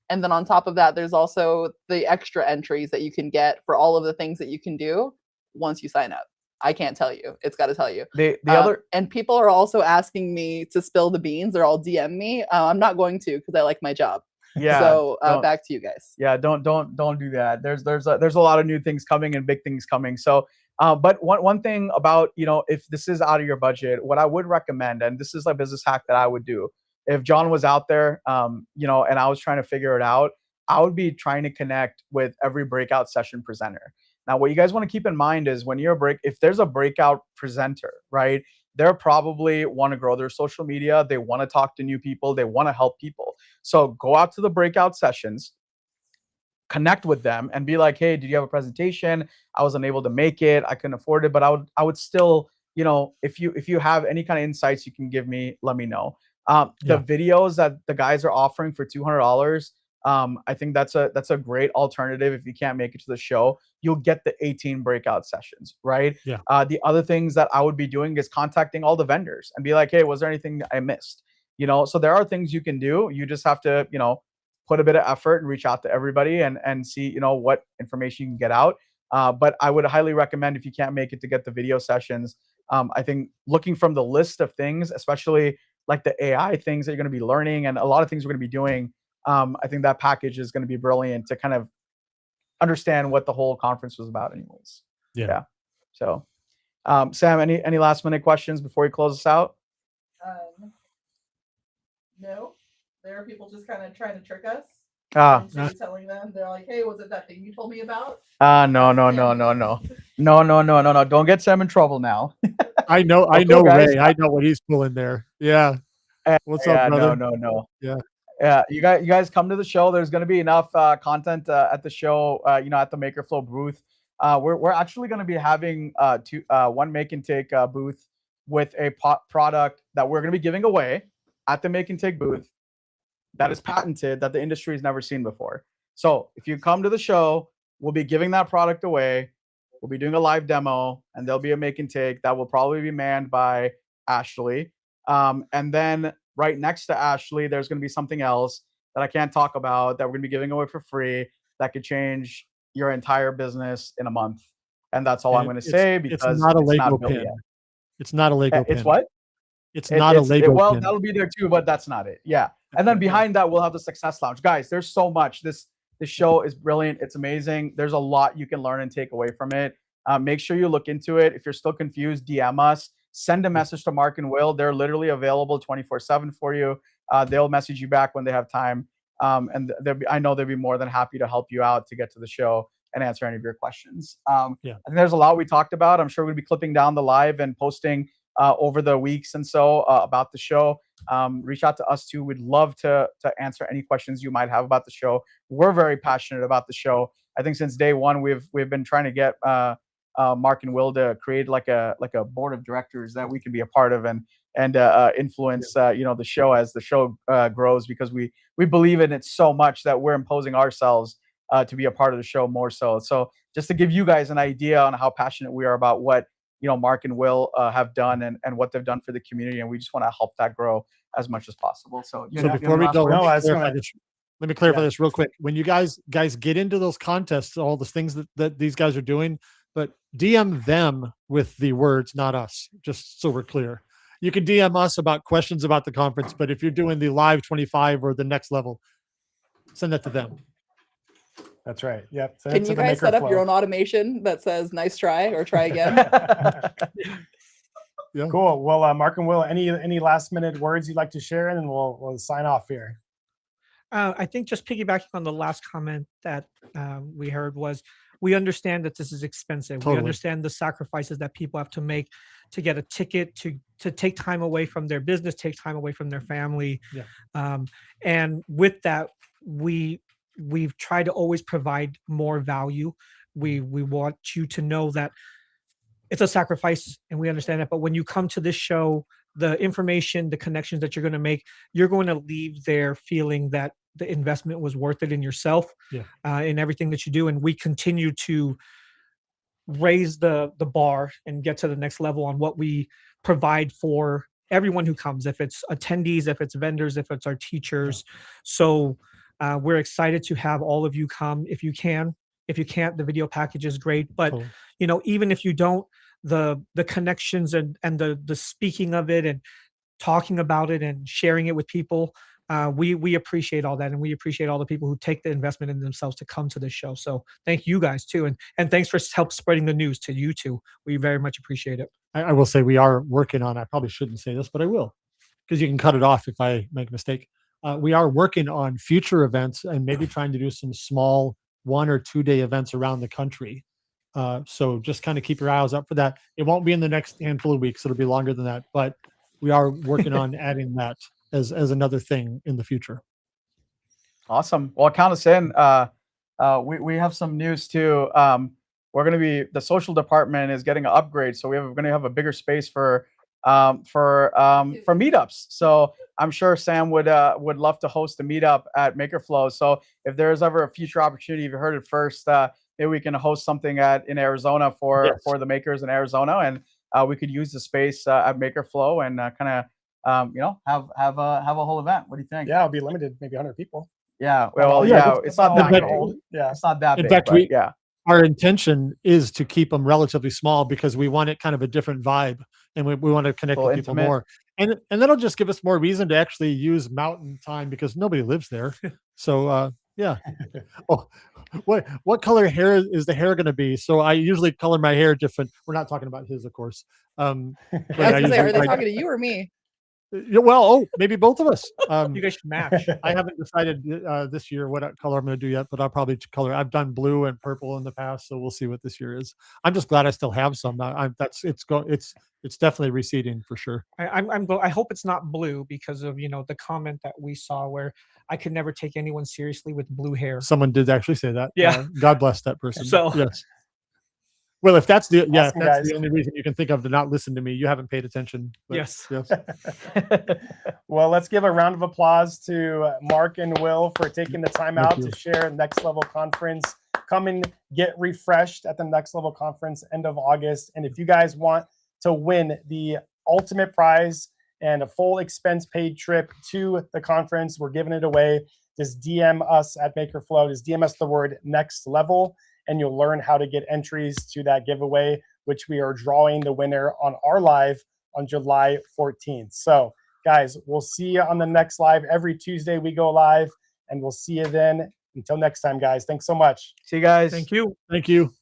S2: And then on top of that, there's also the extra entries that you can get for all of the things that you can do once you sign up. I can't tell you. It's got to tell you.
S4: The other,
S2: and people are also asking me to spill the beans. They're all DM me. I'm not going to, because I like my job.
S4: Yeah.
S2: So back to you guys.
S4: Yeah. Don't do that. There's a lot of new things coming and big things coming. So, but one thing about, if this is out of your budget, what I would recommend, and this is a business hack that I would do, if John was out there, and I was trying to figure it out, I would be trying to connect with every breakout session presenter. Now, what you guys want to keep in mind is when if there's a breakout presenter, right, they're probably want to grow their social media. They want to talk to new people. They want to help people. So go out to the breakout sessions, connect with them and be like, hey, did you have a presentation? I was unable to make it. I couldn't afford it, but I would still, if you have any kind of insights you can give me, let me know. The videos that the guys are offering for $200, I think that's a great alternative. If you can't make it to the show, you'll get the 18 breakout sessions, right? The other things that I would be doing is contacting all the vendors and be like, hey, was there anything I missed? So there are things you can do. You just have to, put a bit of effort and reach out to everybody and see, what information you can get out. But I would highly recommend, if you can't make it, to get the video sessions. I think looking from the list of things, especially like the AI things that you're going to be learning and a lot of things we're going to be doing, I think that package is going to be brilliant to kind of understand what the whole conference was about anyways. Yeah. So, Sam, any last minute questions before we close us out?
S2: No. There are people just kind of trying to trick us.
S4: Ah,
S2: Into telling them, they're like, hey, was it that thing you told me about?
S4: no. Don't get Sam in trouble now.
S5: I know
S4: cool, guys.
S5: Ray. I know what he's pulling there. Yeah. What's up, brother?
S4: No.
S5: Yeah.
S4: Yeah, you guys come to the show. There's going to be enough content at the show. At the MakerFlo booth. We're actually going to be having one make and take booth with a product that we're going to be giving away at the make and take booth that is patented, that the industry has never seen before. So if you come to the show, we'll be giving that product away. We'll be doing a live demo, and there'll be a make and take that will probably be manned by Ashley. And then right next to Ashley, there's going to be something else that I can't talk about that we're going to be giving away for free that could change your entire business in a month. And that's all I'm going to say, because
S5: it's not a Lego
S4: built
S5: pin.
S4: yet.
S5: It's not a Lego pin.
S4: It's what?
S5: It's not a Lego
S4: well,
S5: pin.
S4: that'll be there too, but that's not it. Yeah. And then behind that, we'll have the Success Lounge. Guys, there's so much. This show is brilliant. It's amazing. There's a lot you can learn and take away from it. Make sure you look into it. If you're still confused, DM us. Send a message to Mark and Will. They're literally available 24/7 for you. They'll message you back when they have time. And I know they'll be more than happy to help you out to get to the show and answer any of your questions. I think there's a lot we talked about. I'm sure we'll be clipping down the live and posting over the weeks and so about the show. Reach out to us too. We'd love to answer any questions you might have about the show. We're very passionate about the show. I think since day one, we've been trying to get Mark and Will to create like a board of directors that we can be a part of and influence the show as the show grows, because we believe in it so much that we're imposing ourselves to be a part of the show more so. So just to give you guys an idea on how passionate we are about what Mark and Will have done and what they've done for the community, and we just want to help that grow as much as possible. So
S5: before we go, let me clarify this real quick. When you guys get into those contests, all the things that these guys are doing, but DM them with the words, not us, just so we're clear. You can DM us about questions about the conference, but if you're doing the live 25 or the next level, send that to them.
S3: That's right. Yep.
S2: Can you guys set up your own automation that says "nice try" or "try again"?
S5: Yeah.
S3: Cool. Well, Mark and Will, any last minute words you'd like to share, and then we'll sign off here.
S6: I think just piggybacking on the last comment that we heard was, we understand that this is expensive.
S5: Totally.
S6: We understand the sacrifices that people have to make to get a ticket, to take time away from their business, take time away from their family.
S5: Yeah.
S6: And with that, we've tried to always provide more value. We want you to know that it's a sacrifice, and we understand that. But when you come to this show, the information, the connections that you're going to make, you're going to leave there feeling that the investment was worth it in yourself, in everything that you do. And we continue to raise the bar and get to the next level on what we provide for everyone who comes, if it's attendees, if it's vendors, if it's our teachers. So we're excited to have all of you come if you can. If you can't, the video package is great. But even if you don't, the connections and the speaking of it and talking about it and sharing it with people, we appreciate all that, and we appreciate all the people who take the investment in themselves to come to this show. So thank you guys too, and thanks for help spreading the news to you too. We very much appreciate it.
S5: I will say we are working on. I probably shouldn't say this, but I will, because you can cut it off if I make a mistake. We are working on future events and maybe trying to do some small 1 or 2 day events around the country. So just kind of keep your eyes up for that. It won't be in the next handful of weeks. It'll be longer than that, but we are working on adding that as another thing in the future.
S4: Awesome. Well, count us in. We have some news too. The social department is getting an upgrade, so we're going to have a bigger space for meetups. So I'm sure Sam would love to host a meetup at MakerFlo. So if there's ever a future opportunity, if you heard it first, maybe we can host something in Arizona for the makers in Arizona, and we could use the space at MakerFlo and kind of have a whole event. What do you think?
S3: Yeah, it'll be limited, maybe 100 people.
S4: Yeah. Well, it's not that big. It's not that big.
S5: In fact, our intention is to keep them relatively small because we want it kind of a different vibe, and we want to connect with people more. And that'll just give us more reason to actually use mountain time because nobody lives there. So yeah. Oh, what color hair is the hair going to be? So I usually color my hair different. We're not talking about his, of course.
S2: I was gonna say, are they talking to you or me?
S5: Yeah, well, oh, maybe both of us.
S6: You guys should match.
S5: I haven't decided this year what color I'm going to do yet, but I'll probably color. I've done blue and purple in the past, so we'll see what this year is. I'm just glad I still have some. It's definitely receding for sure.
S6: I hope it's not blue because of the comment that we saw where I could never take anyone seriously with blue hair.
S5: Someone did actually say that.
S6: Yeah.
S5: God bless that person.
S6: So
S5: yes. Well, if that's the
S3: Awesome,
S5: if that's
S3: guys.
S5: the only reason you can think of to not listen to me, you haven't paid attention. But
S6: Yes.
S5: Yes.
S3: Well, let's give a round of applause to Mark and Will for taking the time
S5: Thank
S3: out
S5: you.
S3: to share Next Level Conference. Come and get refreshed at the Next Level Conference end of August. And if you guys want to win the ultimate prize and a full expense paid trip to the conference, we're giving it away. Just DM us at MakerFlo. Just DM us the word Next Level, and you'll learn how to get entries to that giveaway, which we are drawing the winner on our live on July 14th. So, guys, we'll see you on the next live. Every Tuesday we go live, and we'll see you then. Until next time, guys. Thanks so much.
S4: See you guys.
S6: thank you.
S5: Thank you.